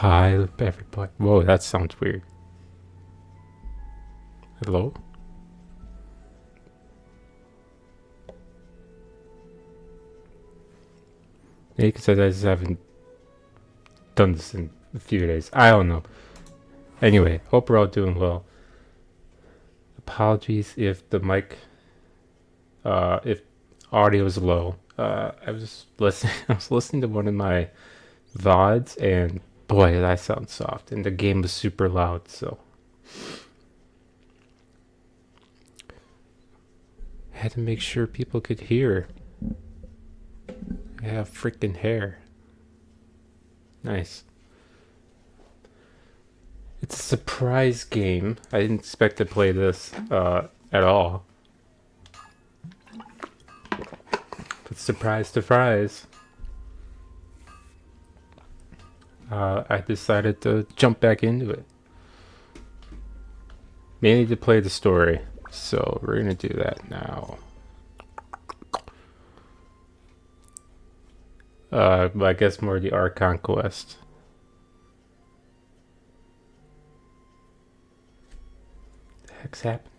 Hi, everybody. Whoa, that sounds weird. Hello? Maybe because I just haven't done this in a few days. I don't know. Anyway, hope we're all doing well. Apologies if the mic, if audio is low. I was listening. I was listening to one of my VODs, and boy, that sounds soft. And the game was super loud, so I had to make sure people could hear. I have freaking hair. Nice. It's a surprise game. I didn't expect to play this at all. But surprise to fries. I decided to jump back into it. Mainly to play the story. So we're going to do that now. But I guess more the Archon quest. What the heck's happening?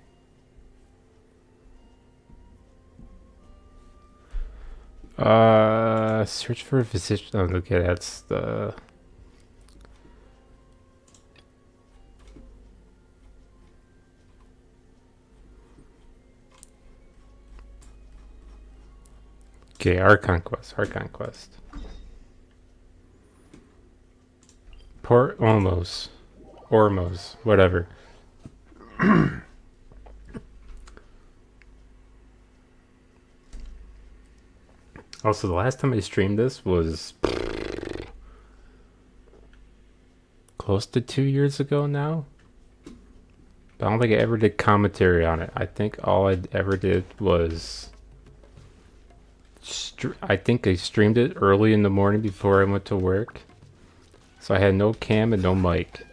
Search for a physician. Oh, okay, that's the... Okay, Archon quest, Archon quest. Port Ormos, whatever. Also, the last time I streamed this was close to 2 years ago now. But I don't think I ever did commentary on it. I think all I ever did was... I think I streamed it early in the morning before I went to work. So I had no cam and no mic.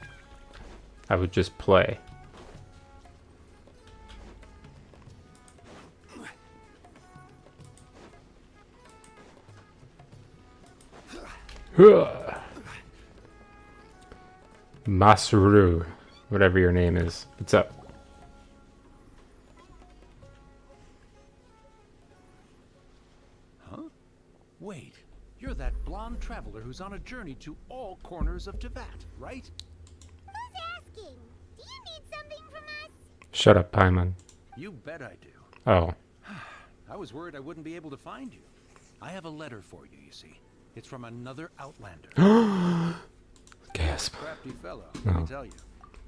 I would just play. Masaru, whatever your name is. What's up? Huh? Wait, you're that blonde traveler who's on a journey to all corners of Tibet, right? Who's asking? Do you need something from us? Shut up, Paimon. You bet I do. Oh. I was worried I wouldn't be able to find you. I have a letter for you, you see. It's from another outlander. Gasp. Crafty fellow, let me tell you.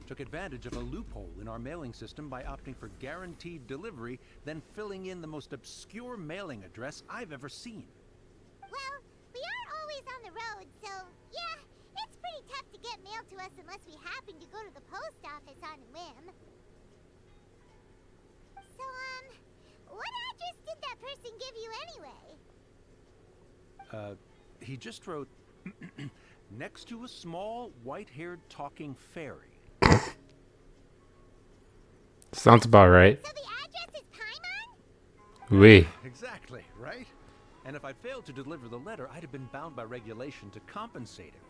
Took advantage of a loophole in our mailing system by opting for guaranteed delivery, then filling in the most obscure mailing address I've ever seen. Well, we aren't always on the road, so yeah, it's pretty tough to get mail to us unless we happen to go to the post office on a whim. So, what address did that person give you anyway? He just wrote, next to a small, white-haired talking fairy. Sounds about right. So the address is Paimon? Oui. Exactly, right? And if I failed to deliver the letter, I'd have been bound by regulation to compensate him.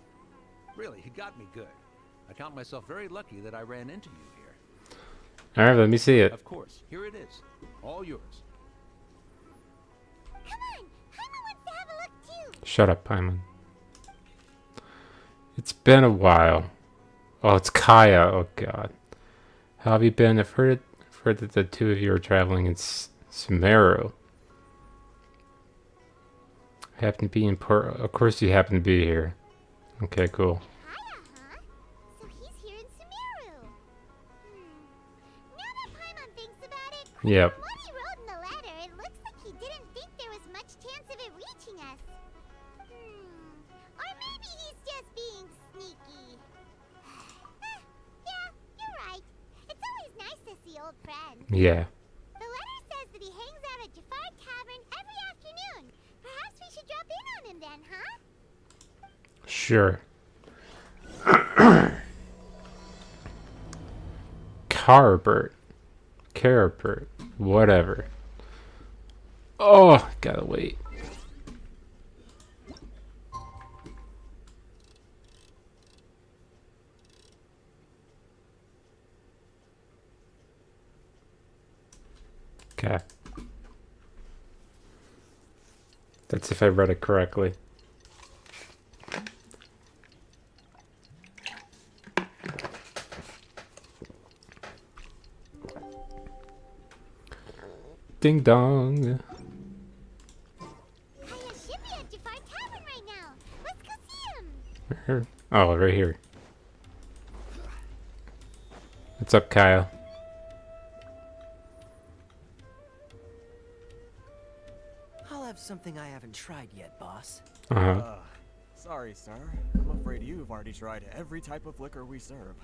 Really, he got me good. I count myself very lucky that I ran into you here. Alright, let me see it. Of course, here it is. All yours. Come on, Paimon wants to have a look too. Shut up, Paimon. It's been a while. Oh, it's Kaya. Oh, God. How have you been? I've heard that the two of you are traveling in Sumeru. I happen to be in Port... Of course you happen to be here. Okay, cool. Kaya, huh? So he's here in Sumeru. Now that Paimon thinks about it, Yep. from what he wrote in the letter, it looks like he didn't think there was much chance of it reaching us. Or maybe he's just being sneaky. Yeah, you're right. It's always nice to see old friends. Yeah. The letter says that he hangs out at Jafar Tavern every afternoon. Perhaps we should drop in on him then, huh? Sure. Carabert, whatever. Oh, gotta wait. Okay. That's if I read it correctly. Ding dong. Kaya should be at Jafar Tavern right now. Let's go see him. Oh, right here. What's up, Kyle? I'll have something I haven't tried yet, boss. Uh-huh. Sorry, sir. I'm afraid you've already tried every type of liquor we serve.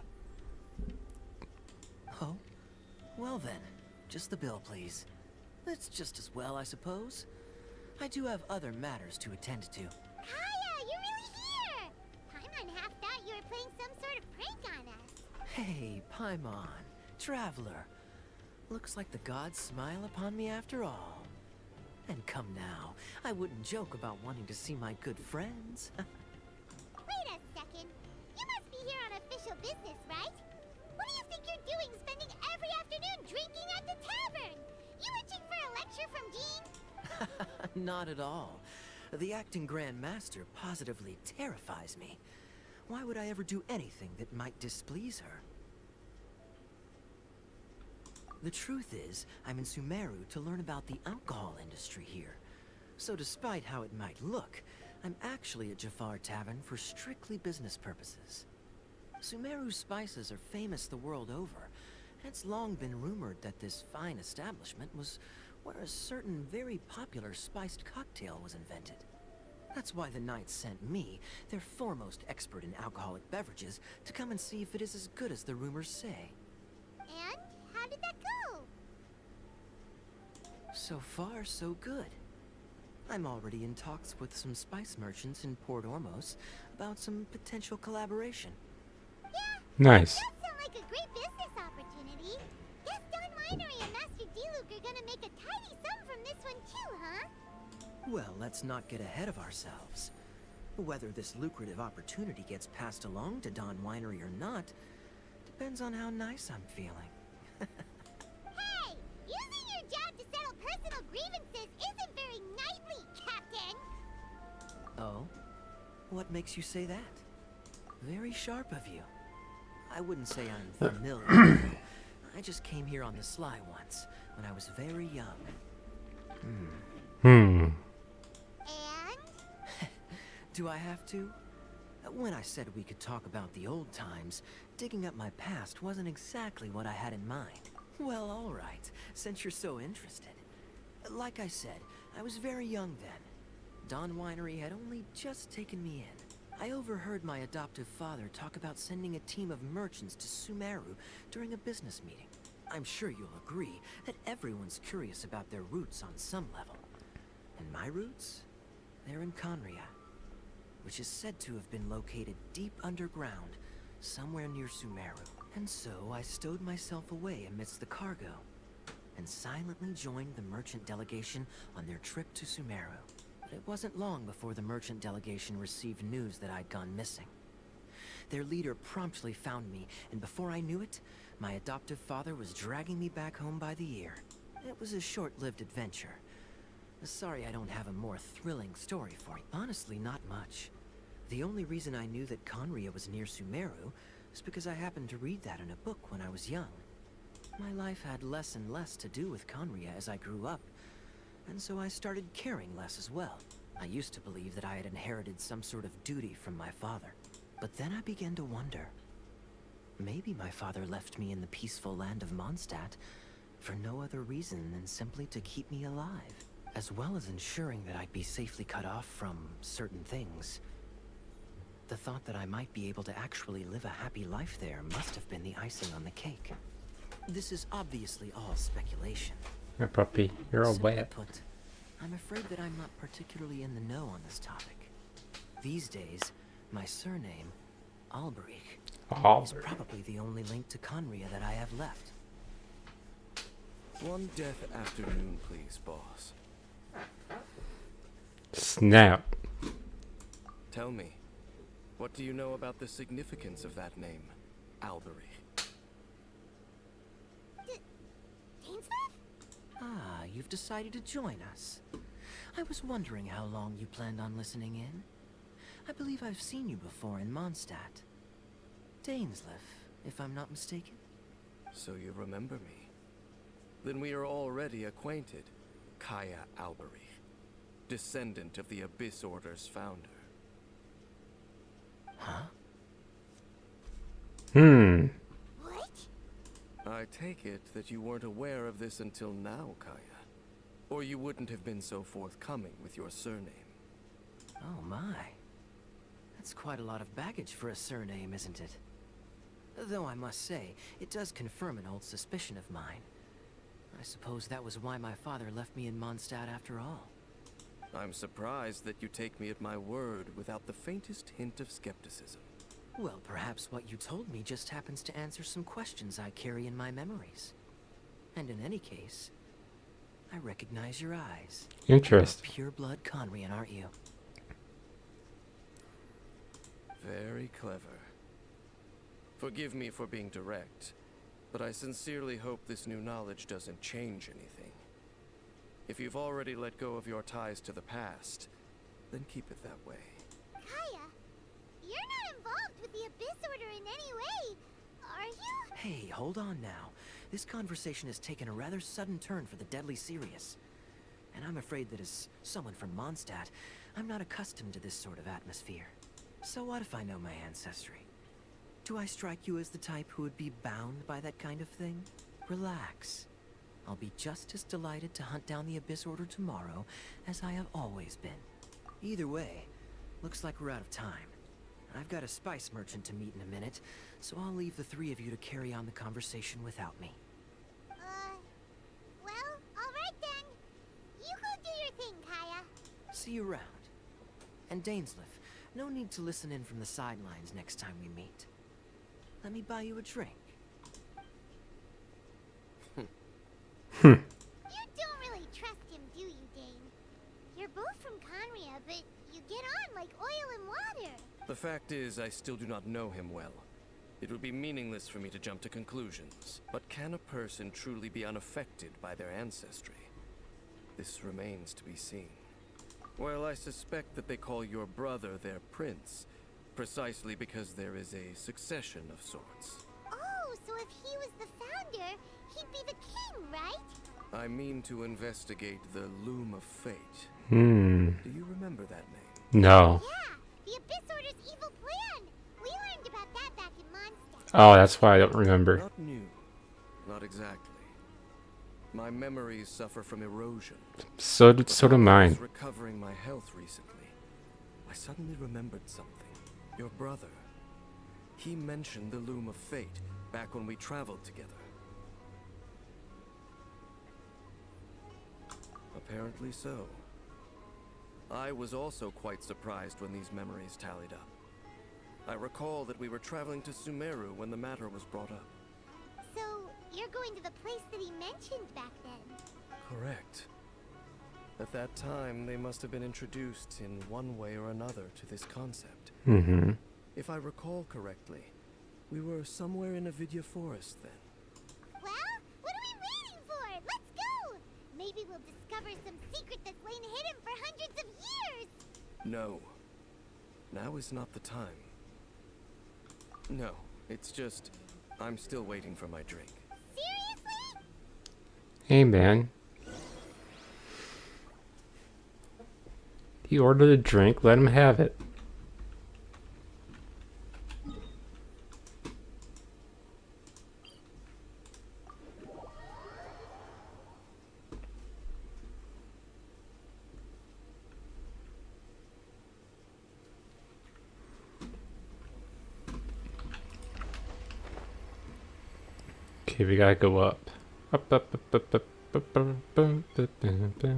Oh? Well then, just the bill, please. That's just as well, I suppose. I do have other matters to attend to. Kaya, you're really here. Paimon half thought you were playing some sort of prank on us. Hey, Paimon, traveler. Looks like the gods smile upon me after all. And come now, I wouldn't joke about wanting to see my good friends. Wait a second. You must be here on official business, right? What do you think you're doing spending every afternoon drinking at the tavern? You itching for a lecture from Jean? Not at all. The acting Grand Master positively terrifies me. Why would I ever do anything that might displease her? The truth is, I'm in Sumeru to learn about the alcohol industry here. So despite how it might look, I'm actually at Jafar Tavern for strictly business purposes. Sumeru spices are famous the world over, and it's long been rumored that this fine establishment was where a certain very popular spiced cocktail was invented. That's why the Knights sent me, their foremost expert in alcoholic beverages, to come and see if it is as good as the rumors say. And how did that go? So far, so good. I'm already in talks with some spice merchants in Port Ormos about some potential collaboration. Yeah, Nice. that sounds like a great business opportunity. Guess Don Winery and Master D-Luke are gonna make a tidy sum from this one too, huh? Well, let's not get ahead of ourselves. Whether this lucrative opportunity gets passed along to Don Winery or not depends on how nice I'm feeling. Hey, using your job to settle personal grievances isn't very knightly, Captain. Oh? What makes you say that? Very sharp of you. I wouldn't say I'm familiar with you. I just came here on the sly once, when I was very young. Hmm. And? Do I have to? When I said we could talk about the old times, digging up my past wasn't exactly what I had in mind. Well, all right, since you're so interested. Like I said, I was very young then. Don Winery had only just taken me in. I overheard my adoptive father talk about sending a team of merchants to Sumeru during a business meeting. I'm sure you'll agree that everyone's curious about their roots on some level. And my roots? They're in Conria, which is said to have been located deep underground, somewhere near Sumeru. And so I stowed myself away amidst the cargo, and silently joined the merchant delegation on their trip to Sumeru. But it wasn't long before the merchant delegation received news that I'd gone missing. Their leader promptly found me, and before I knew it, my adoptive father was dragging me back home by the ear. It was a short-lived adventure. Sorry I don't have a more thrilling story for you. Honestly, not much. The only reason I knew that Conria was near Sumeru is because I happened to read that in a book when I was young. My life had less and less to do with Conria as I grew up, and so I started caring less as well. I used to believe that I had inherited some sort of duty from my father. But then I began to wonder. Maybe my father left me in the peaceful land of Mondstadt for no other reason than simply to keep me alive, as well as ensuring that I'd be safely cut off from certain things. The thought that I might be able to actually live a happy life there must have been the icing on the cake. This is obviously all speculation. Yeah, puppy, you're all Simply wet. put, I'm afraid that I'm not particularly in the know on this topic. These days, my surname, Alberich, is probably the only link to Conria that I have left. One death afternoon, please, boss. Snap. Tell me, what do you know about the significance of that name, Alberich? Dainsleif? Ah, you've decided to join us. I was wondering how long you planned on listening in. I believe I've seen you before in Mondstadt. Dainsleif, if I'm not mistaken. So you remember me. Then we are already acquainted. Kaya Alberich, descendant of the Abyss Order's founder. Huh? What? I take it that you weren't aware of this until now, Kaya. Or you wouldn't have been so forthcoming with your surname. Oh my. That's quite a lot of baggage for a surname, isn't it? Though I must say, it does confirm an old suspicion of mine. I suppose that was why my father left me in Mondstadt after all. I'm surprised that you take me at my word without the faintest hint of skepticism. Well, perhaps what you told me just happens to answer some questions I carry in my memories. And in any case, I recognize your eyes. Interesting. Pure-blood Conrian, aren't you? Very clever. Forgive me for being direct, but I sincerely hope this new knowledge doesn't change anything. If you've already let go of your ties to the past, then keep it that way. Kaya, you're not involved with the Abyss Order in any way, are you? Hey, hold on now. This conversation has taken a rather sudden turn for the deadly serious. And I'm afraid that as someone from Mondstadt, I'm not accustomed to this sort of atmosphere. So what if I know my ancestry? Do I strike you as the type who would be bound by that kind of thing? Relax. I'll be just as delighted to hunt down the Abyss Order tomorrow as I have always been. Either way, looks like we're out of time. I've got a spice merchant to meet in a minute, so I'll leave the three of you to carry on the conversation without me. Well, alright then. You go do your thing, Kaya. See you around. And Dainsleif, no need to listen in from the sidelines next time we meet. Let me buy you a drink. You don't really trust him, do you, Dane? You're both from Conria, but you get on like oil and water. The fact is, I still do not know him well. It would be meaningless for me to jump to conclusions. But can a person truly be unaffected by their ancestry? This remains to be seen. Well, I suspect that they call your brother their prince, precisely because there is a succession of sorts. Oh, so if he was the founder, he'd be the king, right? I mean to investigate the Loom of Fate. Do you remember that name? No. Yeah, the Abyss Order's evil plan. We learned about that back in Mondstadt. Oh, that's why I don't remember. Not new. Not exactly. My memories suffer from erosion. So do I mine. was recovering my health recently. I suddenly remembered something. Your brother. He mentioned the Loom of Fate back when we traveled together. Apparently so. I was also quite surprised when these memories tallied up. I recall that we were traveling to Sumeru when the matter was brought up. So, you're going to the place that he mentioned back then? Correct. At that time, they must have been introduced in one way or another to this concept. If I recall correctly, we were somewhere in Avidya Forest then. Well, what are we waiting for? Let's go! Maybe we'll discover some secret that's lain hidden for hundreds of years! No. Now is not the time. No, it's just, I'm still waiting for my drink. Seriously? Hey, man. He ordered a drink. Let him have it. Okay, we gotta go up. Up, up, up, up, up, up, up, up, up, up, up, up.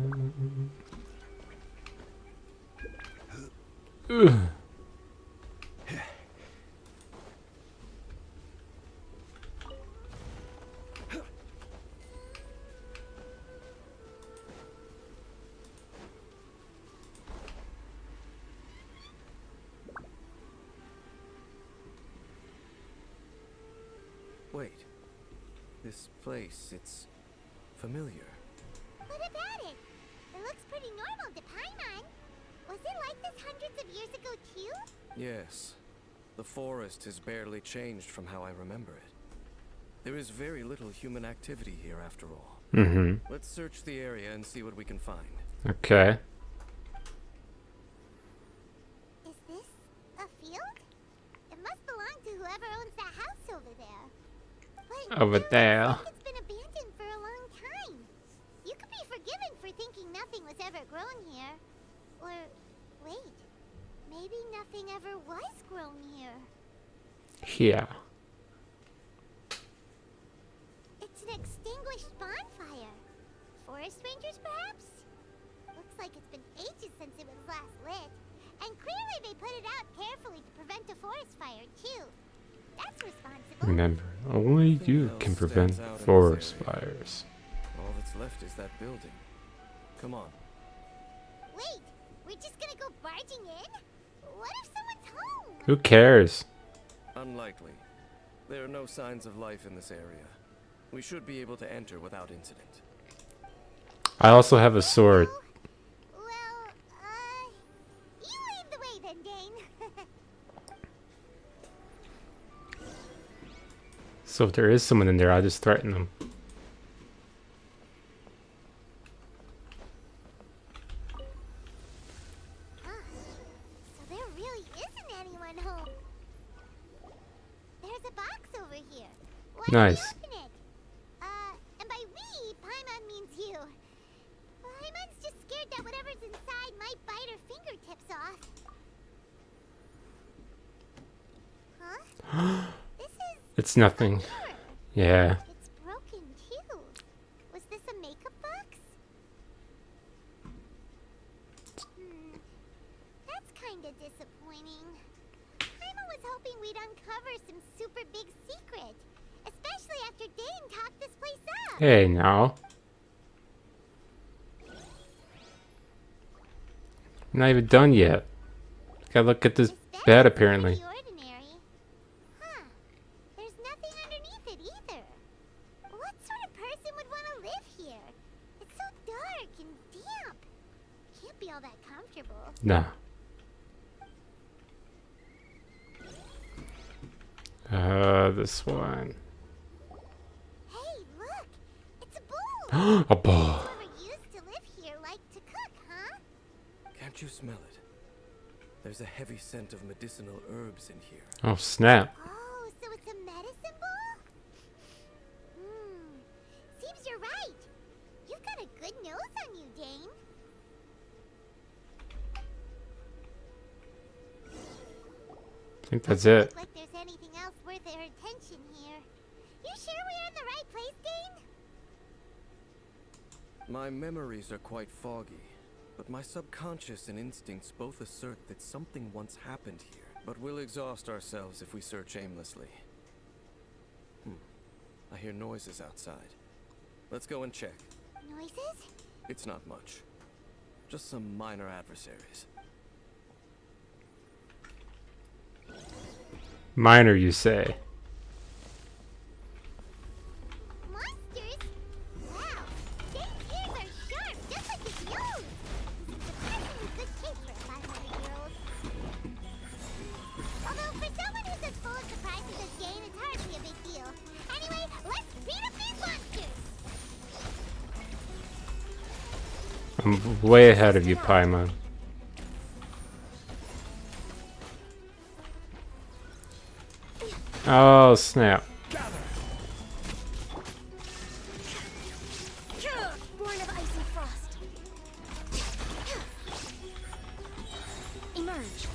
Ugh. Wait. This place, it's familiar. it. It looks pretty normal to Paimon. Was it like this hundreds of years ago too? Yes. The forest has barely changed from how I remember it. There is very little human activity here after all. Mm-hmm. Let's search the area and see what we can find. Okay. Is this a field? It must belong to whoever owns that house over there. But Over it there. looks like it's been abandoned for a long time. You could be forgiven for thinking nothing was ever grown here. Or, wait. Maybe nothing ever was grown here. Here. It's an extinguished bonfire. Forest rangers, perhaps? Looks like it's been ages since it was last lit. And clearly they put it out carefully to prevent a forest fire, too. That's responsible. Remember, only you can prevent forest fires. All that's left is that building. Come on. Wait, we're just gonna go barging in? What if someone's home? Who cares? Unlikely. There are no signs of life in this area. We should be able to enter without incident. I also have a sword. Well, you lead the way then, Dane. So if there is someone in there, I'll just threaten them. So there really isn't anyone home. There's a box over here. Why Nice. don't we open it? And by we, Paimon means you. Paimon's just scared that whatever's inside might bite her fingertips off. Huh? This is It's nothing. mirror. Yeah. It's broken too. Was this a makeup box? That's kinda disappointing. Paimon was hoping we'd uncover some super big secret. Especially after Dane talked this place up. Hey, now. I'm not even done yet. Gotta look at this bed, apparently. Pretty ordinary. Huh. There's nothing underneath it either. What sort of person would want to live here? It's so dark and damp. Can't be all that comfortable. Nah. This one. Hey, look! It's a bowl! A ball. Whoever used to live here liked to cook, huh? Can't you smell it? There's a heavy scent of medicinal herbs in here. Oh, snap. Oh, so it's a medicine bowl? Seems you're right. You've got a good nose on you, Dane. I think that's it. Look like there's anything else worth our attention here. You sure we're in the right place, Dane? My memories are quite foggy, but my subconscious and instincts both assert that something once happened here. But we'll exhaust ourselves if we search aimlessly. I hear noises outside. Let's go and check. Noises? It's not much. Just some minor adversaries. Minor, you say. Monsters? Wow, Dane's ears are sharp, just like his nose. He's in surprisingly good shape for a 500-year-old. Although for someone who's as full of surprises as Dane, it's hardly a big deal. Anyway, let's beat up these monsters. I'm way ahead of you, Paimon. Oh, snap. Born of ice and frost. Emerge.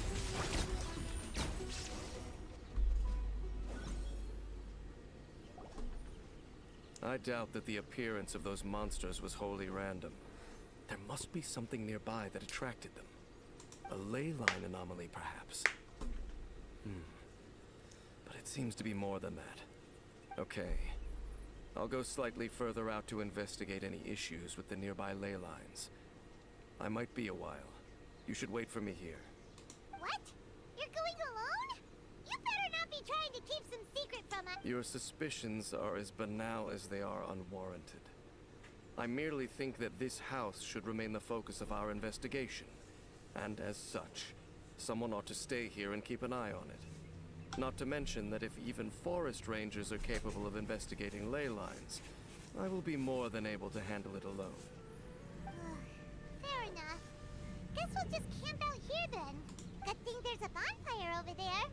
I doubt that the appearance of those monsters was wholly random. There must be something nearby that attracted them. A ley line anomaly, perhaps. But it seems to be more than that. Okay. I'll go slightly further out to investigate any issues with the nearby ley lines. I might be a while. You should wait for me here. What? You're going alone? You better not be trying to keep some secret from us. Your suspicions are as banal as they are unwarranted. I merely think that this house should remain the focus of our investigation. And as such, someone ought to stay here and keep an eye on it. Not to mention that if even forest rangers are capable of investigating ley lines, I will be more than able to handle it alone. Fair enough. Guess we'll just camp out here then. Good thing there's a bonfire over there.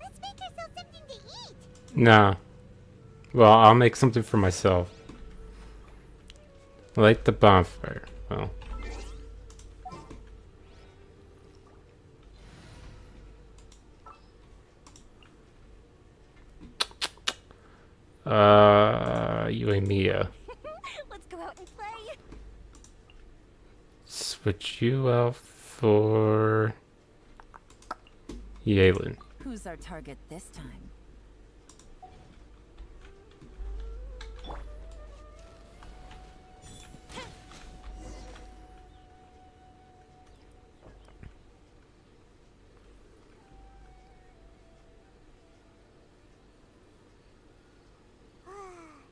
Let's make ourselves something to eat. Nah. Well, I'll make something for myself. Light the bonfire. Well. You and Mia. Let's go out and play. Switch you out for Yalen. Who's our target this time?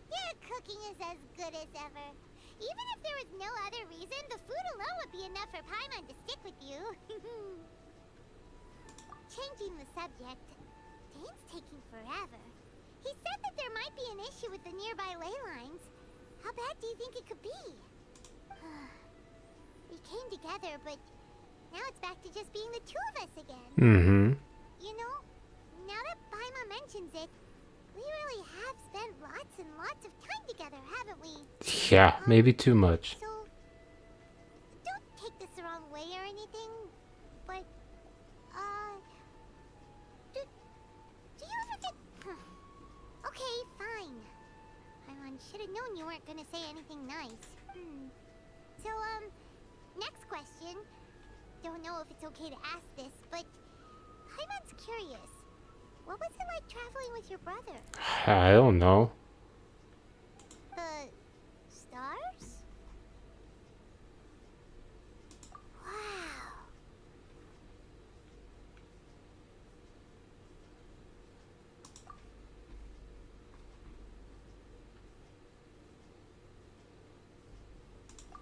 Your cooking is as good as ever. Even if there was no other reason, the food alone would be enough for Paimon to stick with you. Changing the subject, Dane's taking forever. He said that there might be an issue with the nearby ley lines. How bad do you think it could be? We came together, but now it's back to just being the two of us again. Mm-hmm. You know, now that Paimon mentions it, we really have spent lots and lots of time together, haven't we? Yeah, maybe too much. So, don't take this the wrong way or anything, but, do you ever get... Okay, fine. I should have known you weren't gonna say anything nice. So, next question. Don't know if it's okay to ask this, but Paimon's curious. What was it like traveling with your brother? I don't know. The stars? Wow.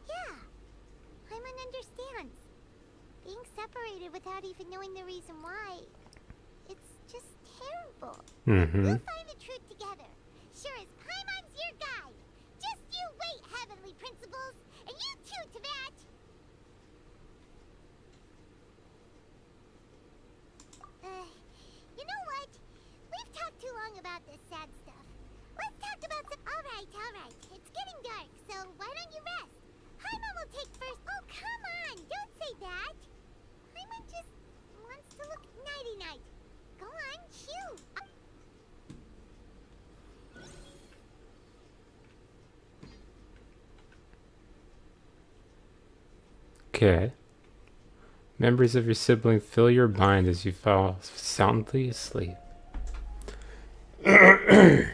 Yeah, Paimon understands. Being separated without even knowing the reason why, it's just terrible. Mm-hmm. We'll find the truth together. Sure as Paimon's your guide. Just you wait, Heavenly Principles, and you too, Teyvat. You know what? We've talked too long about this sad stuff. Let's talk about some... All right. It's getting dark, so why don't you rest? Paimon will take first... Oh, come on! Don't say that! Paimon just wants to look nighty-night. Go on, chew. Okay. Members of your sibling, fill your mind as you fall soundly asleep. Hey,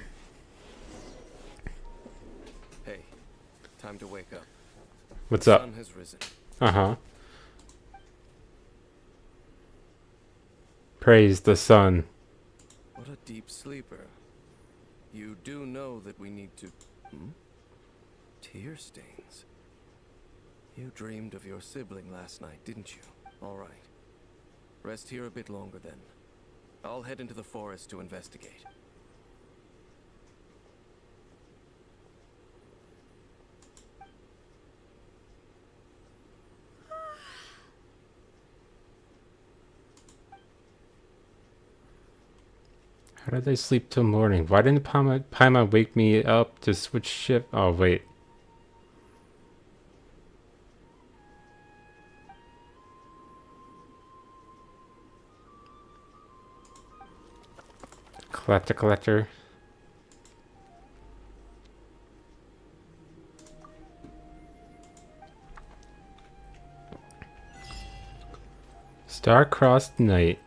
time to wake up. What's The up? sun has risen. Uh-huh. Praise the sun. What a deep sleeper. You do know that we need to... Tear stains. You dreamed of your sibling last night, didn't you? All right. Rest here a bit longer then. I'll head into the forest to investigate. How did I sleep till morning? Why didn't Paimon wake me up to switch ship? Oh, wait. Collector. Star-crossed night.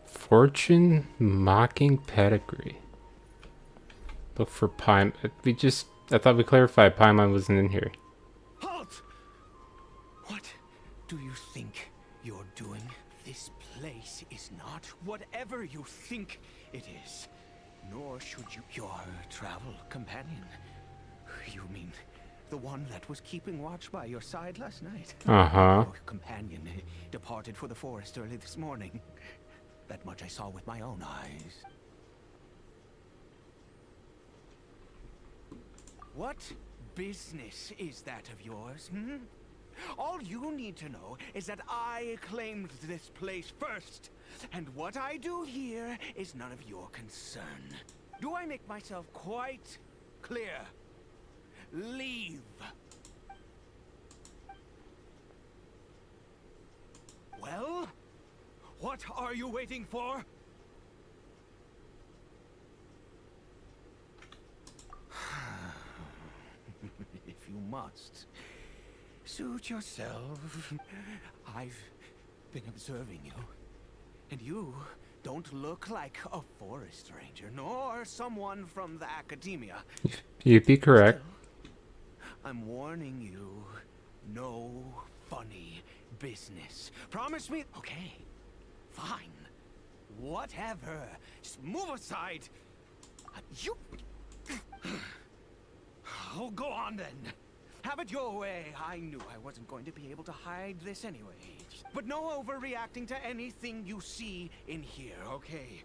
Fortune mocking pedigree. Look for Paimon. I thought we clarified Paimon wasn't in here. Halt! What do you think you're doing? This place is not whatever you think it is. Nor should you... Your travel companion. You mean the one that was keeping watch by your side last night? Uh-huh. Your companion departed for the forest early this morning. That much I saw with my own eyes. What business is that of yours, hmm? All you need to know is that I claimed this place first, and what I do here is none of your concern. Do I make myself quite clear? Leave. Well, what are you waiting for? If you must, suit yourself. I've been observing you, and you don't look like a forest ranger, nor someone from the academia. You'd be correct. Still, I'm warning you, no funny business. Promise me. Okay, fine. Whatever. Just move aside. You. Oh, go on then. Have it your way. I knew I wasn't going to be able to hide this anyway. But no overreacting to anything you see in here, okay?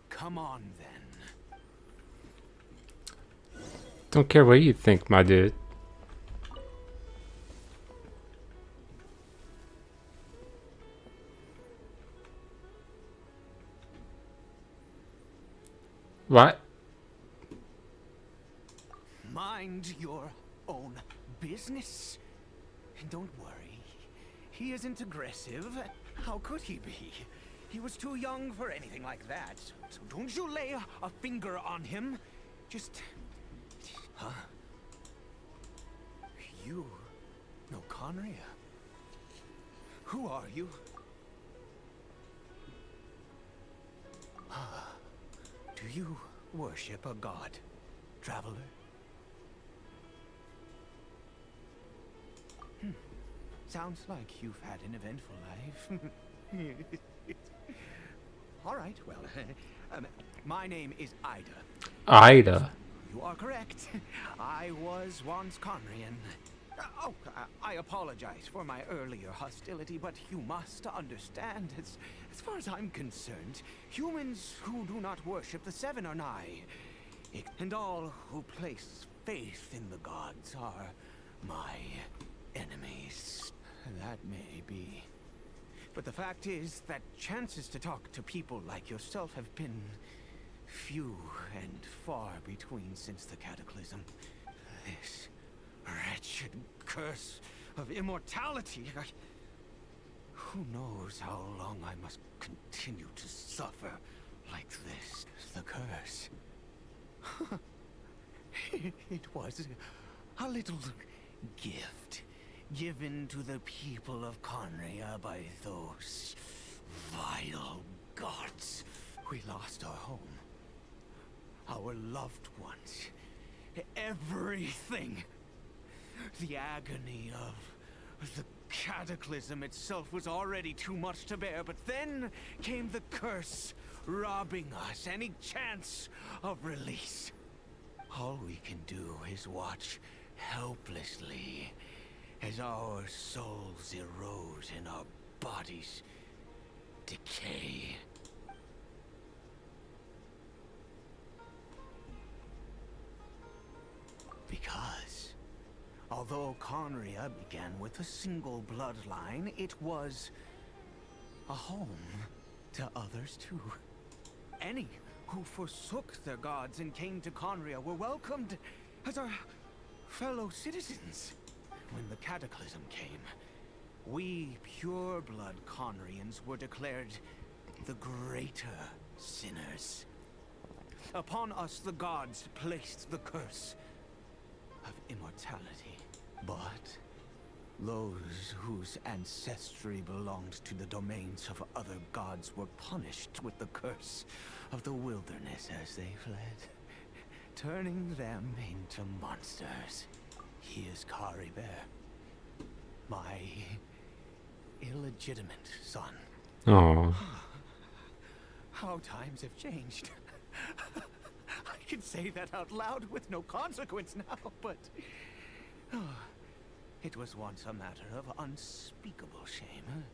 Come on then. Don't care what you think, my dude. What? Mind your own business. And don't worry, he isn't aggressive. How could he be? He was too young for anything like that. So don't you lay a finger on him. Just... Huh? You know Conria? Who are you? Do you worship a god, traveler? Sounds like you've had an eventful life. All right, well, my name is Ida. Ida. You are correct. I was once Conrian. I apologize for my earlier hostility, but you must understand, as far as I'm concerned, humans who do not worship the Seven are nigh. And all who place faith in the gods are my enemies. That may be. But the fact is that chances to talk to people like yourself have been few and far between since the cataclysm. This wretched curse of immortality. Who knows how long I must continue to suffer like this? The curse. It was a little gift given to the people of Conria by those vile gods. We lost our home, our loved ones, everything. The agony of the cataclysm itself was already too much to bear, but then came the curse, robbing us any chance of release. All we can do is watch helplessly as our souls erode and our bodies decay. Because, although Conria began with a single bloodline, it was a home to others too. Any who forsook their gods and came to Conria were welcomed as our fellow citizens. When the cataclysm came, we pure-blood Conrians were declared the greater sinners. Upon us the gods placed the curse of immortality. But those whose ancestry belonged to the domains of other gods were punished with the curse of the wilderness as they fled, turning them into monsters. He is Kari Bear, my illegitimate son. Oh. How times have changed. I can say that out loud with no consequence now, but it was once a matter of unspeakable shame.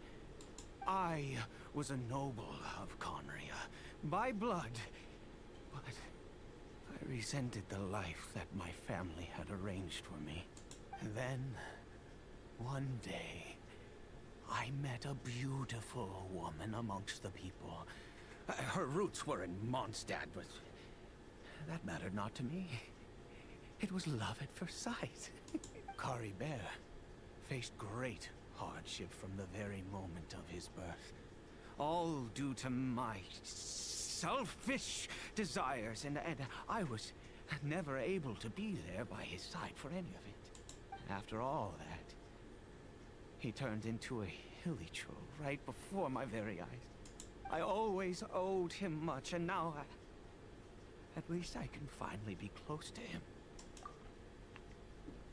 I was a noble of Conria by blood, but I resented the life that my family had arranged for me. And then, one day, I met a beautiful woman amongst the people. Her roots were in Mondstadt, but that mattered not to me. It was love at first sight. Caribert faced great hardship from the very moment of his birth. All due to my selfish desires, and I was never able to be there by his side for any of it. After all that, he turned into a hilly troll right before my very eyes. I always owed him much, and now at least I can finally be close to him.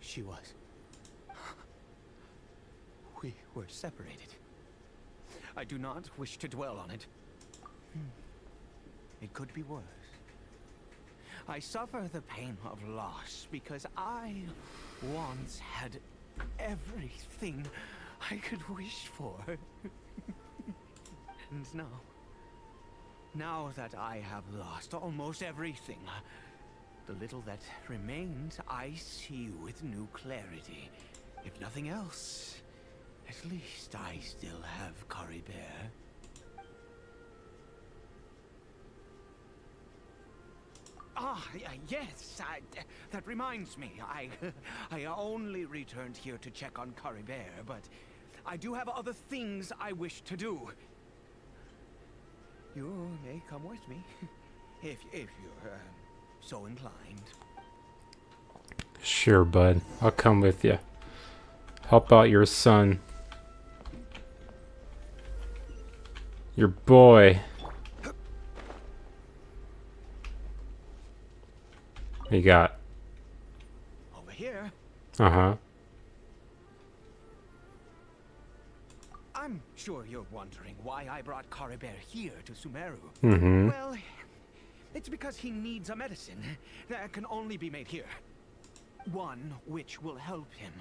She was. We were separated. I do not wish to dwell on it. It could be worse. I suffer the pain of loss because I once had everything I could wish for. And now that I have lost almost everything, the little that remains I see with new clarity. If nothing else, at least I still have Caribert. Yes, that reminds me. I only returned here to check on Caribert, but I do have other things I wish to do. You may come with me, if you're so inclined. Sure, bud. I'll come with you. Help out your son. Your boy. What you got? Over here. Uh-huh. I'm sure you're wondering why I brought Caribert here to Sumeru. Mm-hmm. Well, it's because he needs a medicine that can only be made here. One which will help him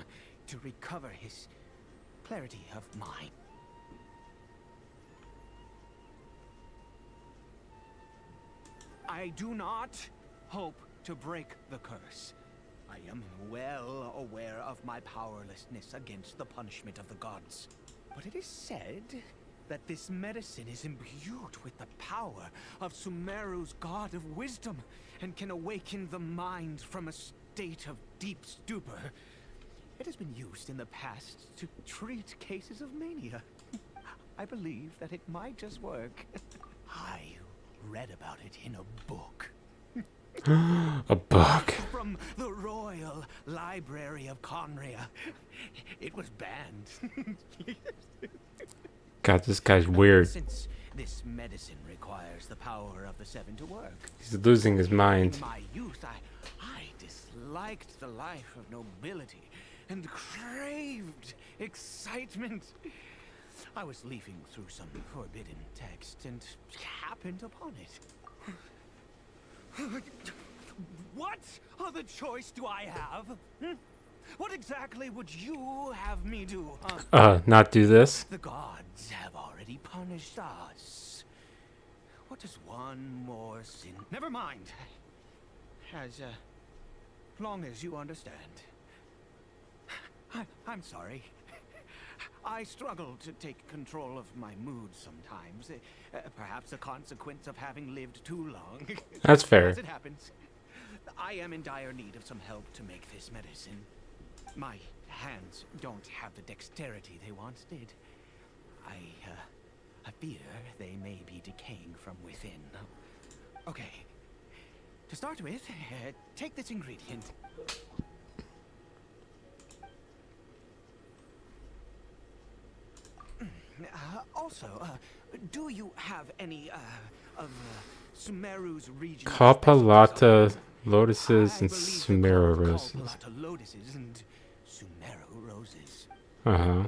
to recover his clarity of mind. I do not hope to break the curse. I am well aware of my powerlessness against the punishment of the gods. But it is said that this medicine is imbued with the power of Sumeru's god of wisdom and can awaken the mind from a state of deep stupor. It has been used in the past to treat cases of mania. I believe that it might just work. I read about it in a book. A book. From the Royal Library of Conria. It was banned. God, this guy's weird. Since this medicine requires the power of the seven to work. He's losing his mind. In my youth, I disliked the life of nobility and craved excitement. I was leafing through some forbidden text and happened upon it. What other choice do I have? What exactly would you have me do? Not do this? The gods have already punished us. What is one more sin? Never mind. As long as you understand. I'm sorry. I struggle to take control of my mood sometimes. Perhaps a consequence of having lived too long. That's fair. As it happens, I am in dire need of some help to make this medicine. My hands don't have the dexterity they once did. I fear they may be decaying from within. Okay. To start with, take this ingredient. Also, do you have any of Sumeru's regional Kapalata lotuses and Sumeru roses. Kapalata lotuses and Sumeru roses. Uh-huh.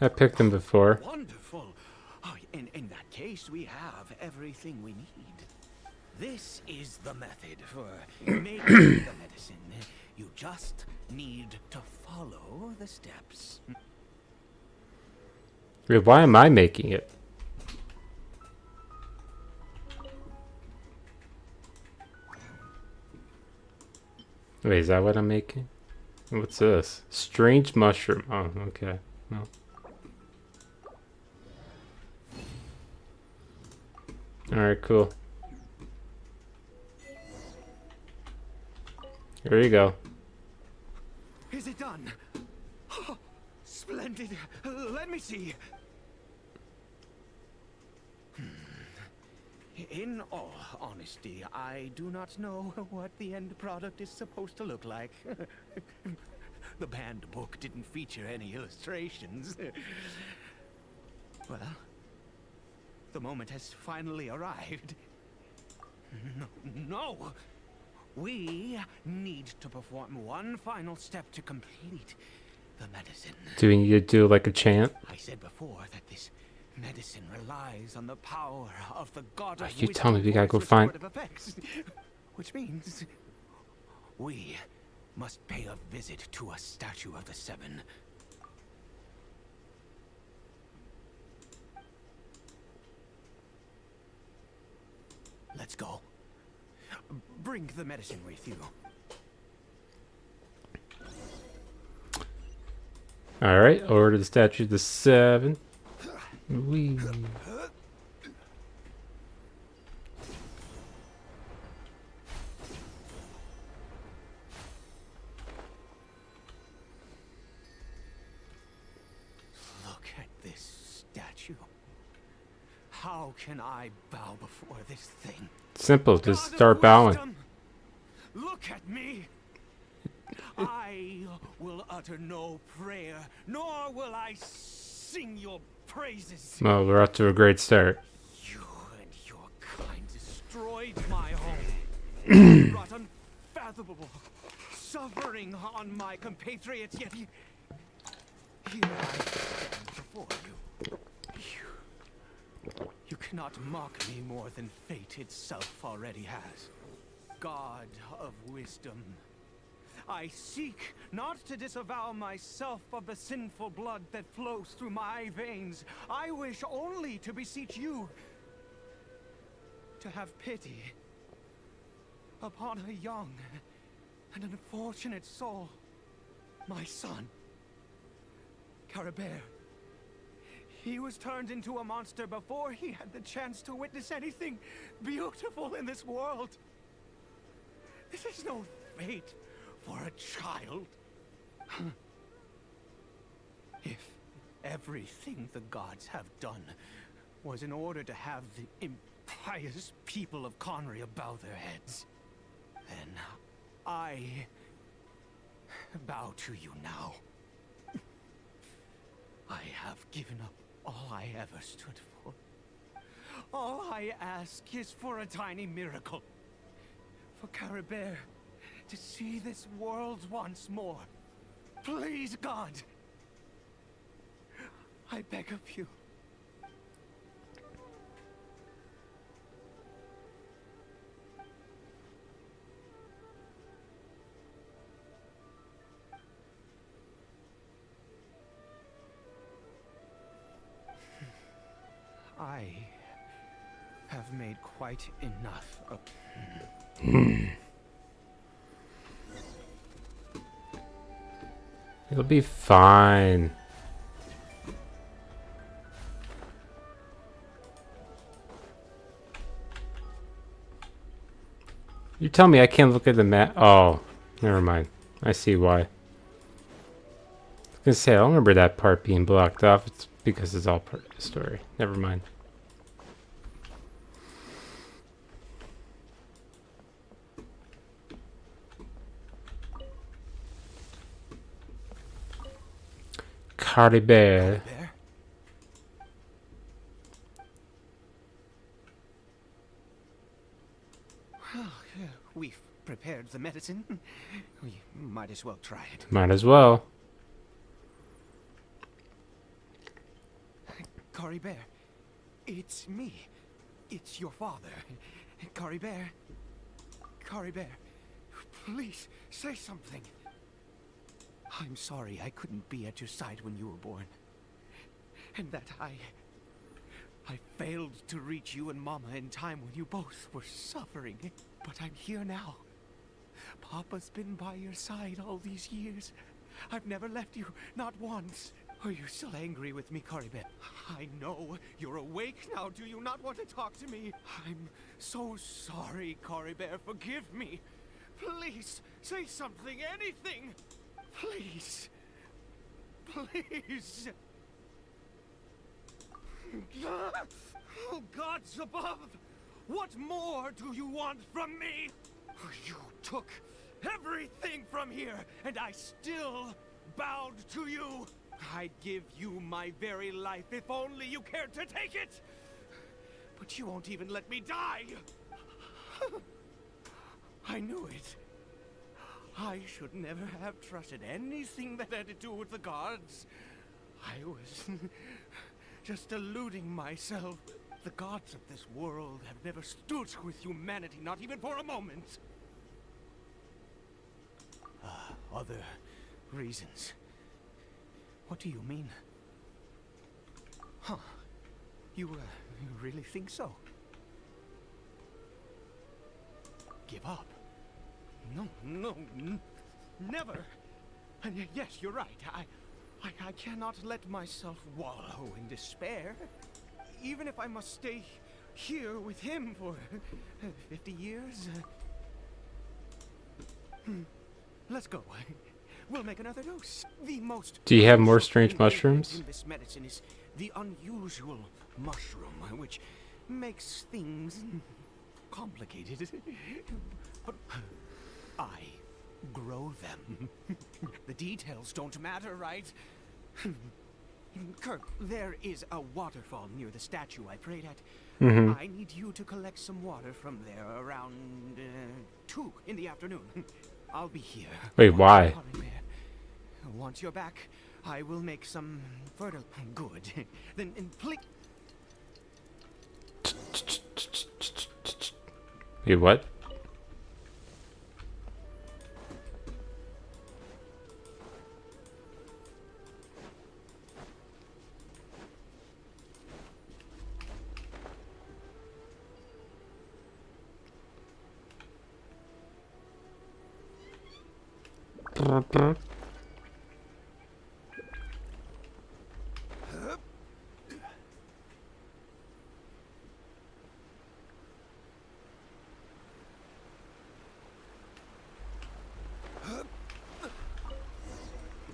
I picked them before. Wonderful. Oh, in that case, we have everything we need. This is the method for making the medicine. You just need to follow the steps. Wait, why am I making it? Wait, is that what I'm making? What's this? Strange mushroom. Oh, okay. No. Alright, cool. Here you go. Is it done? Oh, splendid. Let me see. In all honesty, I do not know what the end product is supposed to look like. The banned book didn't feature any illustrations. Well, the moment has finally arrived. No! We need to perform one final step to complete the medicine. Do we need to do like a chant? I said before that this medicine relies on the power of the god of You tell me wisdom we gotta for go its find... restorative effects. Which means we must pay a visit to a statue of the Seven. Let's go. Bring the medicine with you. Alright, over to the statue of the Seven. Wee. Look at this statue. How can I bow before this thing? Simple, just God of start bowing. wisdom, look at me. I will utter no prayer, nor will I sing your praises. Well, we're off to a great start. You and your kind destroyed my home. Brought unfathomable suffering on my compatriots, yet here I stand before you. You cannot mock me more than fate itself already has. God of wisdom, I seek not to disavow myself of the sinful blood that flows through my veins. I wish only to beseech you to have pity upon a young and unfortunate soul, my son, Caribert. He was turned into a monster before he had the chance to witness anything beautiful in this world. This is no fate for a child. If everything the gods have done was in order to have the impious people of Conria bow their heads, then I bow to you now. I have given up all I ever stood for. All I ask is for a tiny miracle. For Caribert to see this world once more. Please, God. I beg of you. I have made quite enough of... It'll be fine. You tell me I can't look at the map. Oh, never mind. I see why. I was gonna say, I don't remember that part being blocked off. It's because it's all part of the story. Never mind. Caribert. There? Well, we've prepared the medicine. We might as well try it. Might as well. Caribert, it's me. It's your father. Cory Bear. Cory Bear. Please, say something. I'm sorry I couldn't be at your side when you were born. And that I failed to reach you and Mama in time when you both were suffering. But I'm here now. Papa's been by your side all these years. I've never left you, not once. Are you still angry with me, Cory Bear? I know. You're awake now. Do you not want to talk to me? I'm so sorry, Cory Bear. Forgive me. Please, say something, anything. Please. Please. Oh, gods above! What more do you want from me? You took everything from here, and I still bowed to you. I'd give you my very life if only you cared to take it. But you won't even let me die. I knew it. I should never have trusted anything that had to do with the gods. I was just deluding myself. The gods of this world have never stood with humanity, not even for a moment. Other reasons. What do you mean? Huh. You really think so? Give up? No, never. And yes, you're right. I cannot let myself wallow in despair. Even if I must stay here with him for 50 years. Let's go. We'll make another dose. The most. Do you have more strange mushrooms? In this medicine is the unusual mushroom, which makes things complicated. But I grow them. The details don't matter, right? Kirk, there is a waterfall near the statue I prayed at. I need you to collect some water from there around 2 in the afternoon. I'll be here. Wait, why? Once you're back, I will make some fertile. Good. Then please. Wait, what?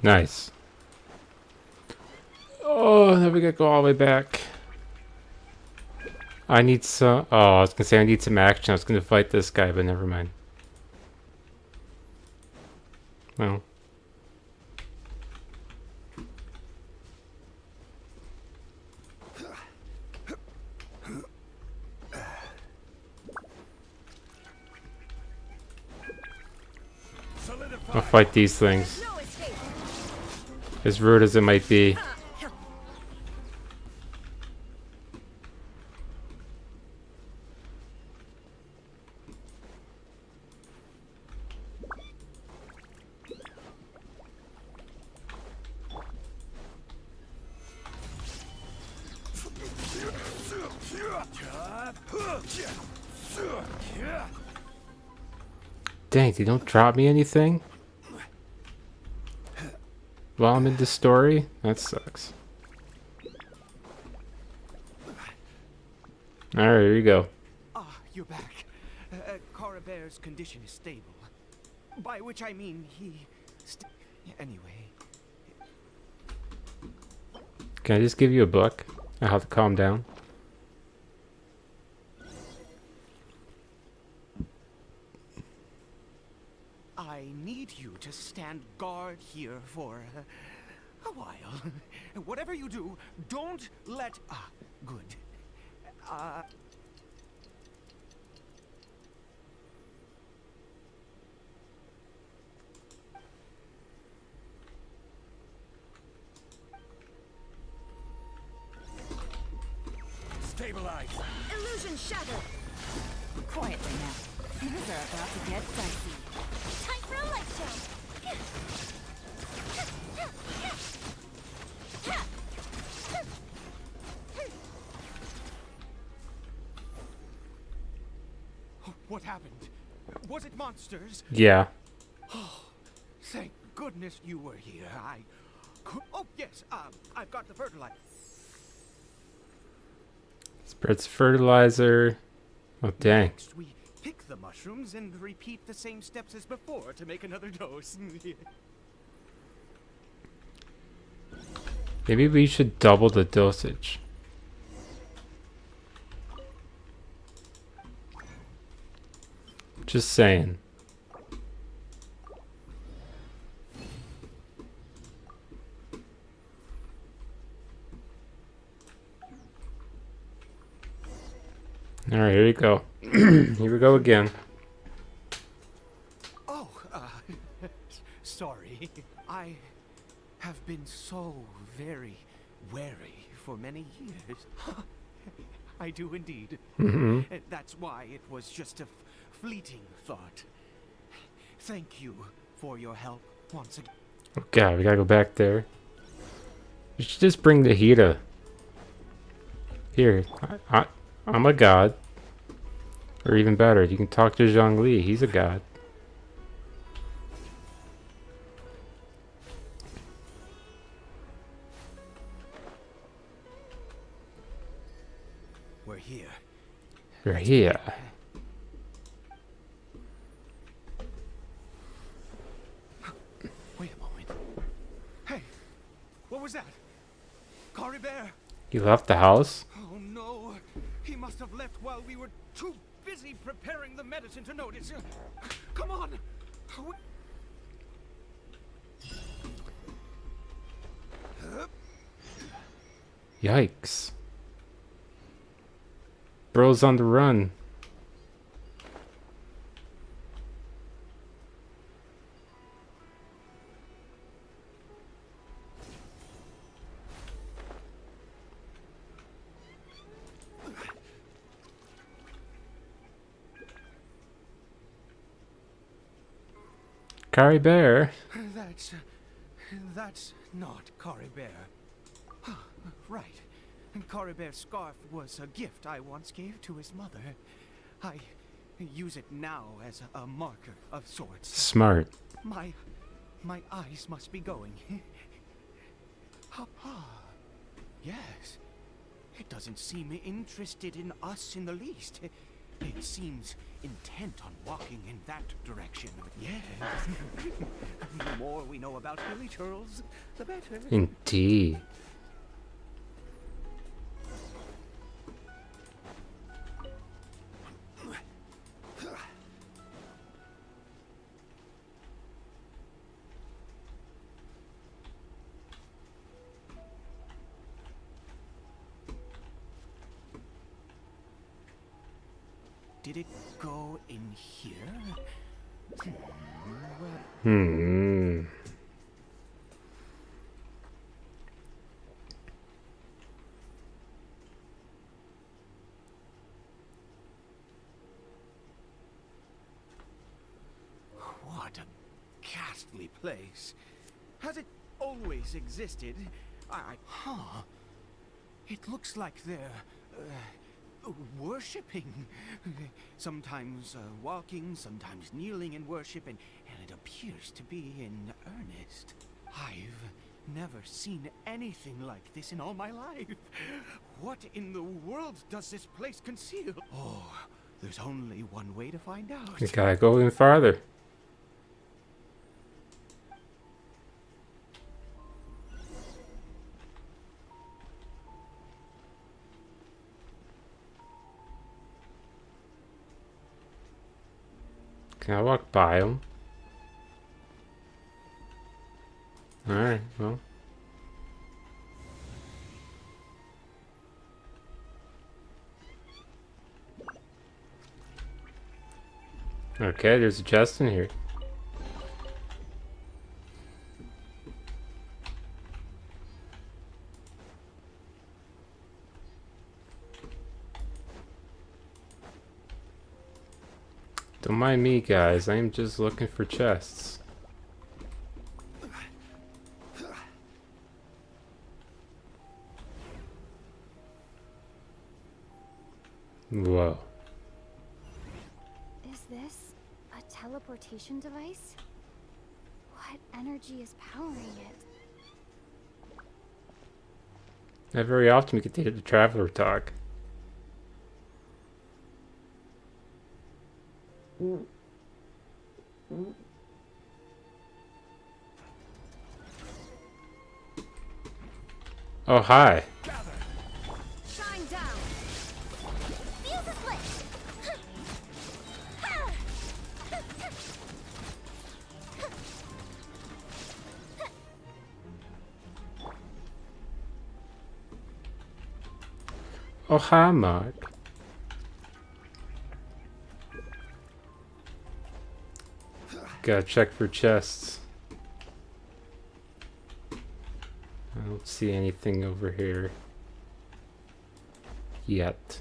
Nice. Oh, now we gotta go all the way back. I need some. Oh, I was gonna say I need some action. I was gonna fight this guy, but never mind. Well. I'll fight these things. As rude as it might be. Dang, they don't drop me anything while I'm in this story? That sucks. Alright, here you go. Ah, you're back. Cory Bear's condition is stable. By which I mean he... Anyway. Can I just give you a book? I have to calm down. I need you to stand guard here for a while. Whatever you do, don't let... Ah, good. Stabilize. Illusion shattered. Quietly now. Things are about to get dicey. Time for a light show. What happened? Was it monsters? Yeah. Thank goodness you were here. Oh, yes, I've got the fertilizer. Spreads fertilizer. Oh, dang. Next, we pick the mushrooms and repeat the same steps as before to make another dose. Maybe we should double the dosage. Just saying. Alright, here we go. Here we go again. Oh, sorry. I have been so very wary for many years. I do indeed. That's why it was just a fleeting thought. Thank you for your help once again. Oh god, we gotta go back there. You should just bring the Dehya. Here, I'm a god. Or even better, you can talk to Zhongli. He's a god. We're here. You're here. Wait a moment. Hey, what was that? Cory Bear! You left the house? Oh no, he must have left while we were too busy preparing the medicine to notice. Come on! Yikes. Bro's on the run. Cory Bear. That's not Cory Bear. Right. Cory Bear's scarf was a gift I once gave to his mother. I use it now as a marker of sorts. Smart. My eyes must be going. Yes. It doesn't seem interested in us in the least. It seems intent on walking in that direction. Yes. The more we know about Billy Turles, the better. Indeed. Did it go in here? Hmm. What a ghastly place. Has it always existed? Huh. It looks like they're, worshipping. Sometimes walking, sometimes kneeling in worship, and it appears to be in earnest. I've never seen anything like this in all my life. What in the world does this place conceal? Oh, there's only one way to find out. You gotta go even farther. Can I walk by him? Alright, well. Okay, there's a chest in here. Don't mind me, guys. I am just looking for chests. Whoa. Is this a teleportation device? What energy is powering it? Not very often we get to hear the traveler talk. Oh, hi. Shine down! Fuse is lit! Oh, hi, Mark. Gotta check for chests. I don't see anything over here yet.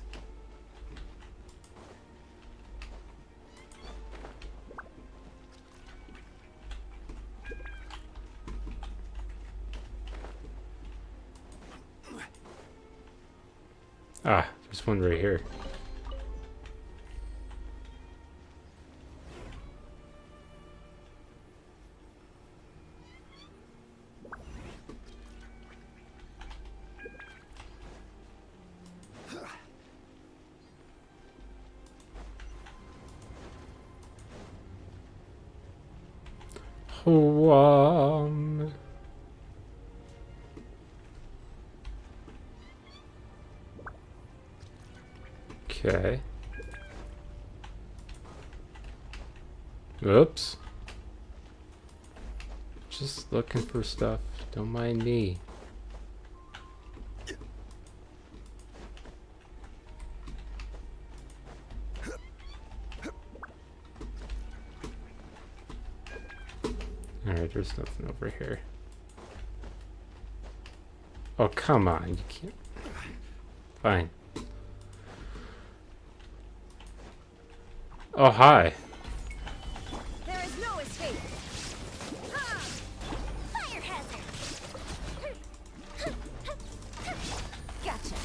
Ah, there's one right here. Um, okay. Oops. Just looking for stuff. Don't mind me. Alright, there's nothing over here. Oh, come on. You can't. Fine. Oh, hi. There is no escape! Fire hazard! Gotcha!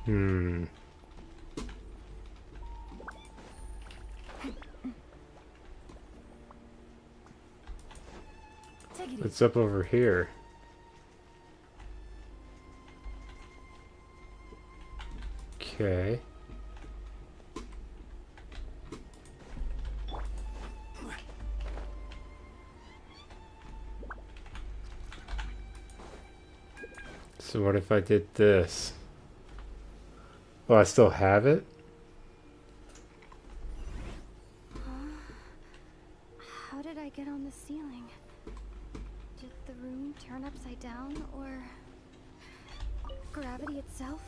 Hmm. Take it easy. What's up over here? Okay. So what if I did this? Oh, I still have it? How did I get on the ceiling? Did the room turn upside down, or gravity itself?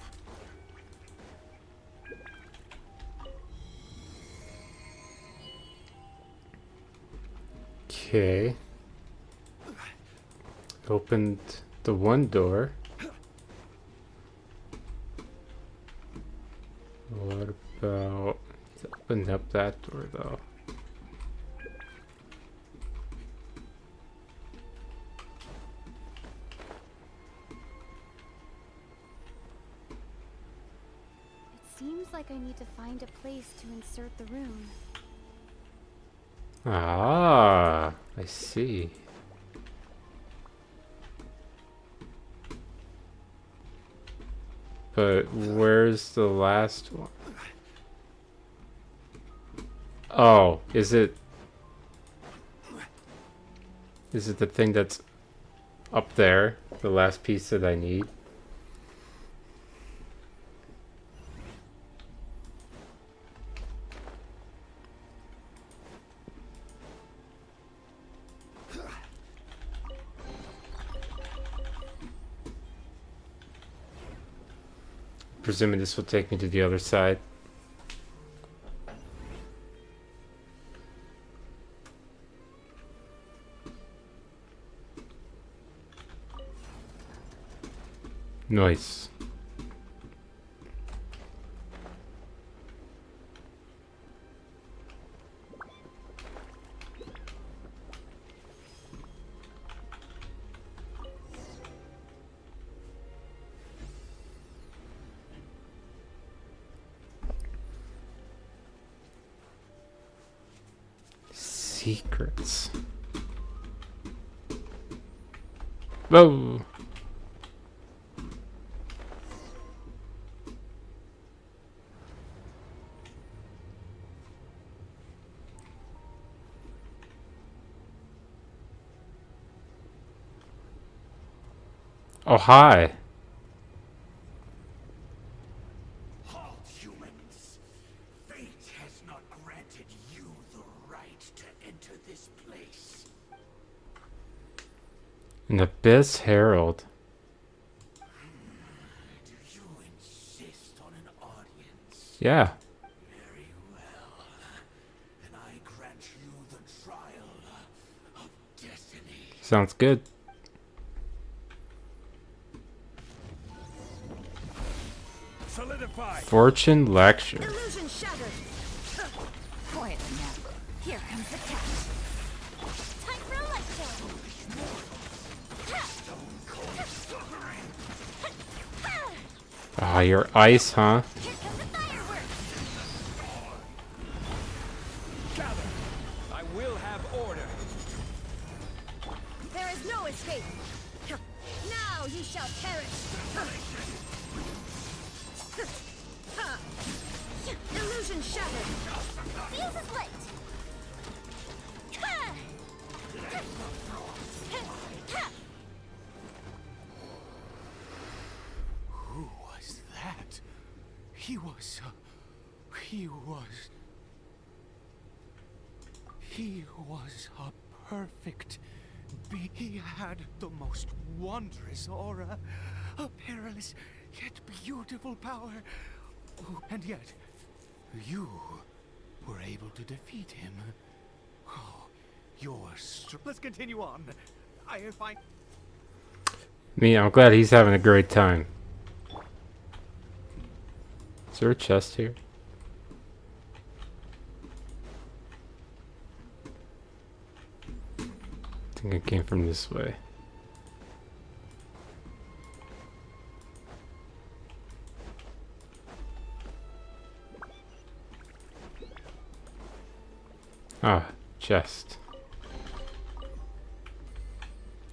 Okay. Opened the one door. What about... Open up that door, though. It seems like I need to find a place to insert the rune. Ah, I see. But where's the last one? Oh, is it the thing that's up there? The last piece that I need? presuming this will take me to the other side. Nice. Secrets. Whoa. Oh, hi. Halt, humans! Fate has not granted you the right to enter this place. An Abyss Herald. Do you insist on an audience? Yeah. Very well. Then I grant you the trial of destiny. Sounds good. Solidify! Fortune Lecture. Illusion shattered. Quietly now. Here comes the test. Time for a lecture. Ah, your ice, huh? Here come the fireworks. Gather! I will have order! There is no escape. Now you shall perish. Illusion shattered. Fuse is lit. Who was that? He was a perfect being. He had the most wondrous aura, a perilous yet beautiful power. Oh, and yet, you were able to defeat him. Oh, let's continue on. I find. I'm glad he's having a great time. Is there a chest here? I think it came from this way. Ah, chest.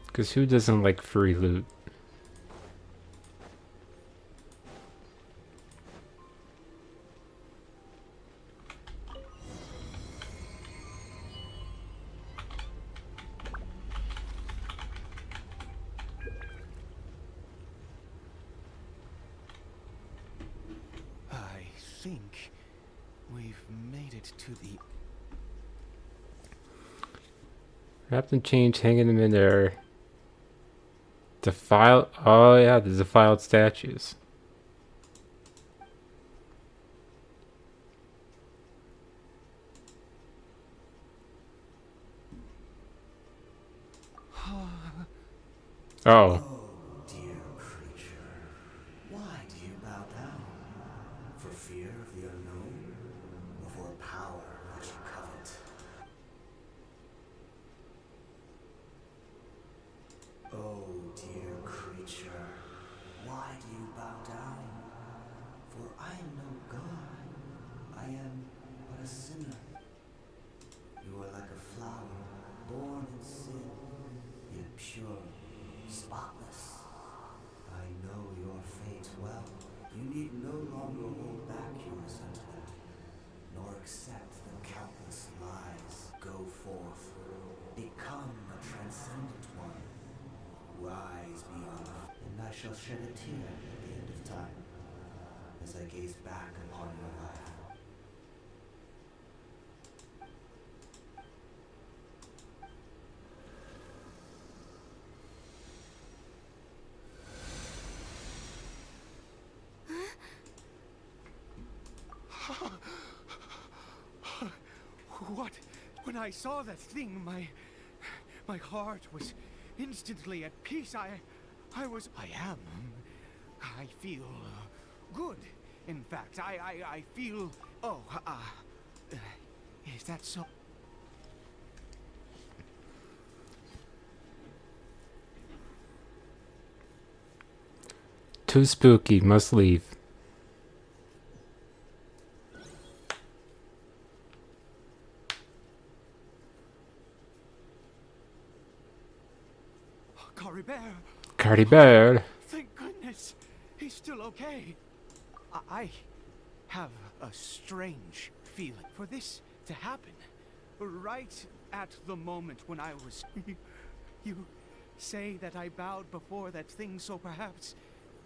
Because who doesn't like free loot? I think we've made it to the. Wrapped in chains, hanging them in there. Defiled. Oh yeah, the defiled statues. Oh. Dear creature, why do you bow down? For fear of the unknown, or for power that you covet? Oh, dear creature, why do you bow down? For I am no god. I am but a sinner. You are like a flower, born in sin, yet pure, spotless. I know your fate well. You need no longer hold back your resentment, nor accept the countless lies. Go forth, become a transcendent one. Rise beyond, and I shall shed a tear at the end of time, as I gaze back upon your life. what? When I saw that thing, my heart was instantly at peace. I feel good. In fact, I feel. Oh, is that so? Too spooky. Must leave. Cory Bear. Cardi Bear. Thank goodness, he's still okay. I have a strange feeling for this to happen. Right at the moment when I was... You say that I bowed before that thing, so perhaps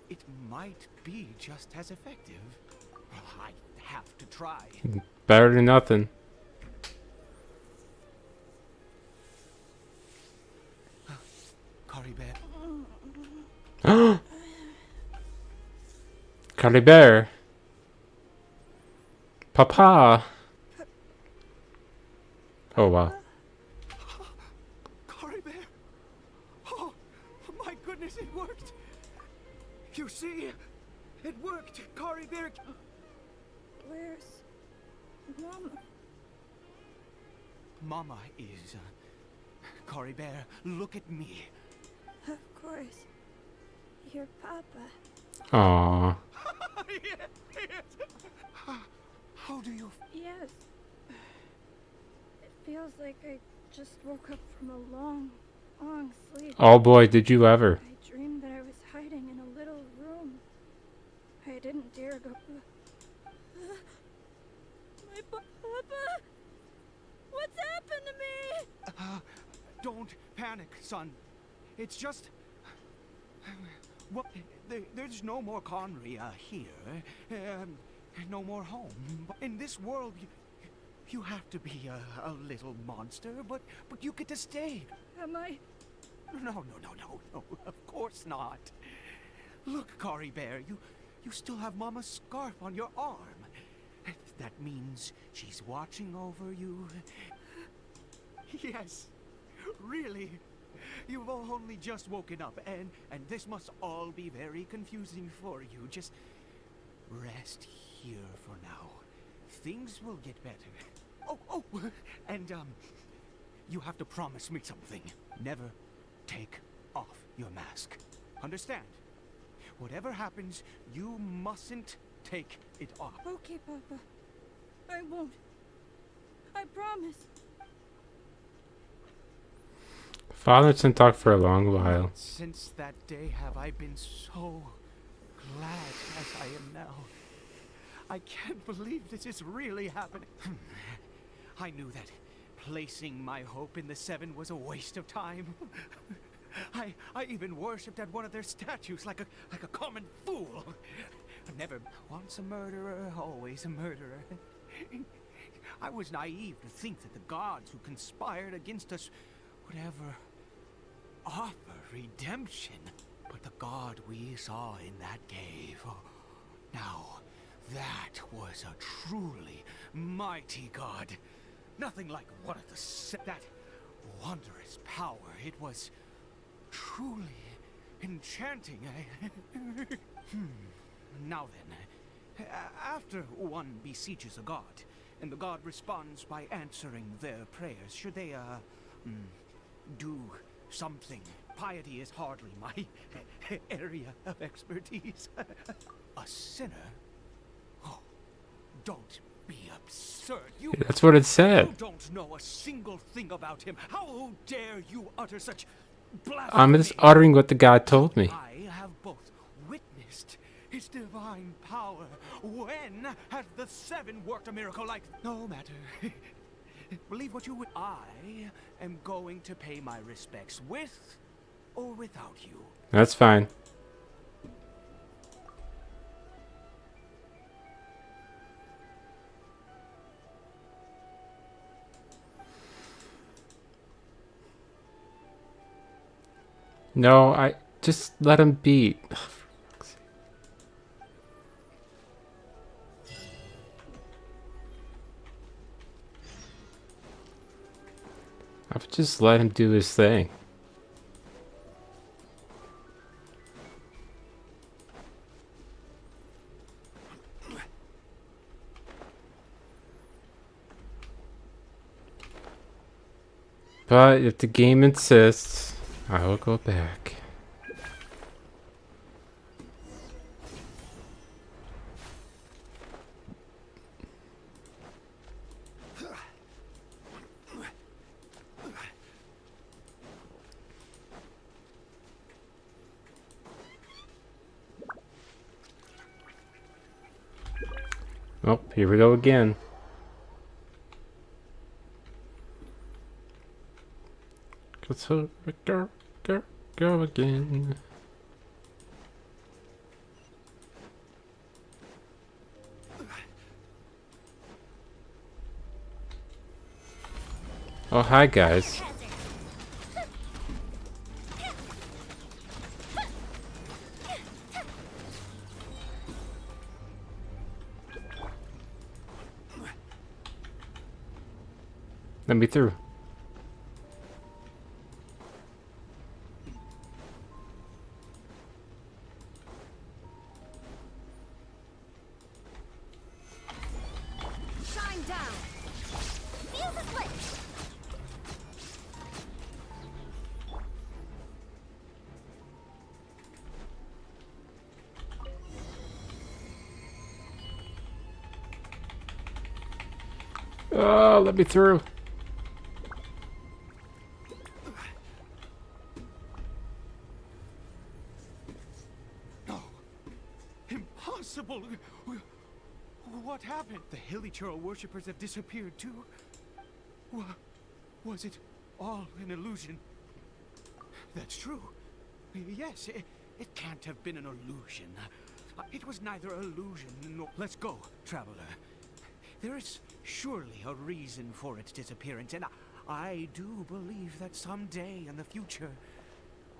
it might be just as effective. I have to try. Better than nothing. Cory Bear. Cardi Bear. Papa. Oh wow. Cory Bear. Oh, my goodness, it worked. You see, it worked. Cory Bear. Where's Mama? Mama is... Cory Bear, look at me. Of course. Your Papa. Aww. Yes. How do you... Yes. It feels like I just woke up from a long, long sleep. Oh boy, did you ever. I dreamed that I was hiding in a little room. I didn't dare go... My Papa! What's happened to me? Don't panic, son. It's just... Well, there's no more Conry here. No more home. In this world, you have to be a little monster, but you get to stay. Am I? No, of course not. Look, Cory Bear, you still have Mama's scarf on your arm. That means she's watching over you. Yes, really. You've only just woken up, and this must all be very confusing for you. Just rest here for now. Things will get better. Oh, and you have to promise me something. Never take off your mask. Understand? Whatever happens, you mustn't take it off. Okay, Papa. I won't. I promise. Father didn't talk for a long while. Since that day have I been so glad as I am now. I can't believe this is really happening. I knew that placing my hope in the Seven was a waste of time. I even worshipped at one of their statues like a common fool. Never once a murderer, always a murderer. I was naive to think that the gods who conspired against us would ever offer redemption. But the god we saw in that cave, now that was a truly mighty god. Nothing like one of that wondrous power. It was truly enchanting. Now then, after one besieges a god, and the god responds by answering their prayers, should they, do something? Piety is hardly my area of expertise. A sinner? Oh, don't be absurd. That's what it said. You don't know a single thing about him. How dare you utter such blasphemy? I'm just uttering what the guy told me. I have both witnessed his divine power. When has the Seven worked a miracle like... No matter. Believe what you would. I am going to pay my respects with or without you. That's fine. No, I just let him be. I would just let him do his thing. But if the game insists, I will go back. Oh, here we go again. Go, go again. Oh, hi guys. Let me through. Shine down. Feel the split. Oh, let me through. No. Impossible. What happened? The Hilly Churl worshippers have disappeared too. Was it all an illusion? That's true. Yes, it can't have been an illusion. It was neither illusion nor... Let's go, traveler. There is surely a reason for its disappearance, and I do believe that someday in the future,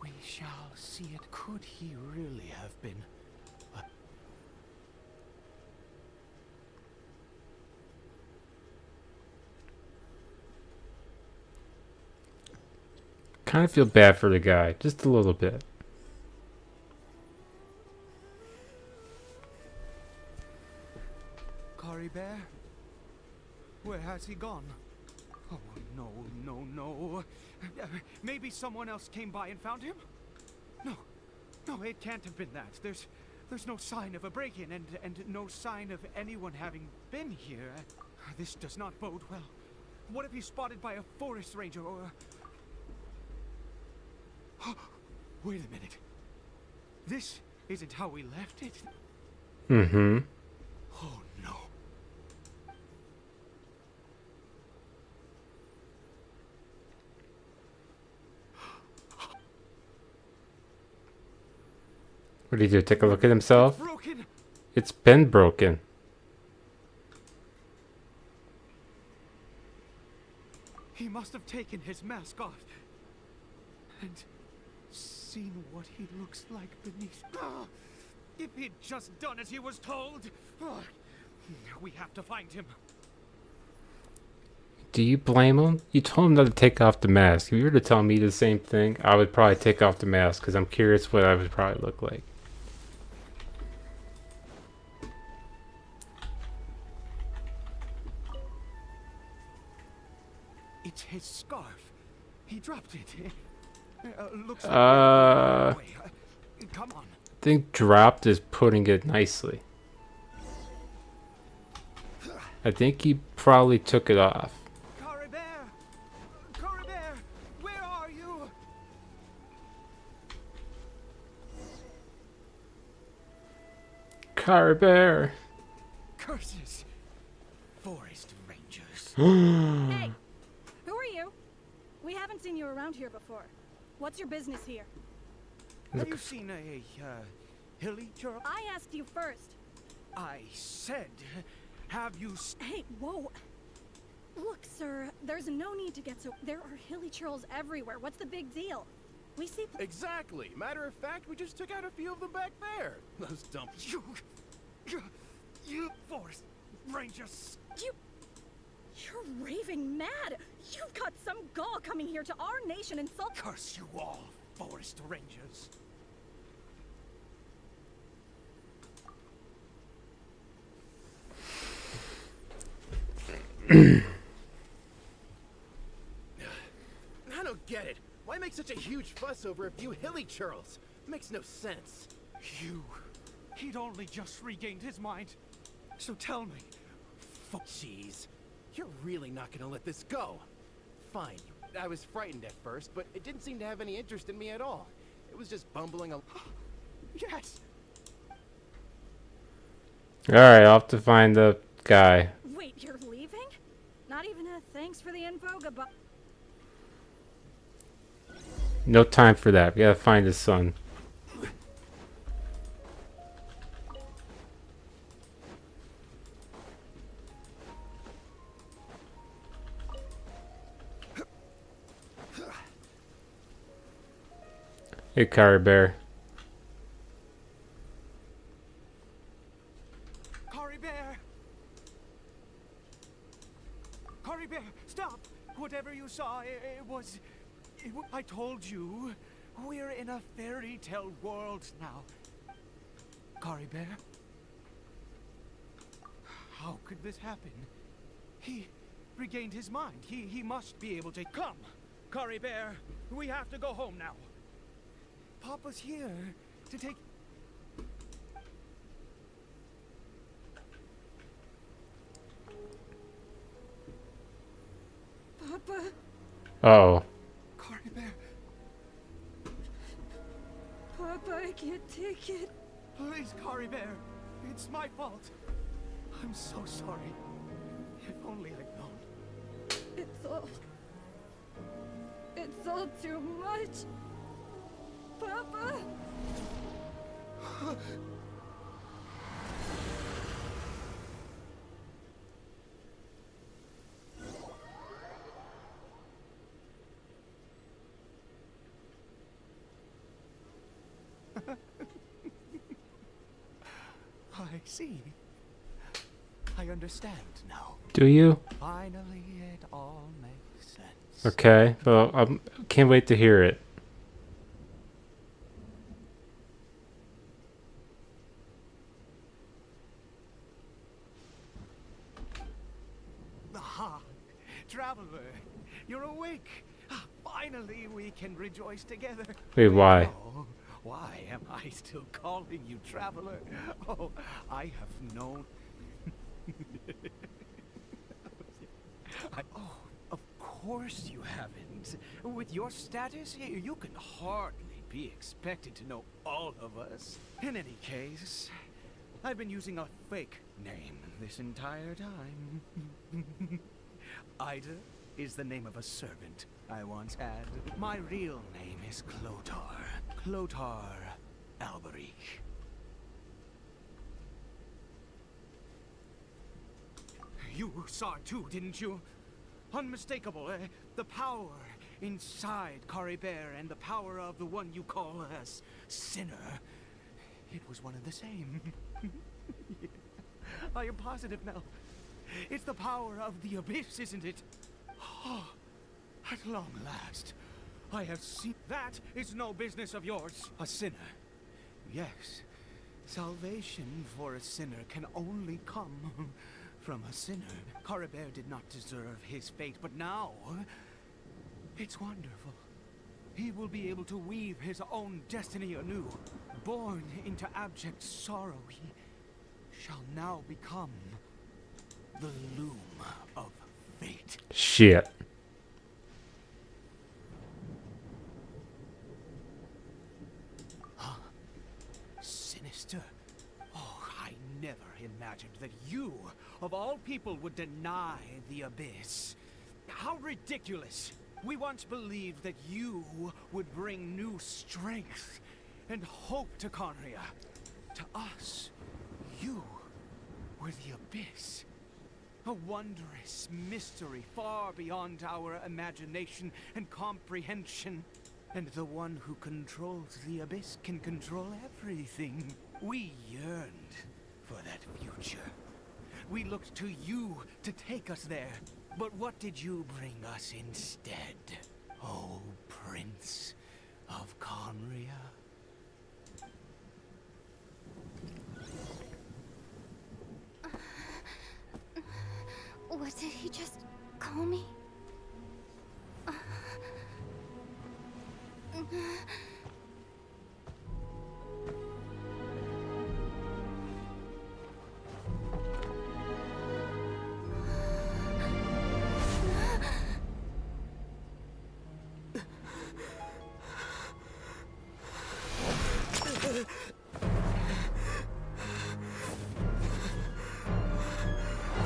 we shall see it. Could he really have been... Kind of feel bad for the guy, just a little bit. Kari Bear? Where has he gone? Oh, no, no, no. Maybe someone else came by and found him? No, it can't have been that. There's no sign of a break-in and no sign of anyone having been here. This does not bode well. What if he's spotted by a forest ranger or... Wait a minute. This isn't how we left it. Mm-hmm. Oh, no. What did he do? Take a look at himself? Broken. It's been broken. He must have taken his mask off and seen what he looks like beneath. If he'd just done as he was told. We have to find him. Do you blame him? You told him not to take off the mask. If you were to tell me the same thing, I would probably take off the mask because I'm curious what I would probably look like. It's his scarf. He dropped it. Looks like come on. I think dropped is putting it nicely. I think he probably took it off. Kari Bear! Kari Bear! Where are you? Car Bear. Curses! Forest rangers. Hey, who are you? We haven't seen you around here before. What's your business here? Have you seen a Hilly Churl? I asked you first. I said, have you Hey, whoa. Look, sir, there's no need to get so... There are hilly churls everywhere. What's the big deal? We see... Exactly. Matter of fact, we just took out a few of them back there. Those dumb... You forest rangers. You're raving mad. You've got some gall coming here to our nation insult. Curse you all, forest rangers. I don't get it. Why make such a huge fuss over a few hilly churls? Makes no sense. He'd only just regained his mind. So tell me. Jeez. You're really not gonna let this go. Fine. I was frightened at first, but it didn't seem to have any interest in me at all. It was just bumbling a... Yes! Alright, off to find the guy. Wait, you're leaving? Not even a thanks for the info, goodbye. No time for that. We gotta find his son. Hey, Kari Bear. Kari Bear! Kari Bear, stop! Whatever you saw, it was... I told you, we're in a fairy tale world now. Kari Bear? How could this happen? He regained his mind. He must be able to... Come! Kari Bear, we have to go home now. Papa's here to take... Papa. Uh-oh. Kari Bear, Papa, I can't take it. please, Kari Bear. It's my fault. I'm so sorry. If only I'd known. It's all too much. Papa. I see. I understand now. Do you? Finally, it all makes sense. Okay. Well, I can't wait to hear it. Aha! Traveler, you're awake. Finally, we can rejoice together. Wait, why? Oh, why am I still calling you Traveler? Oh, I have known... Oh, of course you haven't. With your status, you can hardly be expected to know all of us. In any case, I've been using a fake name this entire time. Ida is the name of a servant I once had. My real name is Clotar. Clotar Alberic. You saw it too, didn't you? Unmistakable, the power inside Kari Bear and the power of the one you call as Sinner. It was one and the same. I am positive now. It's the power of the abyss, isn't it? Oh, at long last, I have seen... That is no business of yours. A sinner. Yes. Salvation for a sinner can only come from a sinner. Kari Bear did not deserve his fate, but now... It's wonderful. He will be able to weave his own destiny anew. Born into abject sorrow, he shall now become the loom of fate. Shit. Huh? Sinister? Oh, I never imagined that you, of all people, would deny the abyss. How ridiculous! We once believed that you would bring new strength and hope to Conria. To us, you were the abyss. A wondrous mystery far beyond our imagination and comprehension. And the one who controls the abyss can control everything. We yearned for that future. We looked to you to take us there. But what did you bring us instead, oh Prince of Conria? What did he just call me?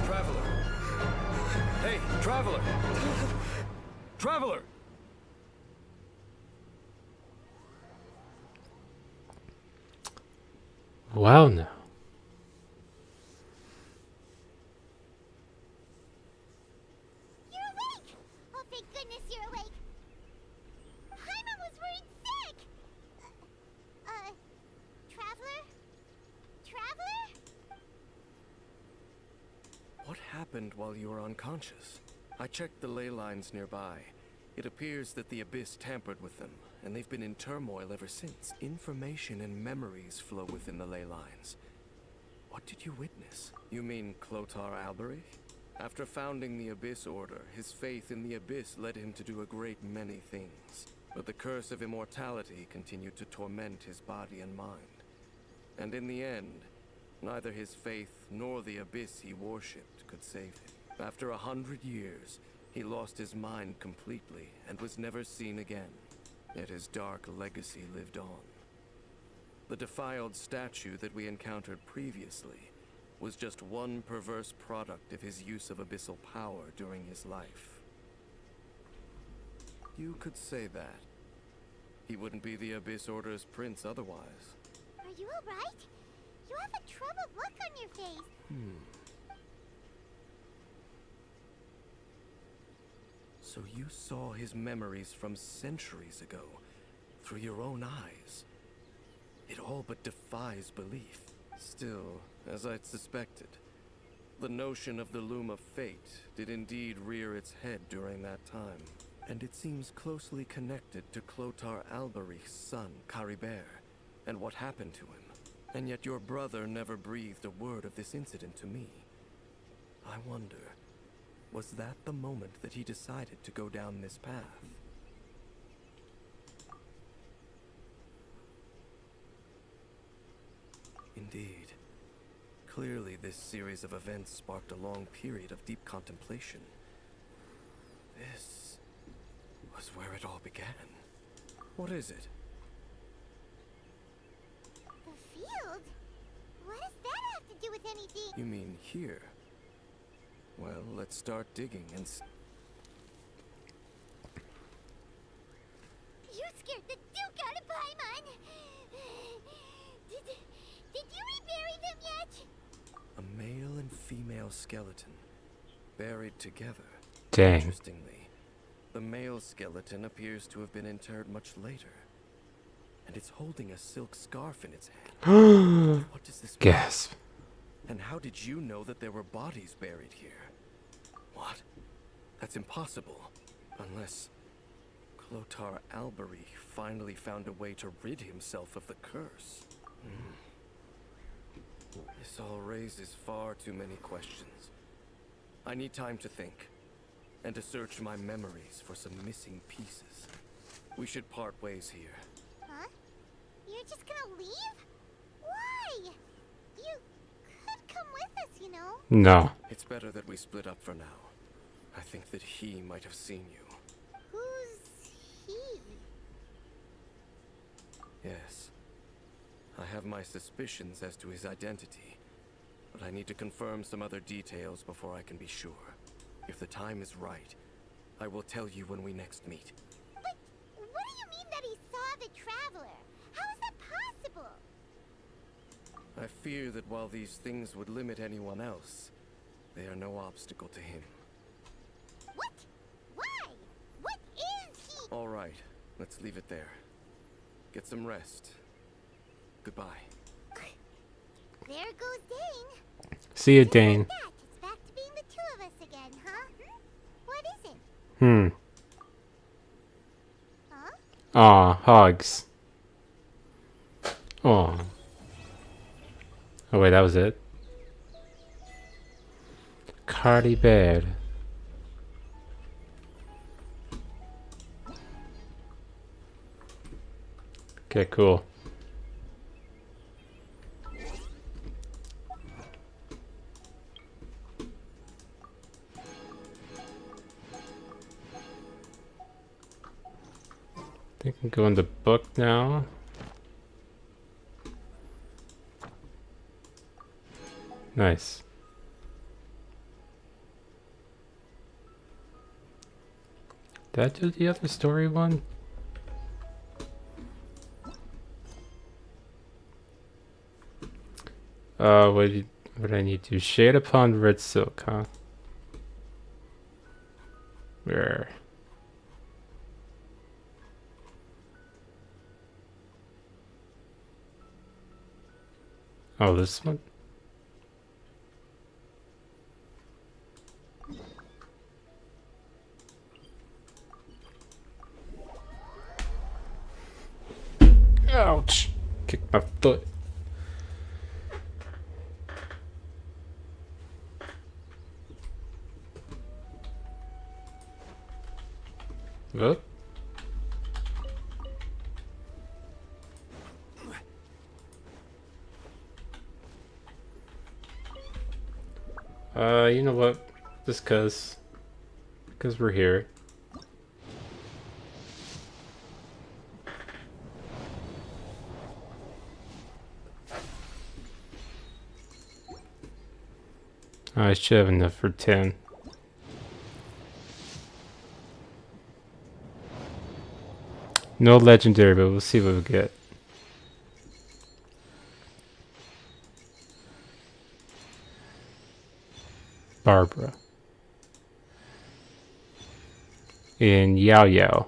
Traveler! Hey, Traveler! Traveler! Wow, now. You're awake! Oh, thank goodness you're awake. Hyman was worried sick! Traveler? Traveler? What happened while you were unconscious? I checked the ley lines nearby. It appears that the Abyss tampered with them, and they've been in turmoil ever since. Information and memories flow within the ley lines. What did you witness? You mean Clotar Alberich? After founding the Abyss Order, his faith in the Abyss led him to do a great many things. But the curse of immortality continued to torment his body and mind. And in the end, neither his faith nor the Abyss he worshipped could save him. After 100 years, he lost his mind completely and was never seen again. Yet his dark legacy lived on. The defiled statue that we encountered previously was just one perverse product of his use of abyssal power during his life. You could say that. He wouldn't be the Abyss Order's prince otherwise. Are you alright? You have a troubled look on your face. So you saw his memories from centuries ago, through your own eyes. It all but defies belief. Still, as I'd suspected, the notion of the Loom of Fate did indeed rear its head during that time. And it seems closely connected to Clotar Alberich's son, Caribert, and what happened to him. And yet your brother never breathed a word of this incident to me. I wonder, was that the moment that he decided to go down this path? Indeed. Clearly, this series of events sparked a long period of deep contemplation. This was where it all began. What is it? The field? What does that have to do with anything? You mean here? Well, let's start digging and You scared the Duke out of Paimon! Did you rebury them yet? a male and female skeleton, buried together. Dang. Interestingly, the male skeleton appears to have been interred much later. And it's holding a silk scarf in its hand. What does this mean? Gasp. And how did you know that there were bodies buried here? What? That's impossible. Unless Clotar Alberich finally found a way to rid himself of the curse. This all raises far too many questions. I need time to think, and to search my memories for some missing pieces. We should part ways here. Huh? You're just gonna leave? Why? You could come with us, you know? No. It's better that we split up for now. I think that he might have seen you. Who's he? Yes. I have my suspicions as to his identity, but I need to confirm some other details before I can be sure. If the time is right, I will tell you when we next meet. But what do you mean that he saw the Traveler? How is that possible? I fear that while these things would limit anyone else, they are no obstacle to him. What? Why? What is he? All right, let's leave it there. Get some rest. Goodbye. There goes Dane. See you, Just Dane. like that, it's back to being the two of us again, huh? Hmm. Huh? Aw, hogs. Aw. Oh wait, that was it. Cardi bad. Okay, cool. I think I can go in the book now. Nice. Did I do the other story one? What do I need to? Shade upon red silk, huh? Where? Oh, this one? Ouch! Kicked my foot. What? You know what? Just cause we're here. I should have enough for 10. No legendary, but we'll see what we get. Barbara. And Yao Yao.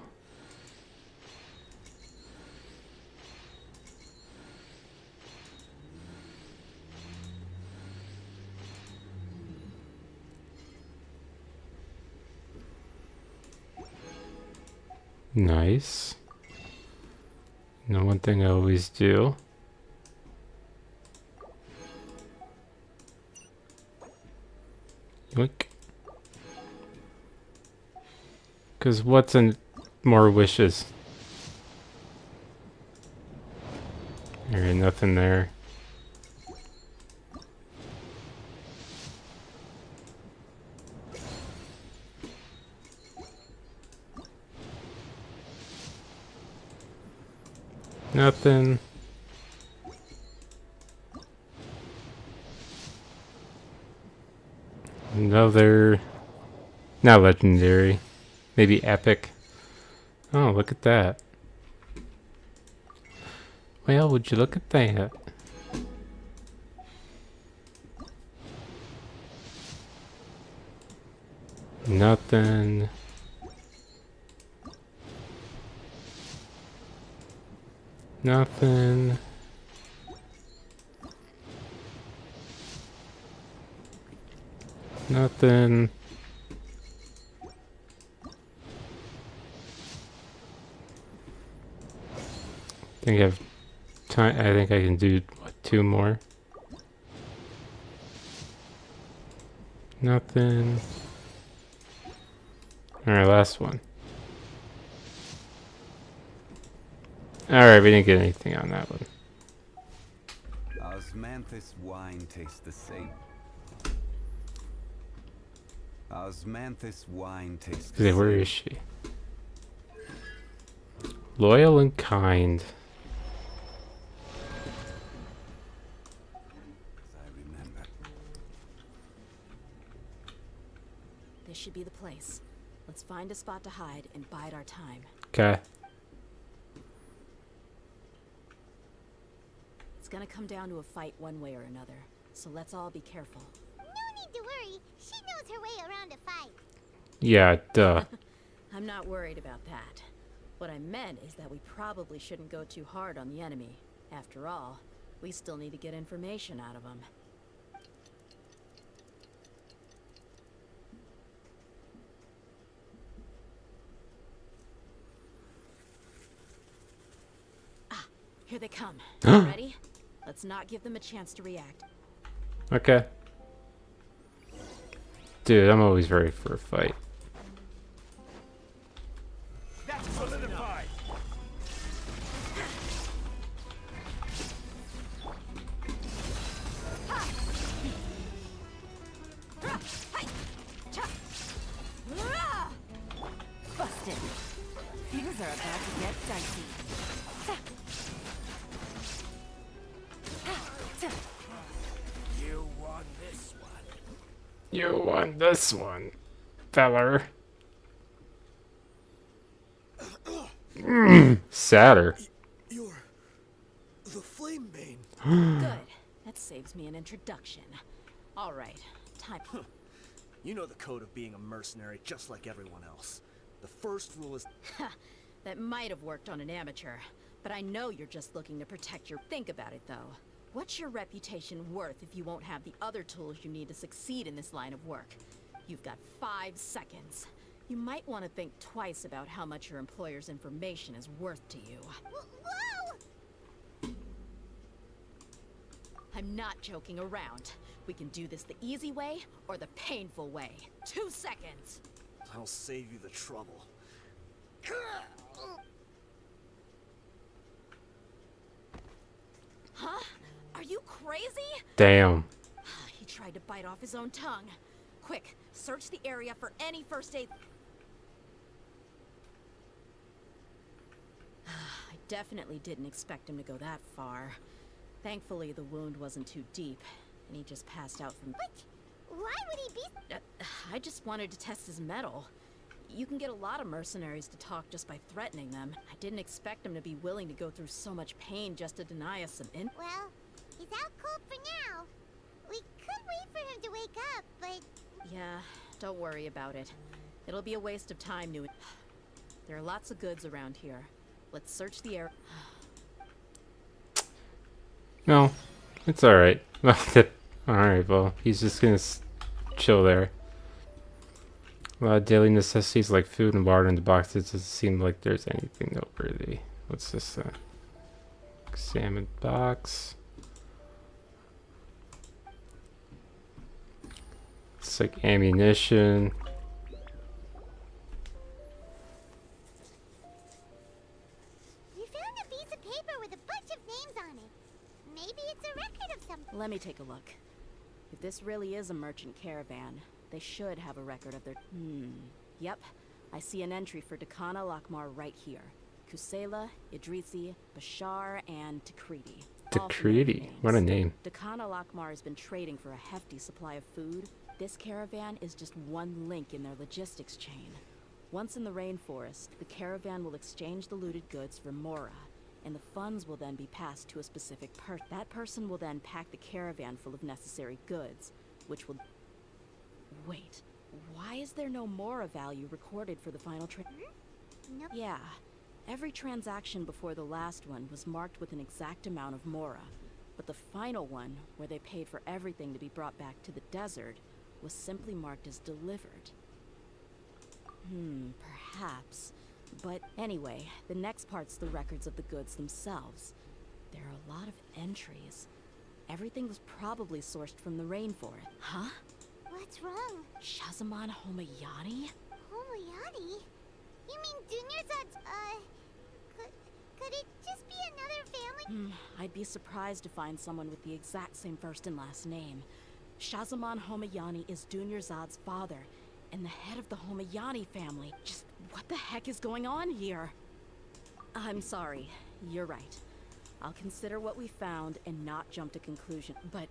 Nice. Now one thing I always do. Yoink. Cause what's in more wishes? There ain't nothing there. Nothing. Another. Not legendary. Maybe epic. Oh, look at that. Well, would you look at that? Nothing. Nothing. Nothing. I think I have time. I think I can do what, 2 more. Nothing. Alright, last one. Alright, we didn't get anything on that one. Osmanthus wine tastes the same. Osmanthus wine tastes the Okay, where same. is she? Loyal and kind. As I remember. This should be the place. Let's find a spot to hide and bide our time. Okay. It's gonna come down to a fight one way or another, so let's all be careful. No need to worry. She knows her way around a fight. Yeah, duh. I'm not worried about that. What I meant is that we probably shouldn't go too hard on the enemy. After all, we still need to get information out of them. Here they come. Ready? Let's not give them a chance to react. Okay. Dude, I'm always ready for a fight. That's solidified. Busted. Things are about to get dicey. You won this one. You won this one, feller. Sadder. You're the Flame Bane. Good. That saves me an introduction. All right. Time. You know the code of being a mercenary just like everyone else. The first rule is... That might have worked on an amateur, but I know you're just looking to protect your... Think about it, though. What's your reputation worth if you won't have the other tools you need to succeed in this line of work? You've got 5 seconds. You might want to think twice about how much your employer's information is worth to you. Whoa! I'm not joking around. We can do this the easy way or the painful way. 2 seconds. I'll save you the trouble. Huh? Are you crazy? Damn. He tried to bite off his own tongue. Quick, search the area for any first aid. I definitely didn't expect him to go that far. Thankfully, the wound wasn't too deep, and he just passed out from... What? Why would he be... I just wanted to test his mettle. You can get a lot of mercenaries to talk just by threatening them. I didn't expect him to be willing to go through so much pain just to deny us some Well, he's out cold for now. We could wait for him to wake up, but... Yeah, don't worry about it. It'll be a waste of time to... There are lots of goods around here. Let's search the area. No, it's alright. Alright, well, he's just gonna chill there. A lot of daily necessities like food and water in the boxes. Doesn't seem like there's anything noteworthy. What's this? Examine box. It's like ammunition. We found a piece of paper with a bunch of names on it. Maybe it's a record of something. Let me take a look. If this really is a merchant caravan, they should have a record of their... Yep. I see an entry for Dakana Lakmar right here. Kusela, Idrisi, Bashar, and Takriti. Takriti? What a name. Dakana Lakmar has been trading for a hefty supply of food. This caravan is just one link in their logistics chain. Once in the rainforest, the caravan will exchange the looted goods for Mora, and the funds will then be passed to a specific person. That person will then pack the caravan full of necessary goods, which will... Wait, why is there no Mora value recorded for the final trade? Nope. Yeah, every transaction before the last one was marked with an exact amount of Mora, but the final one, where they paid for everything to be brought back to the desert, was simply marked as delivered. Perhaps. But anyway, the next part's the records of the goods themselves. There are a lot of entries. Everything was probably sourced from the rainforest. Huh? What's wrong? Shazamon Homayani? Homayani? You mean Dunyarzad's, could it just be another family? I'd be surprised to find someone with the exact same first and last name. Shazamon Homayani is Dunyarzad's father, and the head of the Homayani family. Just what the heck is going on here? I'm sorry, you're right. I'll consider what we found and not jump to conclusion. But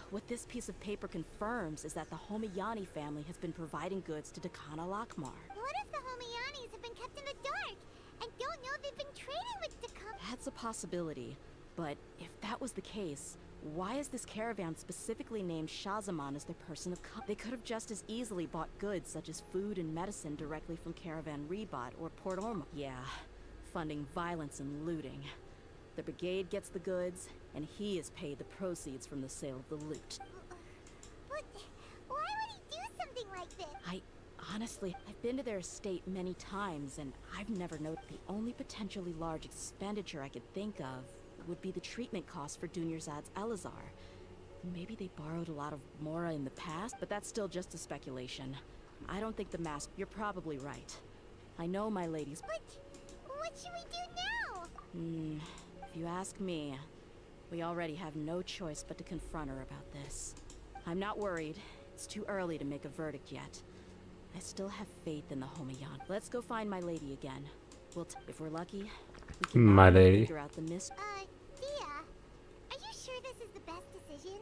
what this piece of paper confirms is that the Homayani family has been providing goods to Dakana Lakmar. What if the Homayanis have been kept in the dark and don't know they've been trading with Dakana? That's a possibility, but if that was the case, why is this caravan specifically named Shazamon as their person of They could have just as easily bought goods such as food and medicine directly from Caravan Rebat or Port Orma. Yeah, funding violence and looting. The brigade gets the goods, and he is paid the proceeds from the sale of the loot. But why would he do something like this? Honestly, I've been to their estate many times, and I've never noticed the only potentially large expenditure I could think of would be the treatment cost for Dunyarzad's Elazar. Maybe they borrowed a lot of Mora in the past, but that's still just a speculation. I don't think the master... You're probably right. I know my lady's... What should we do now? If you ask me, we already have no choice but to confront her about this. I'm not worried. It's too early to make a verdict yet. I still have faith in the Homayan. Let's go find my lady again. If we're lucky, we can My lady. figure out the mystery. Dehya, are you sure this is the best decision?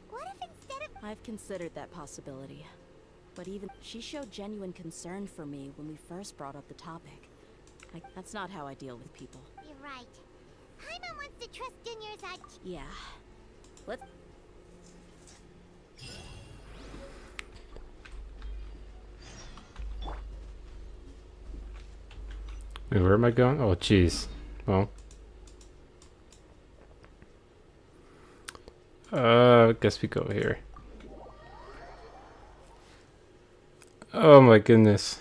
What if instead of... I've considered that possibility. But even she showed genuine concern for me when we first brought up the topic. That's not how I deal with people. You're right. Paimon wants to trust Dunyarzad. Yeah. Let's... Wait, where am I going? Oh, jeez. Well. I guess we go here. Oh my goodness.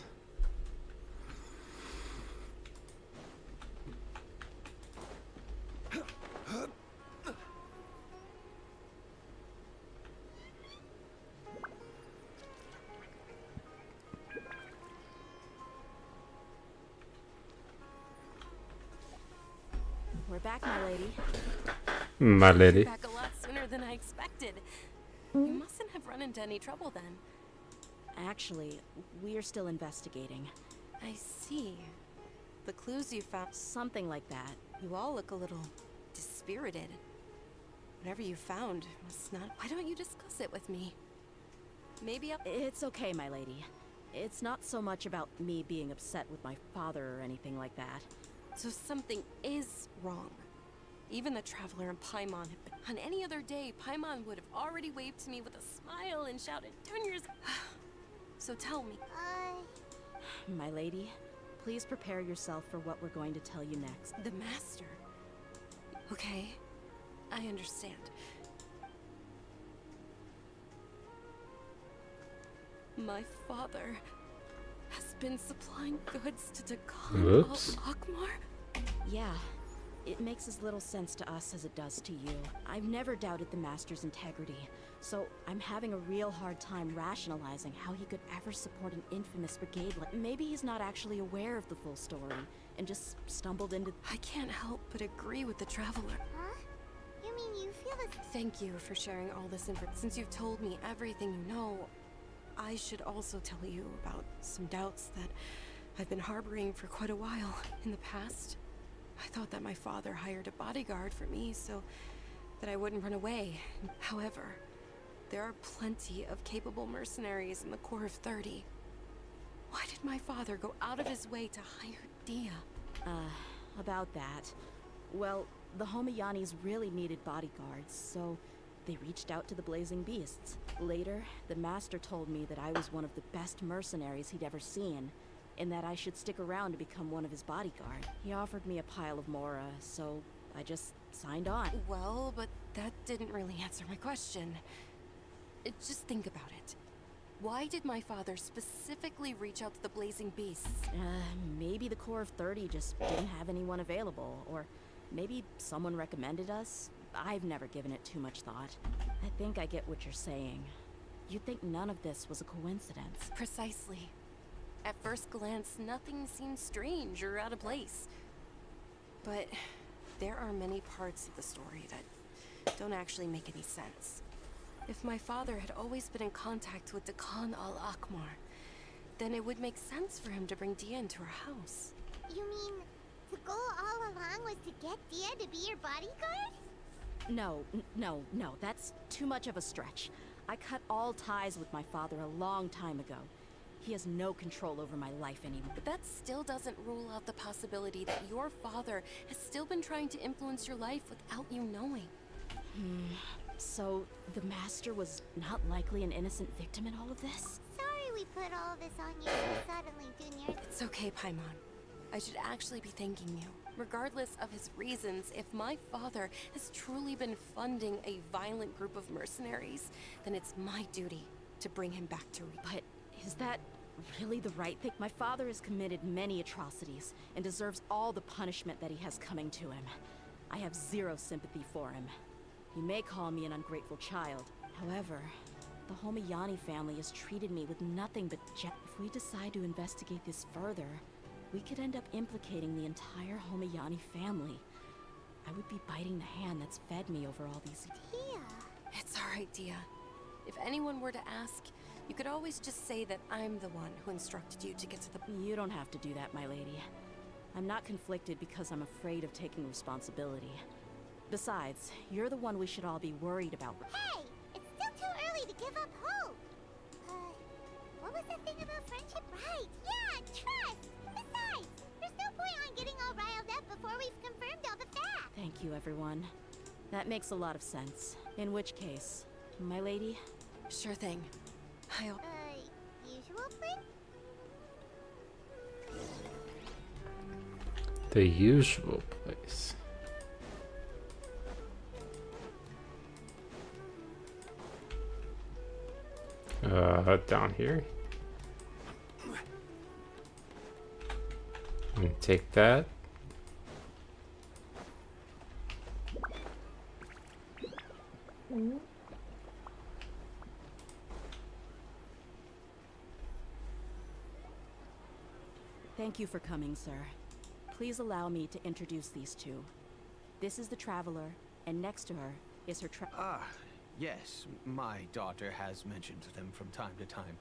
We're back, my lady. My lady. Back a lot sooner than I expected. You mustn't have run into any trouble then. Actually, we are still investigating. I see. The clues you found... Something like that. You all look a little... dispirited. Whatever you found must not... Why don't you discuss it with me? Maybe I'll... It's okay, my lady. It's not so much about me being upset with my father or anything like that. So something is wrong. Even the Traveler and Paimon have been... On any other day, Paimon would have already waved to me with a smile and shouted, "Dunya's..." So tell me. My lady, please prepare yourself for what we're going to tell you next. The Master. Okay, I understand. My father has been supplying goods to Dakan al-Akmar? Yeah, it makes as little sense to us as it does to you. I've never doubted the Master's integrity, so I'm having a real hard time rationalizing how he could ever support an infamous brigade like... Maybe he's not actually aware of the full story, and just stumbled into... I can't help but agree with the Traveler. Huh? You mean you feel this... Thank you for sharing all this information. Since you've told me everything you know, I should also tell you about some doubts that I've been harboring for quite a while. In the past, I thought that my father hired a bodyguard for me so that I wouldn't run away. However, there are plenty of capable mercenaries in the Corps of 30. Why did my father go out of his way to hire Dehya? About that. Well, the Homayanis really needed bodyguards, so they reached out to the Blazing Beasts. Later, the Master told me that I was one of the best mercenaries he'd ever seen, and that I should stick around to become one of his bodyguard. He offered me a pile of Mora, so I just signed on. Well, but that didn't really answer my question. Just think about it. Why did my father specifically reach out to the Blazing Beasts? Maybe the Corps of 30 just didn't have anyone available, or maybe someone recommended us. I've never given it too much thought. I think I get what you're saying. You think none of this was a coincidence? Precisely. At first glance, nothing seems strange or out of place. But there are many parts of the story that don't actually make any sense. If my father had always been in contact with Dakan al-Akmar, then it would make sense for him to bring Dehya into our house. You mean the goal all along was to get Dehya to be your bodyguard? No, that's too much of a stretch. I cut all ties with my father a long time ago. He has no control over my life anymore. But that still doesn't rule out the possibility that your father has still been trying to influence your life without you knowing. So, the Master was not likely an innocent victim in all of this? Sorry we put all this on you so suddenly, Junior. It's okay, Paimon. I should actually be thanking you. Regardless of his reasons, if my father has truly been funding a violent group of mercenaries, then it's my duty to bring him back to reason. But is that really the right thing? My father has committed many atrocities and deserves all the punishment that he has coming to him. I have zero sympathy for him. You may call me an ungrateful child. However, the Homayani family has treated me with nothing but If we decide to investigate this further, we could end up implicating the entire Homayani family. I would be biting the hand that's fed me over all these years. Dehya. It's alright, Dehya. If anyone were to ask, you could always just say that I'm the one who instructed you to get to the... You don't have to do that, my lady. I'm not conflicted because I'm afraid of taking responsibility. Besides, you're the one we should all be worried about. Hey! It's still too early to give up hope! What was the thing about friendship? Right, yeah, trust! Besides, there's no point on getting all riled up before we've confirmed all the facts! Thank you, everyone. That makes a lot of sense. In which case, my lady? Sure thing. Usual place? The usual place. Down here. And take that. Thank you for coming, sir. Please allow me to introduce these two. This is the Traveler, and next to her is her Yes, my daughter has mentioned them from time to time.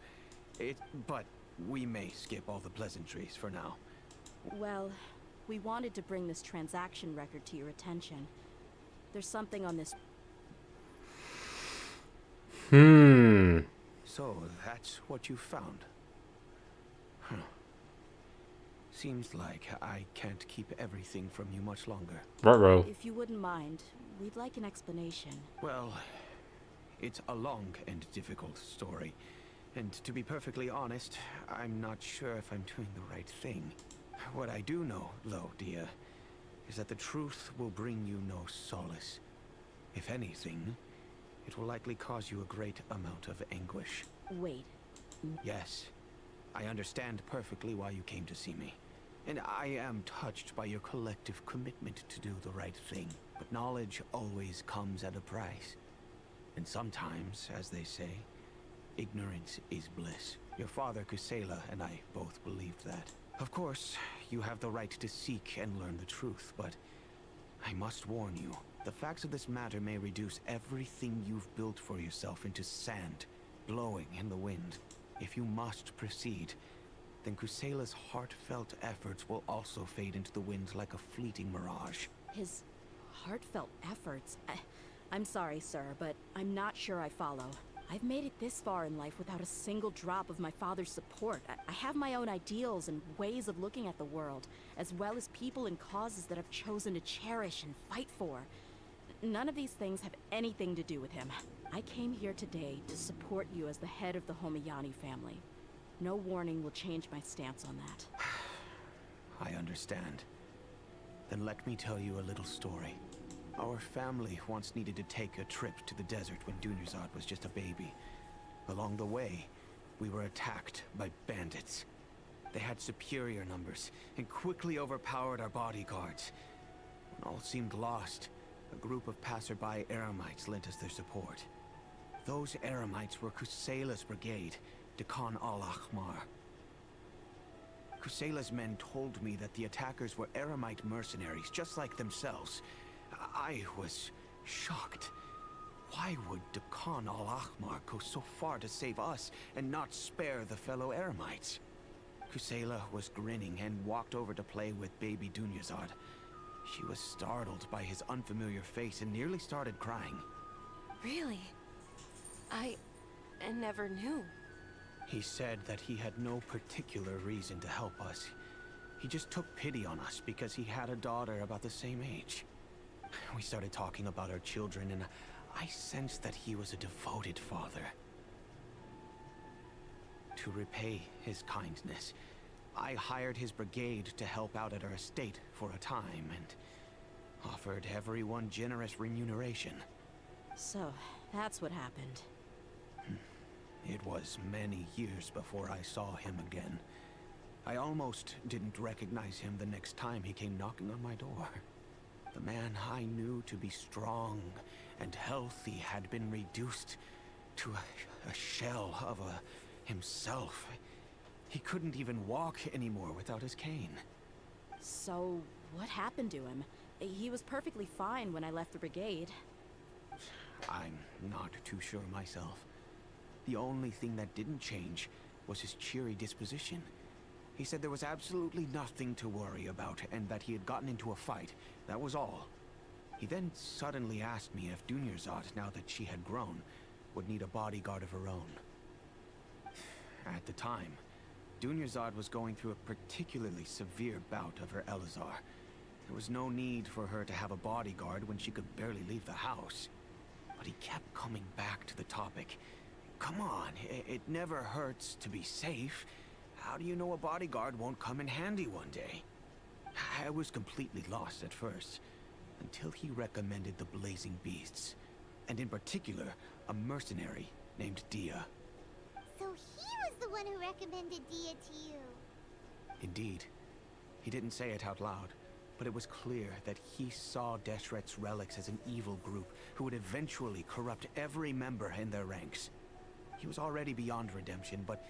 But we may skip all the pleasantries for now. Well, we wanted to bring this transaction record to your attention. There's something on this... So, that's what you found? Huh. Seems like I can't keep everything from you much longer. Ruh-roh. If you wouldn't mind, we'd like an explanation. Well, it's a long and difficult story. And to be perfectly honest, I'm not sure if I'm doing the right thing. What I do know, though, Dehya, is that the truth will bring you no solace. If anything, it will likely cause you a great amount of anguish. Wait. Yes, I understand perfectly why you came to see me. And I am touched by your collective commitment to do the right thing. But knowledge always comes at a price. And sometimes, as they say, ignorance is bliss. Your father, Kusela, and I both believed that. Of course, you have the right to seek and learn the truth, but I must warn you, the facts of this matter may reduce everything you've built for yourself into sand, blowing in the wind. If you must proceed, then Kusela's heartfelt efforts will also fade into the wind like a fleeting mirage. His heartfelt efforts? I'm sorry, sir, but I'm not sure I follow. I've made it this far in life without a single drop of my father's support. I have my own ideals and ways of looking at the world, as well as people and causes that I've chosen to cherish and fight for. None of these things have anything to do with him. I came here today to support you as the head of the Homayani family. No warning will change my stance on that. I understand. Then let me tell you a little story. Our family once needed to take a trip to the desert when Dunyarzad was just a baby. Along the way, we were attacked by bandits. They had superior numbers and quickly overpowered our bodyguards. When all seemed lost, a group of passerby Eremites lent us their support. Those Eremites were Kusela's brigade, Dehya al-Ahmar. Kusela's men told me that the attackers were Eremite mercenaries, just like themselves. I was shocked. Why would Dehya al-Ahmar go so far to save us and not spare the fellow Eremites? Kusela was grinning and walked over to play with baby Dunyarzad. She was startled by his unfamiliar face and nearly started crying. Really? I never knew. He said that he had no particular reason to help us. He just took pity on us because he had a daughter about the same age. We started talking about our children, and I sensed that he was a devoted father. To repay his kindness, I hired his brigade to help out at our estate for a time, and offered everyone generous remuneration. So, that's what happened. It was many years before I saw him again. I almost didn't recognize him the next time he came knocking on my door. The man I knew to be strong and healthy had been reduced to a shell of himself. He couldn't even walk anymore without his cane. So, what happened to him? He was perfectly fine when I left the brigade. I'm not too sure myself. The only thing that didn't change was his cheery disposition. He said there was absolutely nothing to worry about and that he had gotten into a fight. That was all. He then suddenly asked me if Dunyarzad, now that she had grown, would need a bodyguard of her own. At the time, Dunyarzad was going through a particularly severe bout of her Elazar. There was no need for her to have a bodyguard when she could barely leave the house. But he kept coming back to the topic. Come on, it never hurts to be safe. How do you know a bodyguard won't come in handy one day? I was completely lost at first, until he recommended the Blazing Beasts, and in particular, a mercenary named Dehya. So he was the one who recommended Dehya to you. Indeed. He didn't say it out loud, but it was clear that he saw Deshret's relics as an evil group who would eventually corrupt every member in their ranks. He was already beyond redemption, but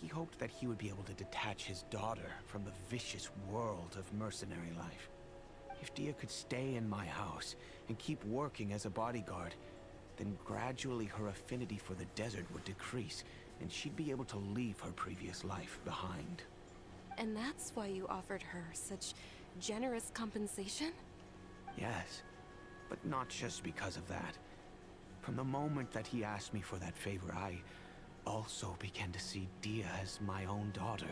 he hoped that he would be able to detach his daughter from the vicious world of mercenary life. If Dehya could stay in my house and keep working as a bodyguard, then gradually her affinity for the desert would decrease, and she'd be able to leave her previous life behind. And that's why you offered her such generous compensation? Yes, but not just because of that. From the moment that he asked me for that favor, I also began to see Dehya as my own daughter.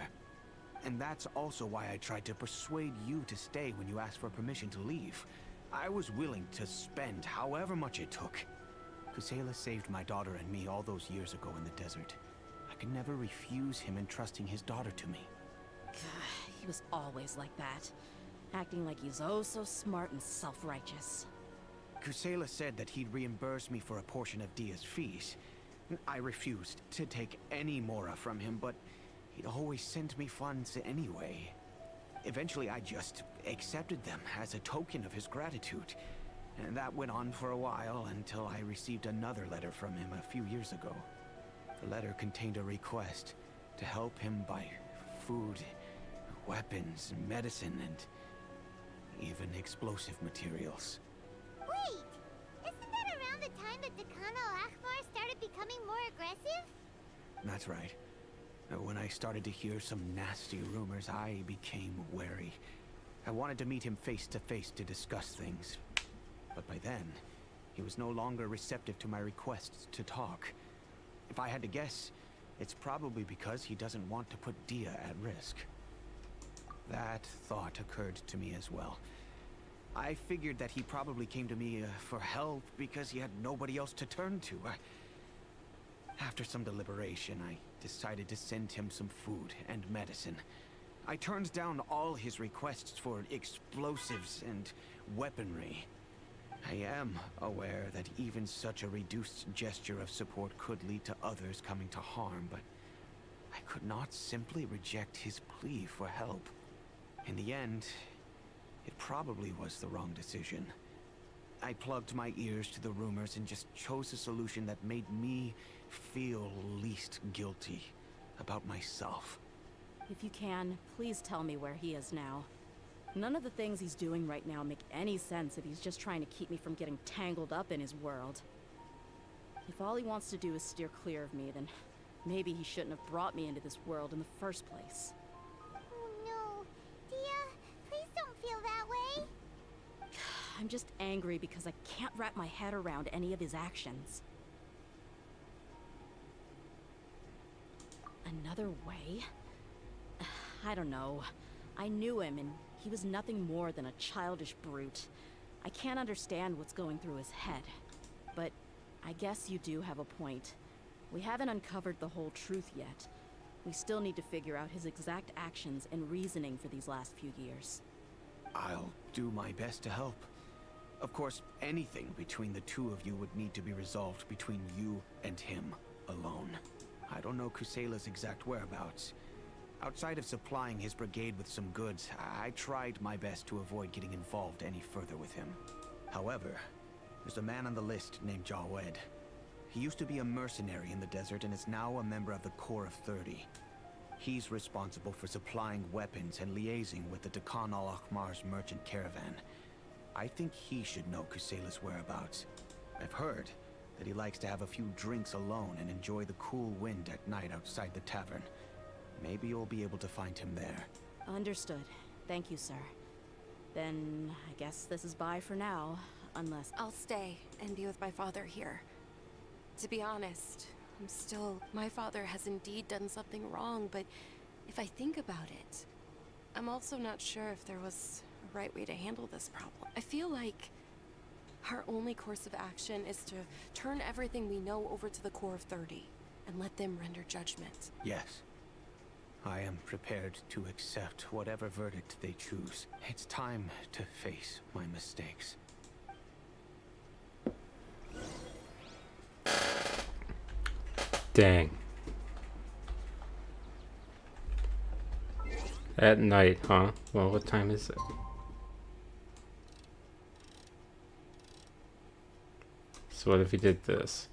And that's also why I tried to persuade you to stay when you asked for permission to leave. I was willing to spend however much it took. Kusela saved my daughter and me all those years ago in the desert. I could never refuse him entrusting his daughter to me. He was always like that, acting like he's oh so smart and self-righteous. Kusela said that he'd reimburse me for a portion of Dehya's fees. I refused to take any mora from him, but he'd always sent me funds anyway. Eventually, I just accepted them as a token of his gratitude. And that went on for a while until I received another letter from him a few years ago. The letter contained a request to help him buy food, weapons, medicine, and even explosive materials. Wait! Isn't that around the time that Dekhan al-Ahmar started becoming more aggressive? That's right. When I started to hear some nasty rumors, I became wary. I wanted to meet him face to face to discuss things. But by then, he was no longer receptive to my requests to talk. If I had to guess, it's probably because he doesn't want to put Dehya at risk. That thought occurred to me as well. I figured that he probably came to me for help because he had nobody else to turn to. After some deliberation, I decided to send him some food and medicine. I turned down all his requests for explosives and weaponry. I am aware that even such a reduced gesture of support could lead to others coming to harm, but I could not simply reject his plea for help. In the end, it probably was the wrong decision. I plugged my ears to the rumors and just chose a solution that made me feel least guilty about myself. If you can, please tell me where he is now. None of the things he's doing right now make any sense if he's just trying to keep me from getting tangled up in his world. If all he wants to do is steer clear of me, then maybe he shouldn't have brought me into this world in the first place. Oh no. Dehya, please don't feel that way. I'm just angry because I can't wrap my head around any of his actions. Another way? I don't know. I knew him, and he was nothing more than a childish brute. I can't understand what's going through his head. But I guess you do have a point. We haven't uncovered the whole truth yet. We still need to figure out his exact actions and reasoning for these last few years. I'll do my best to help. Of course, anything between the two of you would need to be resolved between you and him alone. I don't know Kusela's exact whereabouts, Outside of supplying his brigade with some goods, I tried my best to avoid getting involved any further with him. However, there's a man on the list named Jawed. He used to be a mercenary in the desert and is now a member of the Corps of 30. He's responsible for supplying weapons and liaising with the Dekhan al-Akhmar's merchant caravan. I think he should know Kusela's whereabouts. I've heard that he likes to have a few drinks alone and enjoy the cool wind at night outside the tavern. Maybe you'll be able to find him there. Understood. Thank you, sir. Then I guess this is bye for now, unless... I'll stay and be with my father here. To be honest, my father has indeed done something wrong, but if I think about it, I'm also not sure if there was a right way to handle this problem. I feel like our only course of action is to turn everything we know over to the Corps of 30 and let them render judgment. Yes. I am prepared to accept whatever verdict they choose. It's time to face my mistakes. Dang. At night, huh? Well, what time is it? So what if we did this?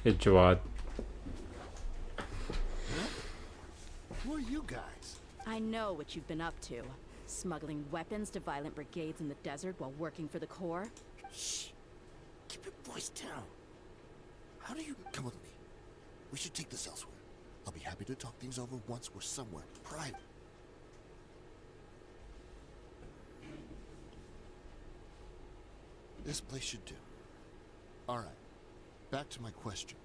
Hey, Jawad. Who are you guys? I know what you've been up to. Smuggling weapons to violent brigades in the desert while working for the Corps. Shh. Keep your voice down. How do you come with me? We should take this elsewhere. I'll be happy to talk things over once we're somewhere private. This place should do. Alright. Back to my question.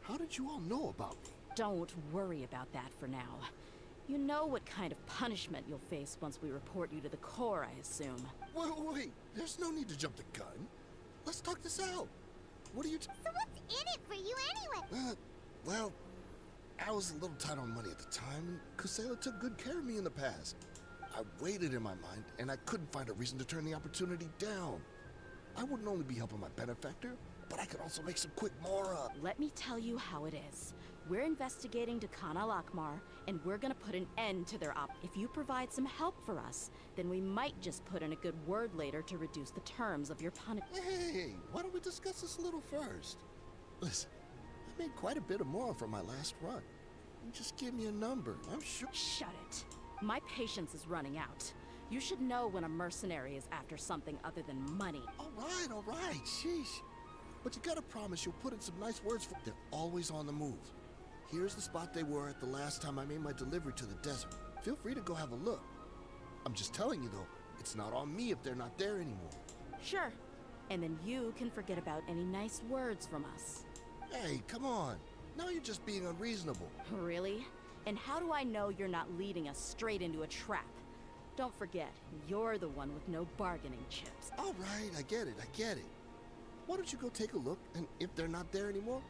How did you all know about me? Don't worry about that for now. You know what kind of punishment you'll face once we report you to the Corps, I assume. Wait. There's no need to jump the gun. Let's talk this out. What are you So what's in it for you anyway? Well, I was a little tight on money at the time, and Kusela took good care of me in the past. I waited in my mind, and I couldn't find a reason to turn the opportunity down. I wouldn't only be helping my benefactor, but I could also make some quick Mora. Let me tell you how it is. We're investigating Dekhan al-Akhmar, and we're gonna put an end to their If you provide some help for us, then we might just put in a good word later to reduce the terms of your punishment. Hey, why don't we discuss this a little first? Listen, I made quite a bit of Mora from my last run. You just give me a number, I'm sure. Shut it. My patience is running out. You should know when a mercenary is after something other than money. All right, sheesh. But you gotta promise you'll put in some nice words for... They're always on the move. Here's the spot they were at the last time I made my delivery to the desert. Feel free to go have a look. I'm just telling you though, it's not on me if they're not there anymore. Sure. And then you can forget about any nice words from us. Hey, come on. Now you're just being unreasonable. Really? And how do I know you're not leading us straight into a trap? Don't forget, you're the one with no bargaining chips. All right, I get it. Why don't you go take a look, and if they're not there anymore,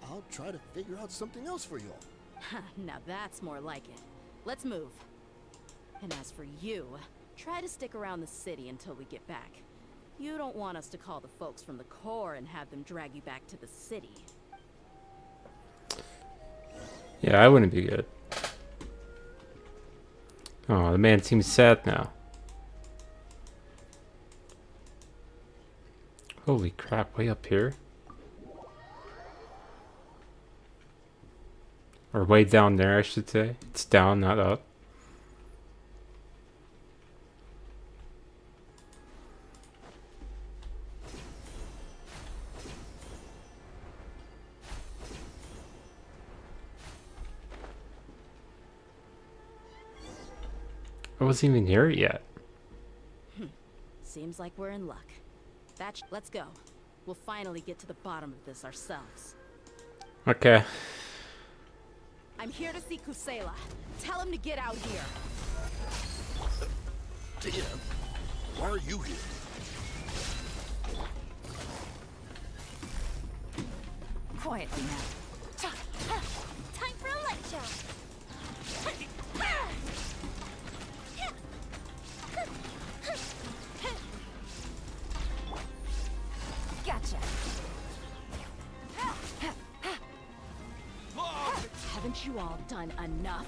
I'll try to figure out something else for you all. Now that's more like it. Let's move. And as for you, try to stick around the city until we get back. You don't want us to call the folks from the Corps and have them drag you back to the city. Yeah, I wouldn't be good. Oh, the man seems sad now. Holy crap, way up here? Or way down there, I should say. It's down, not up. I wasn't even here yet. Seems like we're in luck. Let's go. We'll finally get to the bottom of this ourselves. Okay. I'm here to see Kusela. Tell him to get out here. Dehya, why are you here? Quietly now. Time for a lecture. Haven't you all done enough?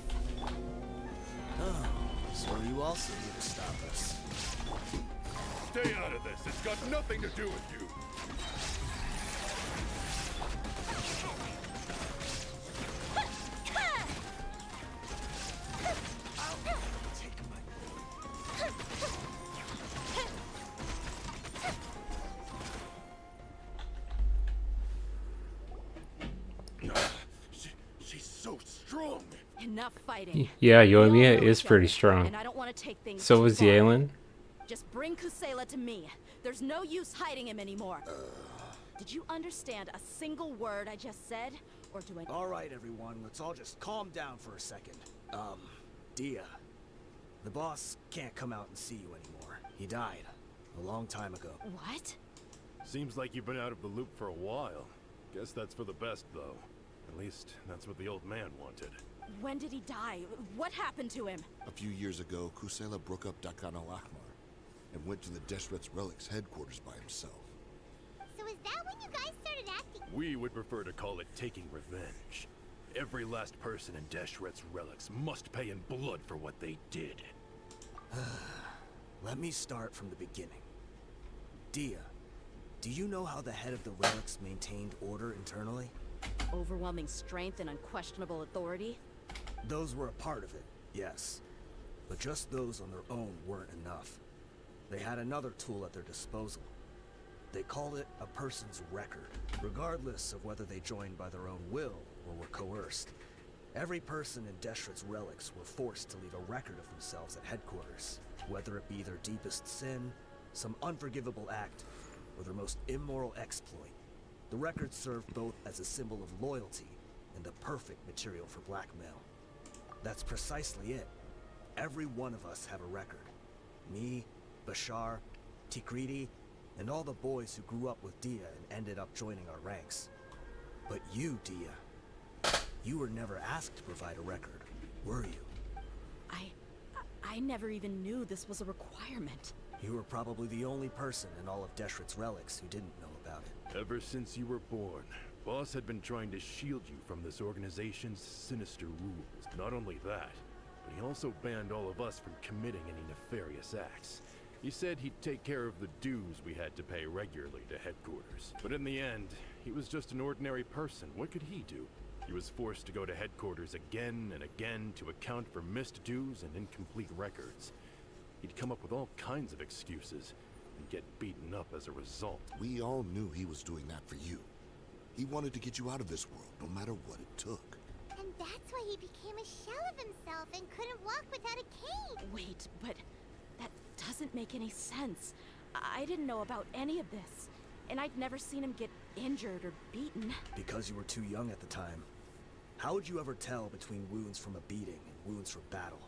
Oh, so are you also here to stop us? Stay out of this. It's got nothing to do with you. She's so strong. Enough fighting. Yeah, We all Yoimiya know is each pretty other, strong. And I don't want to take things So too was far. Yalen. Just bring Kusela to me. There's no use hiding him anymore. Did you understand a single word I just said? Or do I... All right, everyone, let's all just calm down for a second. Dehya, the boss can't come out and see you anymore. He died a long time ago. What? Seems like you've been out of the loop for a while. Guess that's for the best, though. At least, that's what the old man wanted. When did he die? What happened to him? A few years ago, Kusela broke up Dakan al-Ahmar and went to the Deshret's Relics headquarters by himself. So is that when you guys started acting? We would prefer to call it taking revenge. Every last person in Deshret's Relics must pay in blood for what they did. Let me start from the beginning. Dehya, do you know how the head of the Relics maintained order internally? Overwhelming strength and unquestionable authority? Those were a part of it, yes. But just those on their own weren't enough. They had another tool at their disposal. They called it a person's record, regardless of whether they joined by their own will or were coerced. Every person in Deshret's Relics were forced to leave a record of themselves at headquarters, whether it be their deepest sin, some unforgivable act, or their most immoral exploit. The record served both as a symbol of loyalty and the perfect material for blackmail. That's precisely it. Every one of us have a record. Me, Bashar, Tikriti, and all the boys who grew up with Dehya and ended up joining our ranks. But you, Dehya, you were never asked to provide a record, were you? I never even knew this was a requirement. You were probably the only person in all of Deshret's Relics who didn't know about it. Ever since you were born, Boss had been trying to shield you from this organization's sinister rules. Not only that, but he also banned all of us from committing any nefarious acts. He said he'd take care of the dues we had to pay regularly to headquarters. But in the end, he was just an ordinary person. What could he do? He was forced to go to headquarters again and again to account for missed dues and incomplete records. He'd come up with all kinds of excuses and get beaten up as a result. We all knew he was doing that for you. He wanted to get you out of this world, no matter what it took. And that's why he became a shell of himself and couldn't walk without a cane. Wait, but that doesn't make any sense. I didn't know about any of this. And I'd never seen him get injured or beaten. Because you were too young at the time. How would you ever tell between wounds from a beating and wounds from battle?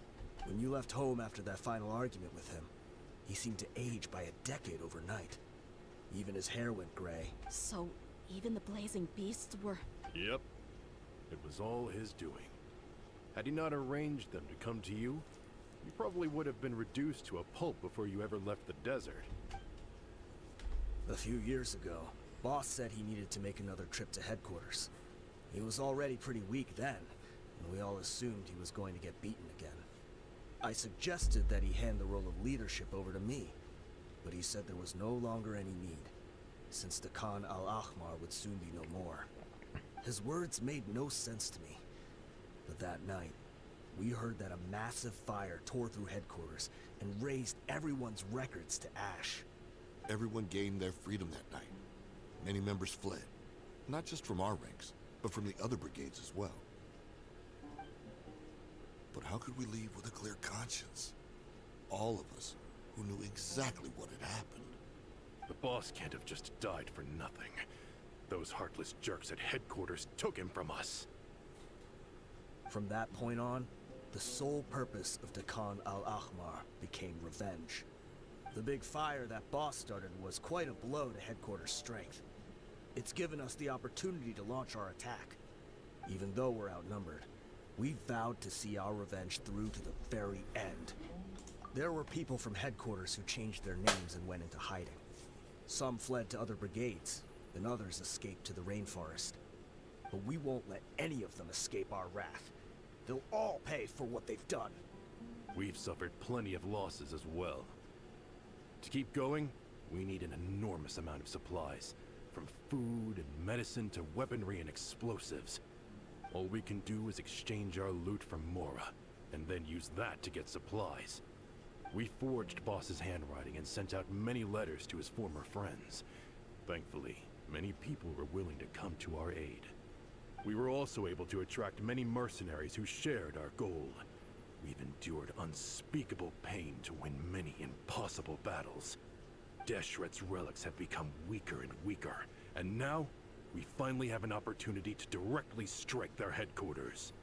When you left home after that final argument with him, he seemed to age by a decade overnight. Even his hair went gray. So, even the blazing beasts were... Yep. It was all his doing. Had he not arranged them to come to you, you probably would have been reduced to a pulp before you ever left the desert. A few years ago, Boss said he needed to make another trip to headquarters. He was already pretty weak then, and we all assumed he was going to get beaten again. I suggested that he hand the role of leadership over to me, but he said there was no longer any need, since the Khan al-Ahmar would soon be no more. His words made no sense to me, but that night, we heard that a massive fire tore through headquarters and razed everyone's records to ash. Everyone gained their freedom that night. Many members fled, not just from our ranks, but from the other brigades as well. But how could we leave with a clear conscience? All of us who knew exactly what had happened. The boss can't have just died for nothing. Those heartless jerks at headquarters took him from us. From that point on, the sole purpose of the Khan al-Ahmar became revenge. The big fire that Boss started was quite a blow to headquarters' strength. It's given us the opportunity to launch our attack. Even though we're outnumbered, we vowed to see our revenge through to the very end. There were people from headquarters who changed their names and went into hiding. Some fled to other brigades, and others escaped to the rainforest. But we won't let any of them escape our wrath. They'll all pay for what they've done. We've suffered plenty of losses as well. To keep going, we need an enormous amount of supplies, from food and medicine to weaponry and explosives. All we can do is exchange our loot from Mora, and then use that to get supplies. We forged Boss's handwriting and sent out many letters to his former friends. Thankfully, many people were willing to come to our aid. We were also able to attract many mercenaries who shared our goal. We've endured unspeakable pain to win many impossible battles. Deshret's relics have become weaker and weaker, and now we finally have an opportunity to directly strike their headquarters.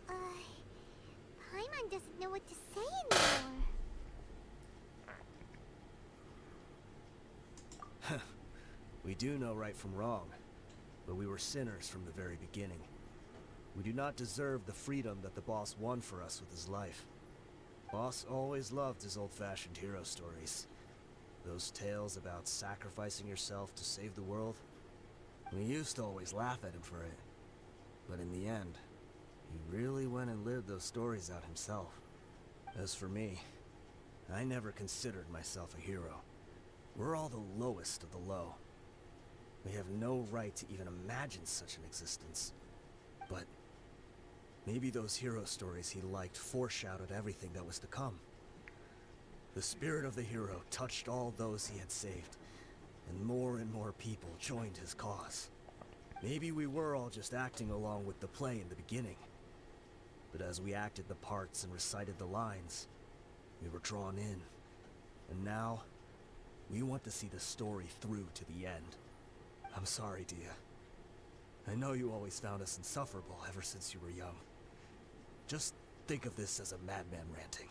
Paimon doesn't know what to say anymore. We do know right from wrong, but we were sinners from the very beginning. We do not deserve the freedom that the boss won for us with his life. Boss always loved his old-fashioned hero stories. Those tales about sacrificing yourself to save the world. We used to always laugh at him for it. But in the end, he really went and lived those stories out himself. As for me, I never considered myself a hero. We're all the lowest of the low. We have no right to even imagine such an existence. But maybe those hero stories he liked foreshadowed everything that was to come. The spirit of the hero touched all those he had saved, and more people joined his cause. Maybe we were all just acting along with the play in the beginning. But as we acted the parts and recited the lines, we were drawn in. And now, we want to see the story through to the end. I'm sorry, Dehya. I know you always found us insufferable ever since you were young. Just think of this as a madman ranting.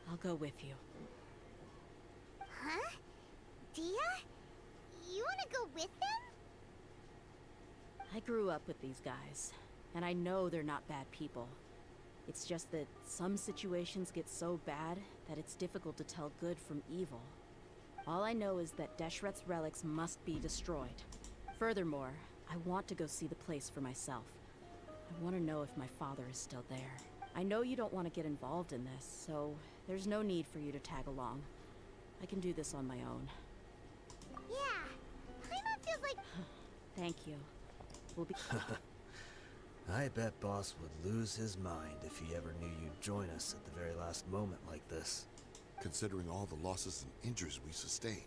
I'll go with you. Huh? Dehya? You wanna go with them? I grew up with these guys, and I know they're not bad people. It's just that some situations get so bad that it's difficult to tell good from evil. All I know is that Deshret's relics must be destroyed. Furthermore, I want to go see the place for myself. I want to know if my father is still there. I know you don't want to get involved in this, so there's no need for you to tag along. I can do this on my own. Yeah, Paimon feels like... Thank you. We'll be... I bet Boss would lose his mind if he ever knew you'd join us at the very last moment like this. Considering all the losses and injuries we sustained,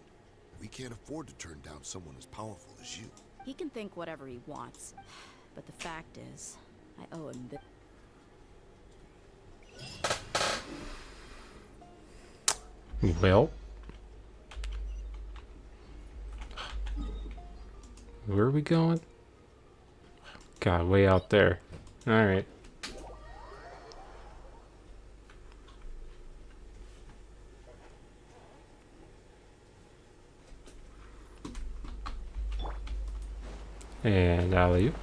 we can't afford to turn down someone as powerful as you. He can think whatever he wants, but the fact is, I owe him this. Well, where are we going? God, way out there. All right. And alley you.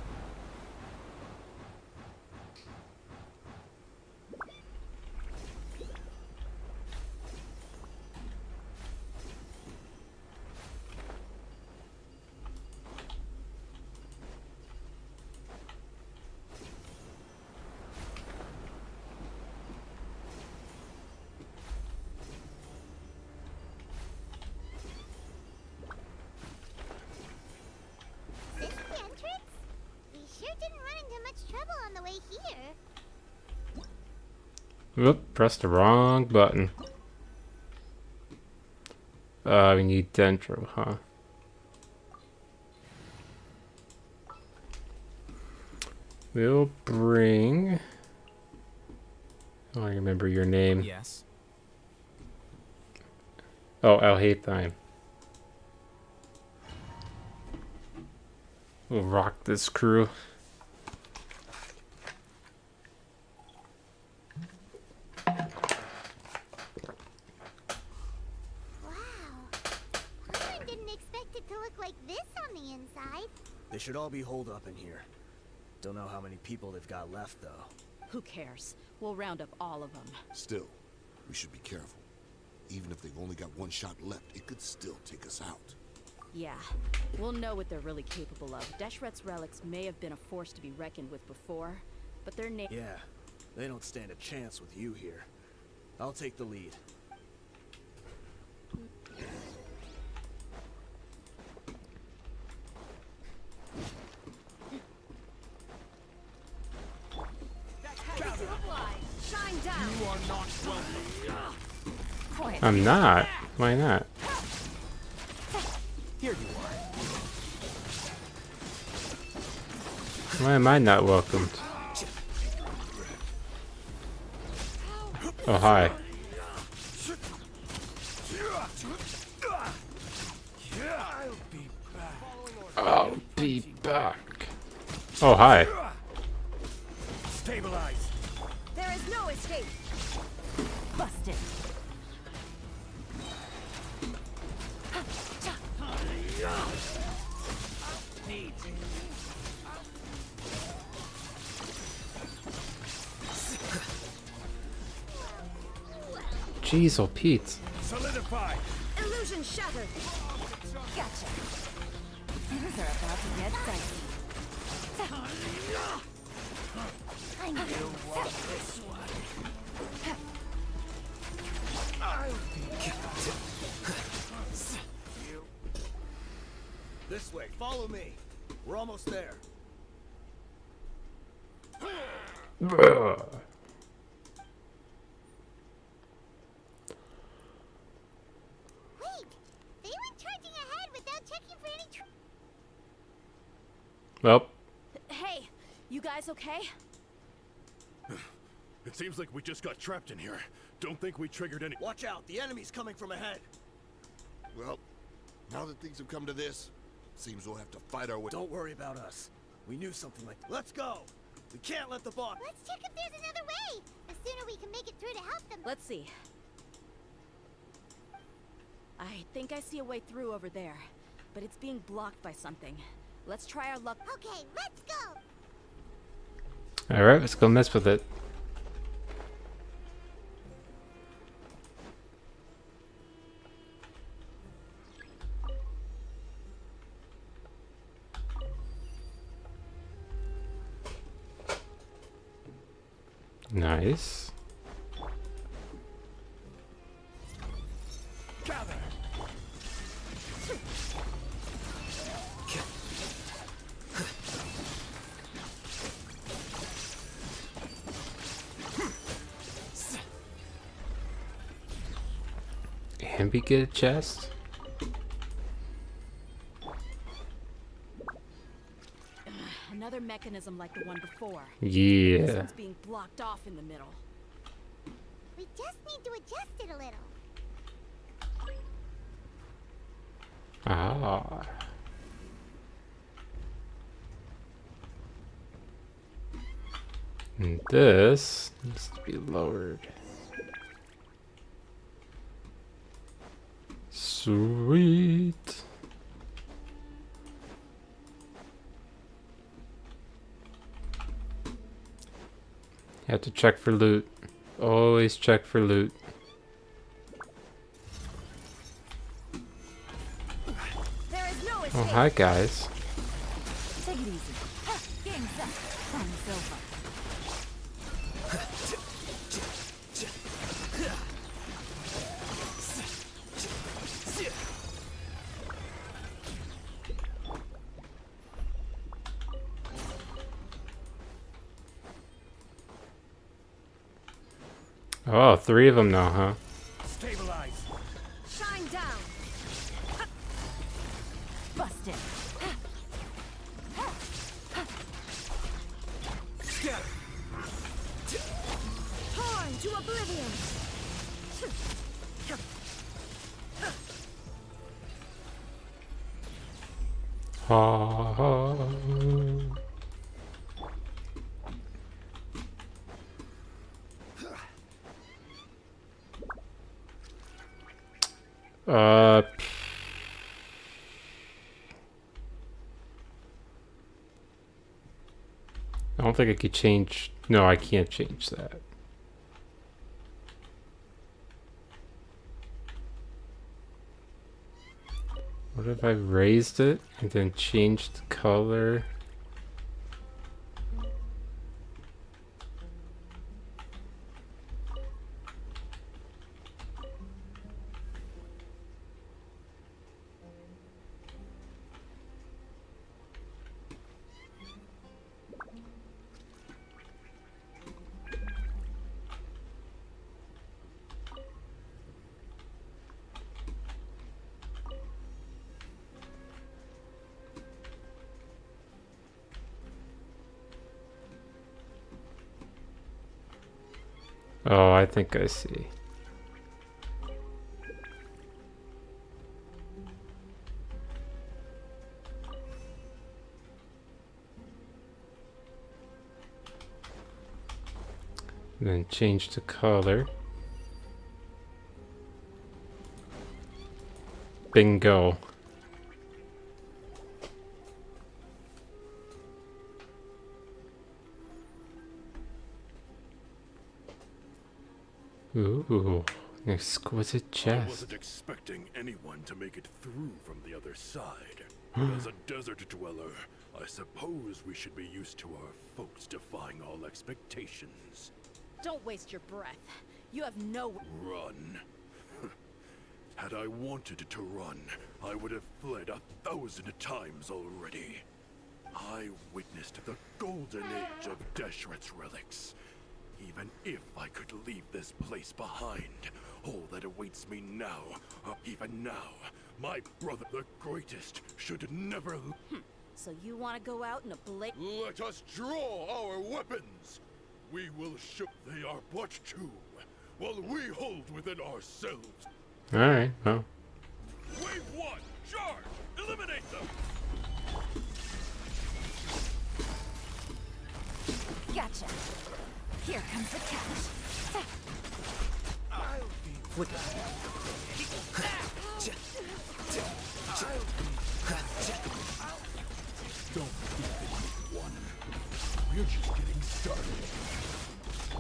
This the entrance? We sure didn't run into much trouble on the way here. Whoop, pressed the wrong button. We need Dendro, huh? We'll bring... Oh, I remember your name. Yes. Oh, Alhaithine. We'll rock this crew. Paimon didn't expect it to look like this on the inside. They should all be holed up in here. Don't know how many people they've got left, though. Who cares? We'll round up all of them. Still, we should be careful. Even if they've only got one shot left, it could still take us out. Yeah, we'll know what they're really capable of. Deshret's relics may have been a force to be reckoned with before, but their name... Yeah, they don't stand a chance with you here. I'll take the lead. Shine down. You are not welcome. I'm not. Why not? Here you are. Why am I not welcomed? Oh, hi. I'll be back. Oh, hi. Stabilize. There is no escape. Busted. Jeez, oh Pete. Solidify. Illusion shattered. Gotcha. Things are about to get dicey. I know. You want this one? This way, follow me. We're almost there. Ugh. Wait! They went charging ahead without checking for any Well, Hey, you guys okay? It seems like we just got trapped in here. Don't think we triggered any. Watch out, the enemy's coming from ahead. Well, now that things have come to this, seems we'll have to fight our way. Don't worry about us. We knew something like that. Let's go! We can't let the boss. Let's check if there's another way! The sooner we can make it through to help them. Let's see. I think I see a way through over there, but it's being blocked by something. Let's try our luck. Okay, let's go! alright, let's go mess with it. Nice. Gather. And we get a chest. Another mechanism like the one before. Yeah. This one's being blocked off in the middle. We just need to adjust it a little. Ah. And this needs to be lowered. Sweet. You have to check for loot. Always check for loot. There is no escape. Oh, hi guys. Take it easy. Game set. Time is over. Oh, 3 of them now, huh? Stabilize. Shine down. Busted. Scatter. Torn to oblivion. Ha ha. I don't think I could change. No, I can't change that. What if I raised it and then changed the color? Oh, I think I see. Then change the color. Bingo. Ooh, an exquisite I chest. wasn't expecting anyone to make it through from the other side. But as a desert dweller, I suppose we should be used to our folks defying all expectations. Don't waste your breath. You have no... Run. Had I wanted to run, I would have fled 1,000 times already. I witnessed the golden age of Deshret's relics. Even if I could leave this place behind, all that awaits me now, even now, my brother, the greatest, should never... So you want to go out in a blade? Let us draw our weapons! We will show they are but two, while we hold within ourselves. Alright, well. Wave one, charge! Eliminate them! Gotcha. Here comes the catch. Flick Don't think one. We're just getting started.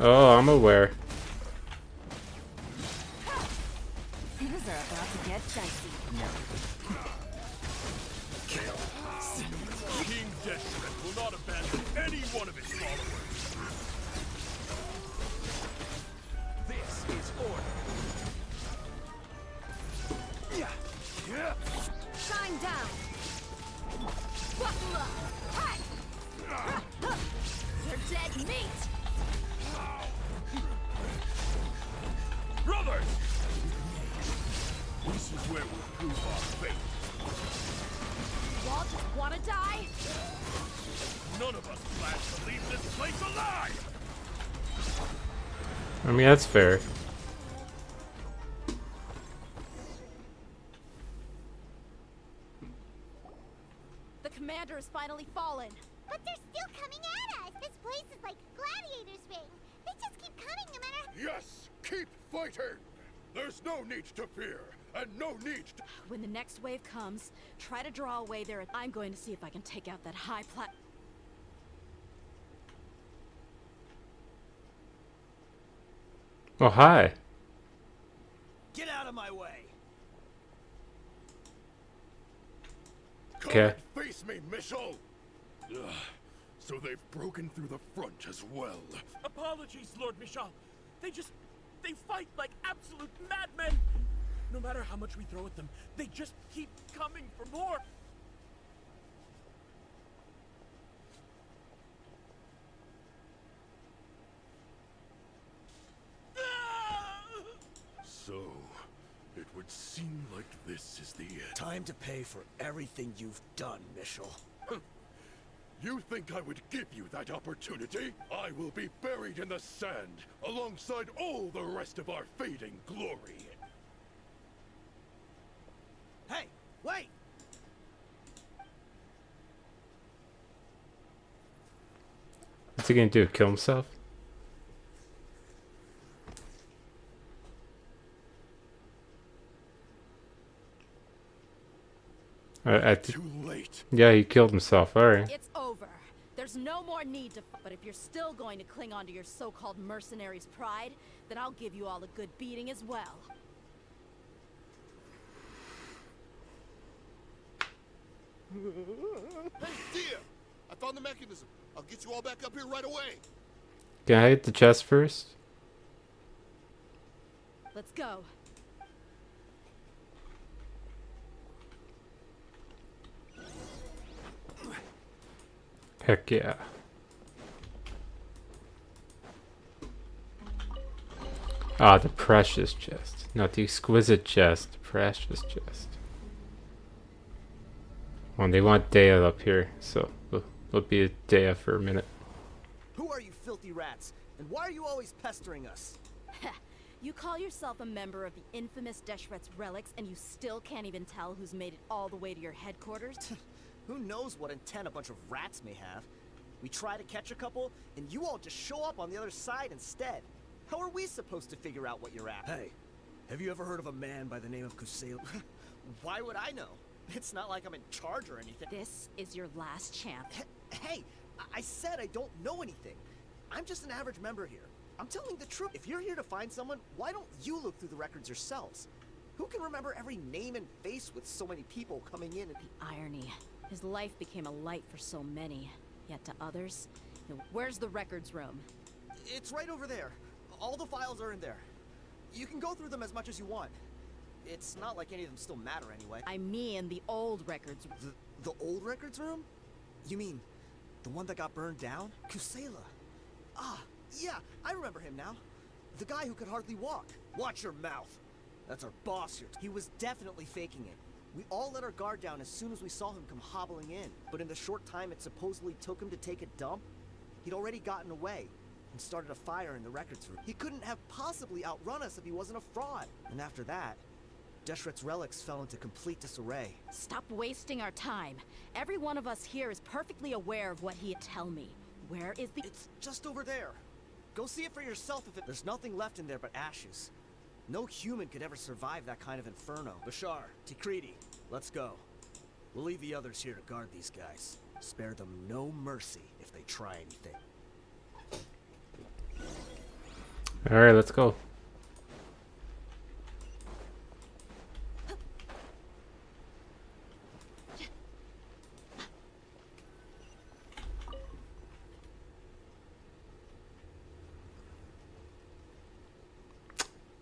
Oh, I'm aware. Things are about to get dicey. King Deshret will not abandon any one of his followers. This is order. Shine down. Buckle up. Hey! You're dead meat. Brothers! This is where we'll prove our fate. You all just want to die? None of us plans to leave this place alive! I mean, that's fair. The commander has finally fallen. But they're still coming at us! This place is like Gladiator's Ring. They just keep coming no matter... Yes! Keep fighting! There's no need to fear, and no need to... When the next wave comes, try to draw away there. I'm going to see if I can take out that high plat... Oh, hi. Get out of my way! Come Okay. and face me, Michel! Ugh, so they've broken through the front as well. Apologies, Lord Michal. They fight like absolute madmen. No matter how much we throw at them, they just keep coming for more. So, it would seem like this is the end. Time to pay for everything you've done, Michel. You think I would give you that opportunity? I will be buried in the sand, alongside all the rest of our fading glory. Hey, wait! What's he gonna do? Kill himself? Too late. Yeah, he killed himself. Alright. It's over. There's no more need to... But if you're still going to cling on to your so-called mercenary's pride, then I'll give you all a good beating as well. Hey, Dehya! I found the mechanism. I'll get you all back up here right away. Can I hit the chest first? Let's go. Heck yeah. Ah, the precious chest. Not the exquisite chest. The precious chest. Well, they want Dehya up here, so we'll be a Dehya for a minute. Who are you filthy rats? And why are you always pestering us? You call yourself a member of the infamous Deshret's relics, and you still can't even tell who's made it all the way to your headquarters? Who knows what intent a bunch of rats may have? We try to catch a couple, and you all just show up on the other side instead. How are we supposed to figure out what you're after? Hey, have you ever heard of a man by the name of Kusela? Why would I know? It's not like I'm in charge or anything. This is your last chance. Hey, I said I don't know anything. I'm just an average member here. I'm telling the truth. If you're here to find someone, why don't you look through the records yourselves? Who can remember every name and face with so many people coming in? The irony. His life became a light for so many. Yet to others, where's the records room? It's right over there. All the files are in there. You can go through them as much as you want. It's not like any of them still matter anyway. I mean the old records. The old records room? You mean the one that got burned down? Kusela. Ah, yeah, I remember him now. The guy who could hardly walk. Watch your mouth. That's our boss here. He was definitely faking it. We all let our guard down as soon as we saw him come hobbling in. But in the short time it supposedly took him to take a dump, he'd already gotten away and started a fire in the records room. He couldn't have possibly outrun us if he wasn't a fraud. And after that, Deshret's relics fell into complete disarray. Stop wasting our time. Every one of us here is perfectly aware of what he... Tell me, where is the... It's just over there. Go see it for yourself if it... There's nothing left in there but ashes. No human could ever survive that kind of inferno. Bashar, Tikriti, let's go. We'll leave the others here to guard these guys. Spare them no mercy if they try anything. Alright, let's go.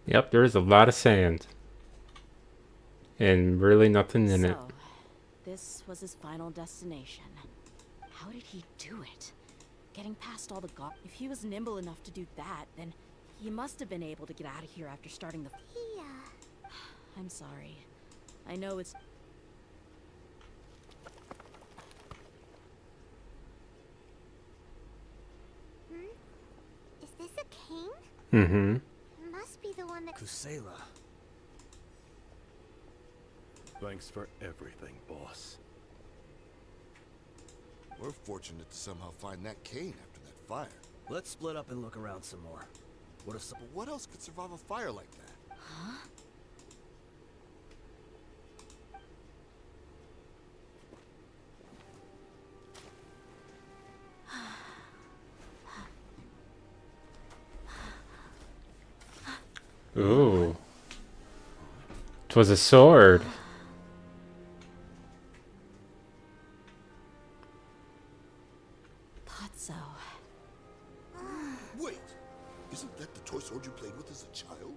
Yep, there is a lot of sand. And really nothing in it. This was his final destination. How did he do it? Getting past all the If he was nimble enough to do that, then he must have been able to get out of here after starting the... I'm sorry. I know it's... Is this a cane? Mm-hmm. Must be the one that... Kusela. Thanks for everything, boss. We're fortunate to somehow find that cane after that fire. Let's split up and look around some more. What if some... What else could survive a fire like that? Huh? Ooh. 'Twas a sword. Thought so. Wait! Isn't that the toy sword you played with as a child?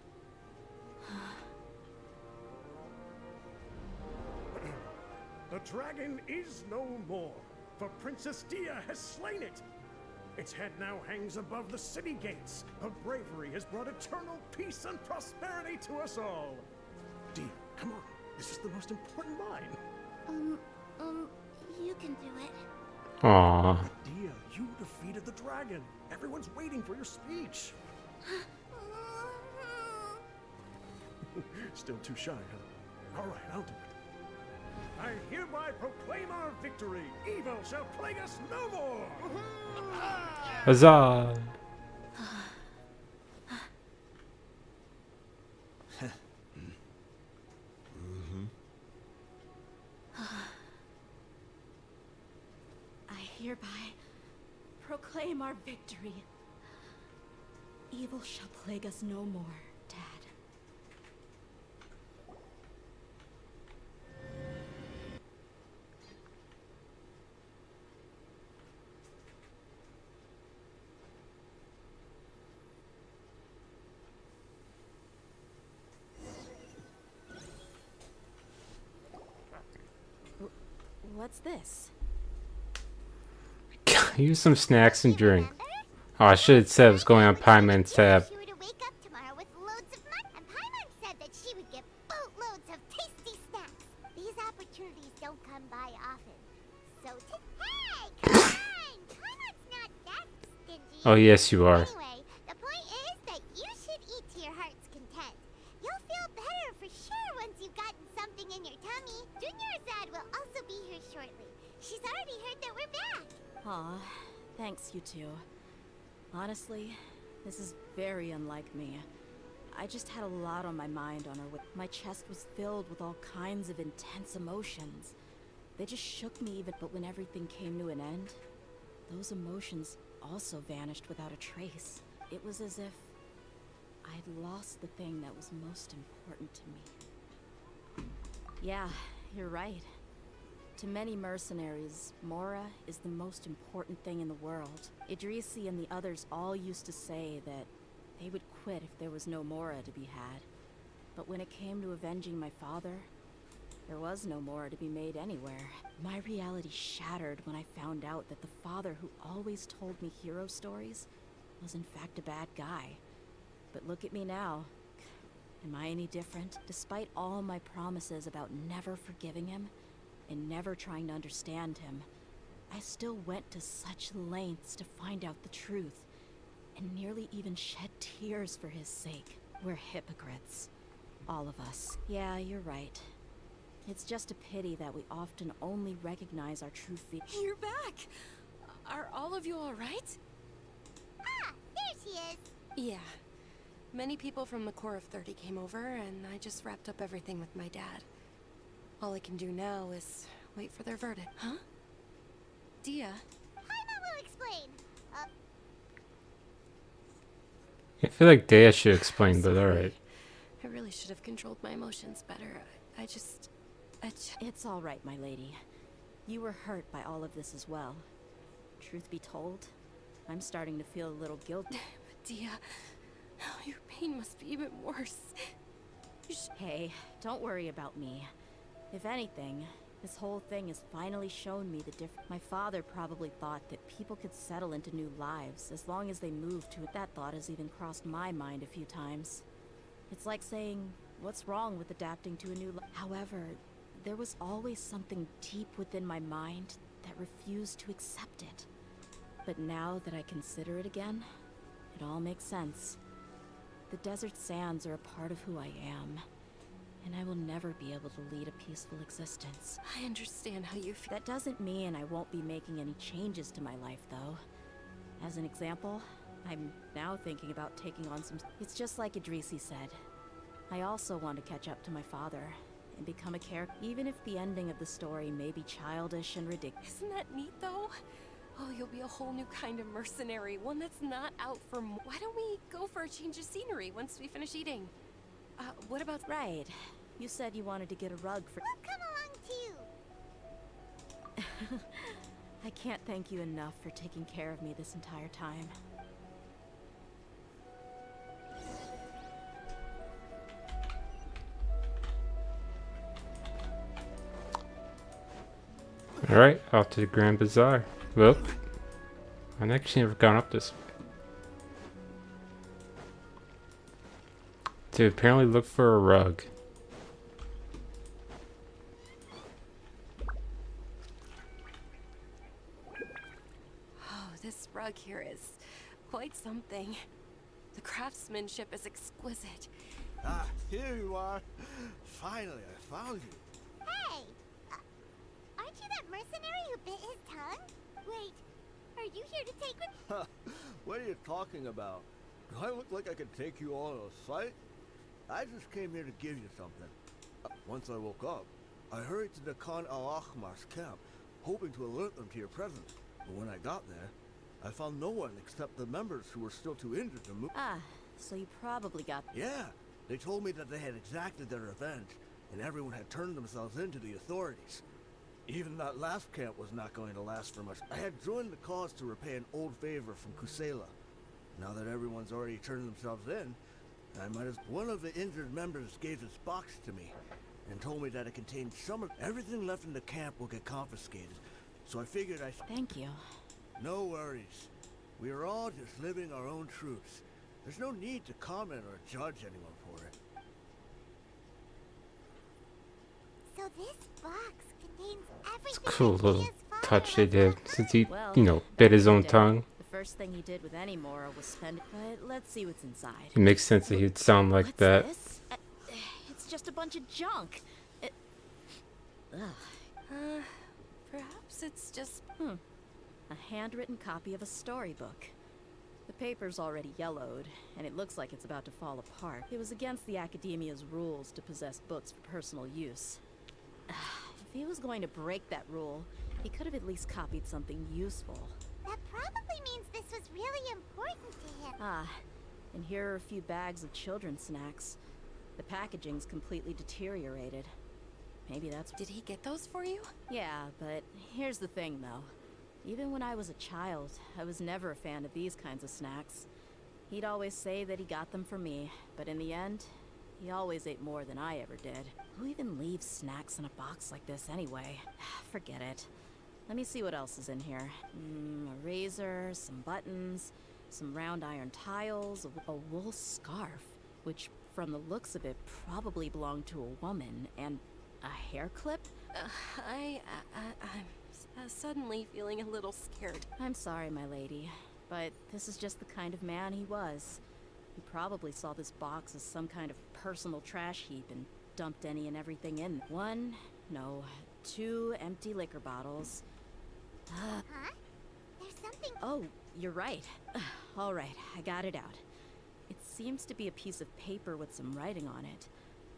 The dragon is no more, for Princess Dehya has slain it. Its head now hangs above the city gates. Her bravery has brought eternal peace and prosperity to us all. Dehya, come on. This is the most important line. You can do it. Aww. Dehya, you defeated the dragon. Everyone's waiting for your speech. Still too shy, huh? All right, I'll do it. I hereby proclaim our victory. Evil shall plague us no more. Huzzah! I hereby proclaim our victory. Evil shall plague us no more, Dad. What's this? Use some snacks and drink. Oh, I should have said I was going on Paimon's tab. She were to wake up tomorrow with loads of money, and Paimon said that she would get boatloads of tasty snacks. These opportunities don't come by often. So hey, come on! Paimon's not that stingy. Oh, yes, you are. Anyway, the point is that you should eat to your heart's content. You'll feel better for sure once you've gotten something in your tummy. Junior Azad will also be here shortly. She's already heard that we're back. Aw, thanks, you two. Honestly, this is very unlike me. I just had a lot on my mind on her. My chest was filled with all kinds of intense emotions. They just shook me even, but when everything came to an end, those emotions also vanished without a trace. It was as if I'd lost the thing that was most important to me. Yeah, you're right. To many mercenaries, Mora is the most important thing in the world. Idrisi and the others all used to say that they would quit if there was no Mora to be had. But when it came to avenging my father, there was no Mora to be made anywhere. My reality shattered when I found out that the father who always told me hero stories was in fact a bad guy. But look at me now. Am I any different? Despite all my promises about never forgiving him, and never trying to understand him, I still went to such lengths to find out the truth, and nearly even shed tears for his sake. We're hypocrites. All of us. Yeah, you're right. It's just a pity that we often only recognize our true feelings. You're back! Are all of you alright? Ah, there she is. Yeah. Many people from the Corps of 30 came over, and I just wrapped up everything with my dad. All I can do now is wait for their verdict. Huh? Dehya? Paimon will explain. I feel like Dehya should explain, but alright. I really should have controlled my emotions better. I just... It's all right, my lady. You were hurt by all of this as well. Truth be told, I'm starting to feel a little guilty. But Dehya, your pain must be even worse. Hey, don't worry about me. If anything, this whole thing has finally shown me the difference. My father probably thought that people could settle into new lives as long as they moved to it. That thought has even crossed my mind a few times. It's like saying, what's wrong with adapting to a new life? However, there was always something deep within my mind that refused to accept it. But now that I consider it again, it all makes sense. The desert sands are a part of who I am. And I will never be able to lead a peaceful existence. I understand how you feel. That doesn't mean I won't be making any changes to my life, though. As an example, I'm now thinking about taking on some... It's just like Idrisi said. I also want to catch up to my father and become a character, even if the ending of the story may be childish and ridiculous. Isn't that neat, though? Oh, you'll be a whole new kind of mercenary, one that's not out for... Why don't we go for a change of scenery once we finish eating? What about... Right. You said you wanted to get a rug for... We'll come along too. I can't thank you enough for taking care of me this entire time. Alright, off to the Grand Bazaar. Well, I've actually never gone up this way. To apparently look for a rug. Oh, this rug here is quite something. The craftsmanship is exquisite. Ah, here you are. Finally, I found you. Hey! Aren't you that mercenary who bit his tongue? Wait, are you here to take with... What are you talking about? Do I look like I could take you on a fight? I just came here to give you something. Once I woke up, I hurried to the Khan al-Ahmar's camp, hoping to alert them to your presence. But when I got there, I found no one except the members who were still too injured to move. Ah, so you probably got... Yeah, they told me that they had exacted their revenge, and everyone had turned themselves in to the authorities. Even that last camp was not going to last for much. I had joined the cause to repay an old favor from Kusela. Now that everyone's already turned themselves in, I might as... One of the injured members gave his box to me, and told me that it contained some of everything left in the camp will get confiscated. So I figured I... Thank you. No worries. We are all just living our own truths. There's no need to comment or judge anyone for it. So this box contains everything Cool that little Dehya's father touch they left did behind. since he, Well, you know, back bit his in the own day, tongue. The first thing he did with any Mora was spend. But let's see what's inside. It makes sense that he'd sound like What's that. this? It's just a bunch of junk. Ugh. Perhaps it's just... A handwritten copy of a storybook. The paper's already yellowed, and it looks like it's about to fall apart. It was against the Academia's rules to possess books for personal use. If he was going to break that rule, he could have at least copied something useful. That probably means this was really important to him. Ah, and here are a few bags of children's snacks. The packaging's completely deteriorated. Maybe that's... Did he get those for you? Yeah, but here's the thing, though. Even when I was a child, I was never a fan of these kinds of snacks. He'd always say that he got them for me, but in the end, he always ate more than I ever did. Who even leaves snacks in a box like this anyway? Forget it. Let me see what else is in here. A razor, some buttons, some round iron tiles, a wool scarf, which from the looks of it probably belonged to a woman, and a hair clip? I'm suddenly feeling a little scared. I'm sorry, my lady, but this is just the kind of man he was. He probably saw this box as some kind of personal trash heap and dumped any and everything in. Two empty liquor bottles. Huh? There's something... Oh, you're right. All right, I got it out. It seems to be a piece of paper with some writing on it.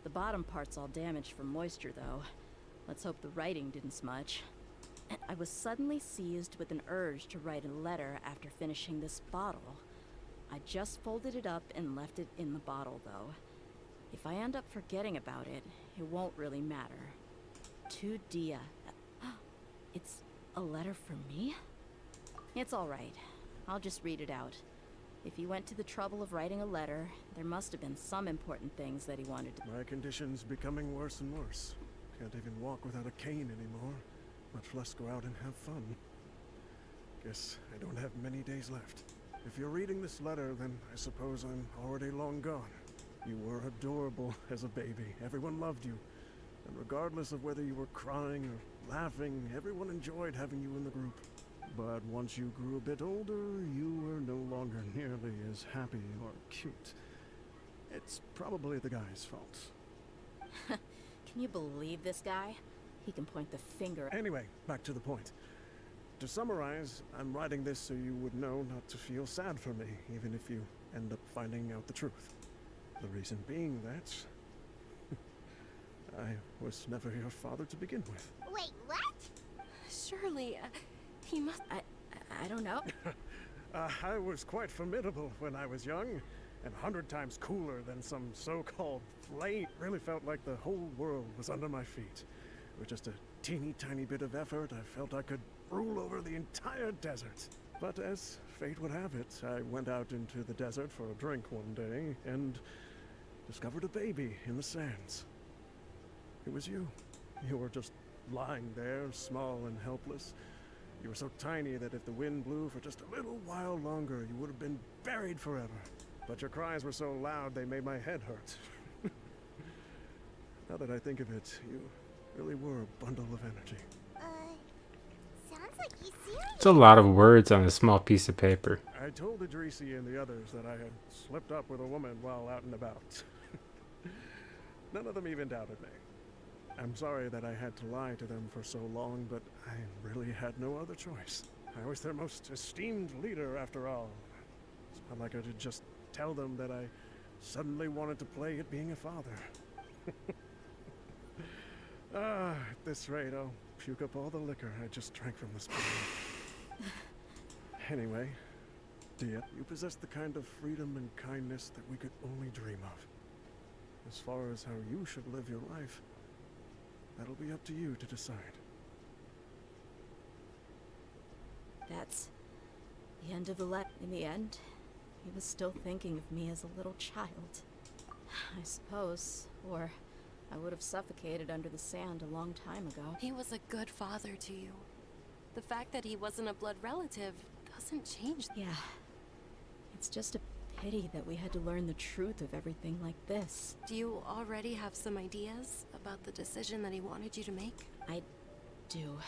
The bottom part's all damaged from moisture, though. Let's hope the writing didn't smudge. I was suddenly seized with an urge to write a letter after finishing this bottle. I just folded it up and left it in the bottle, though. If I end up forgetting about it, it won't really matter. To Dehya. It's a letter for me? It's all right. I'll just read it out. If he went to the trouble of writing a letter, there must have been some important things that he wanted to... My condition's becoming worse and worse. Can't even walk without a cane anymore, much less go out and have fun. Guess I don't have many days left. If you're reading this letter, then I suppose I'm already long gone. You were adorable as a baby. Everyone loved you. And regardless of whether you were crying or laughing, everyone enjoyed having you in the group. But once you grew a bit older, you were no longer nearly as happy or cute. It's probably the guy's fault. Can you believe this guy? He can point the finger at... Anyway, back to the point. To summarize, I'm writing this so you would know not to feel sad for me, even if you end up finding out the truth. The reason being that... I was never your father to begin with. Wait, what? Surely, he must... I don't know. I was quite formidable when I was young, and 100 times cooler than some so-called flame. Really felt like the whole world was under my feet. With just a teeny tiny bit of effort, I felt I could rule over the entire desert. But as fate would have it, I went out into the desert for a drink one day, and discovered a baby in the sands. It was you. You were just lying there, small and helpless. You were so tiny that if the wind blew for just a little while longer, you would have been buried forever. But your cries were so loud they made my head hurt. Now that I think of it, you really were a bundle of energy. Sounds like he's serious. It's a lot of words on a small piece of paper. I told Idrisi and the others that I had slipped up with a woman while out and about. None of them even doubted me. I'm sorry that I had to lie to them for so long, but I really had no other choice. I was their most esteemed leader, after all. It's not like I could just tell them that I suddenly wanted to play at being a father. At this rate, I'll puke up all the liquor I just drank from this bottle. Anyway, Dehya, you possess the kind of freedom and kindness that we could only dream of. As far as how you should live your life, that'll be up to you to decide. That's the end of the letter. In the end, he was still thinking of me as a little child. I suppose. Or I would have suffocated under the sand a long time ago. He was a good father to you. The fact that he wasn't a blood relative doesn't change. Yeah. It's just a pity that we had to learn the truth of everything like this. Do you already have some ideas about the decision that he wanted you to make? I do.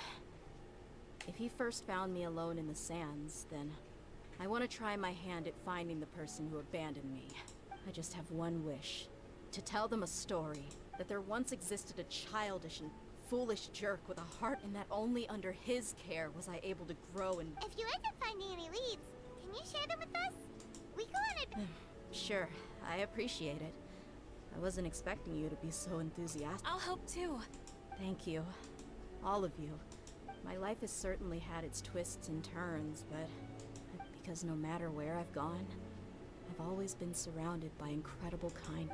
If he first found me alone in the sands, then I want to try my hand at finding the person who abandoned me. I just have one wish. To tell them a story. That there once existed a childish and foolish jerk with a heart, and that only under his care was I able to grow and... If you end up finding any leads, can you share them with us? We go on it. Sure, I appreciate it. I wasn't expecting you to be so enthusiastic. I'll help too. Thank you. All of you. My life has certainly had its twists and turns, but... because no matter where I've gone, I've always been surrounded by incredible kind...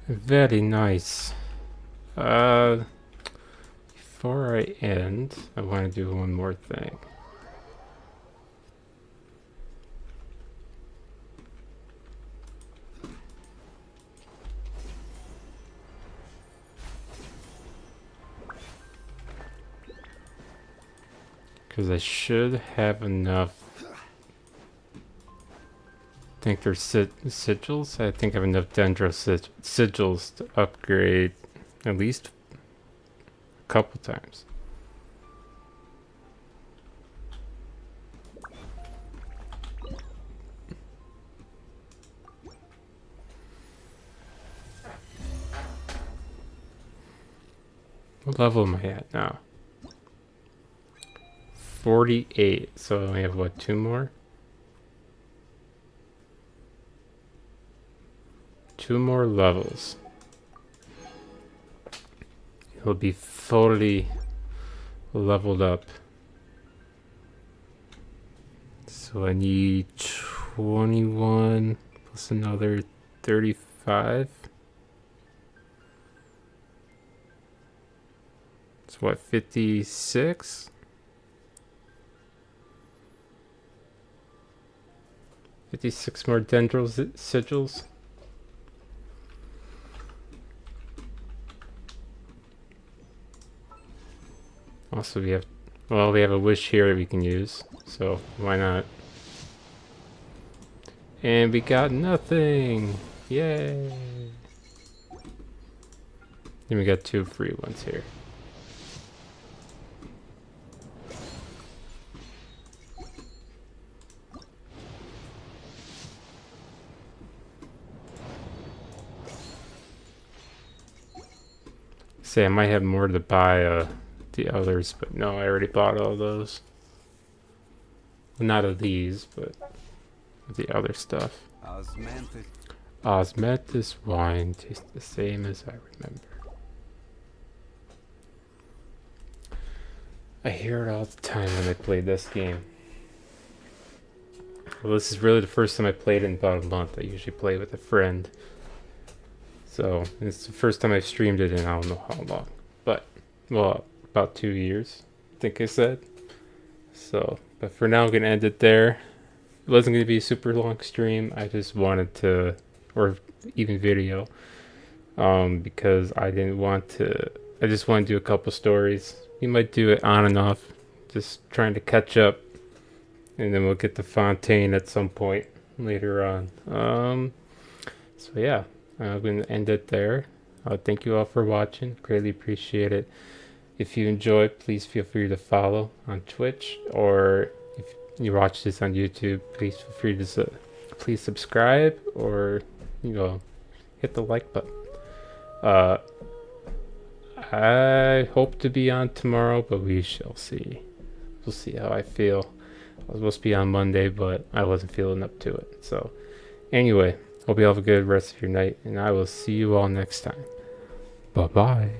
Very nice. Before I end, I want to do one more thing. Because I should have enough. I think there's sigils. I think I have enough dendro sigils to upgrade at least a couple times. What level am I at now? 48. So I only have what, 2 more? 2 more levels. It'll be fully leveled up. So I need 21 plus another 35. It's what, 56? 56 more dendro sigils. Also, we have a wish here that we can use, so why not? And we got nothing! Yay! And we got 2 free ones here. Say, I might have more to buy, the others, but no, I already bought all those. Well, not of these, but of the other stuff. Osmanthus wine tastes the same as I remember. I hear it all the time when I play this game. Well, this is really the first time I played it in about a month. I usually play with a friend. So, it's the first time I've streamed it in I don't know how long. But, well, about 2 years, I think I said. So, but for now I'm going to end it there. It wasn't going to be a super long stream. I just wanted to, or even video, because I didn't want to, I just want to do a couple stories. We might do it on and off, just trying to catch up. And then we'll get to Fontaine at some point later on. So yeah, I'm going to end it there. Thank you all for watching. Greatly appreciate it. If you enjoy, please feel free to follow on Twitch, or if you watch this on YouTube, please feel free to please subscribe, or hit the like button. I hope to be on tomorrow, but we shall see. We'll see how I feel. I was supposed to be on Monday, but I wasn't feeling up to it. So anyway, hope you have a good rest of your night, and I will see you all next time. Bye bye.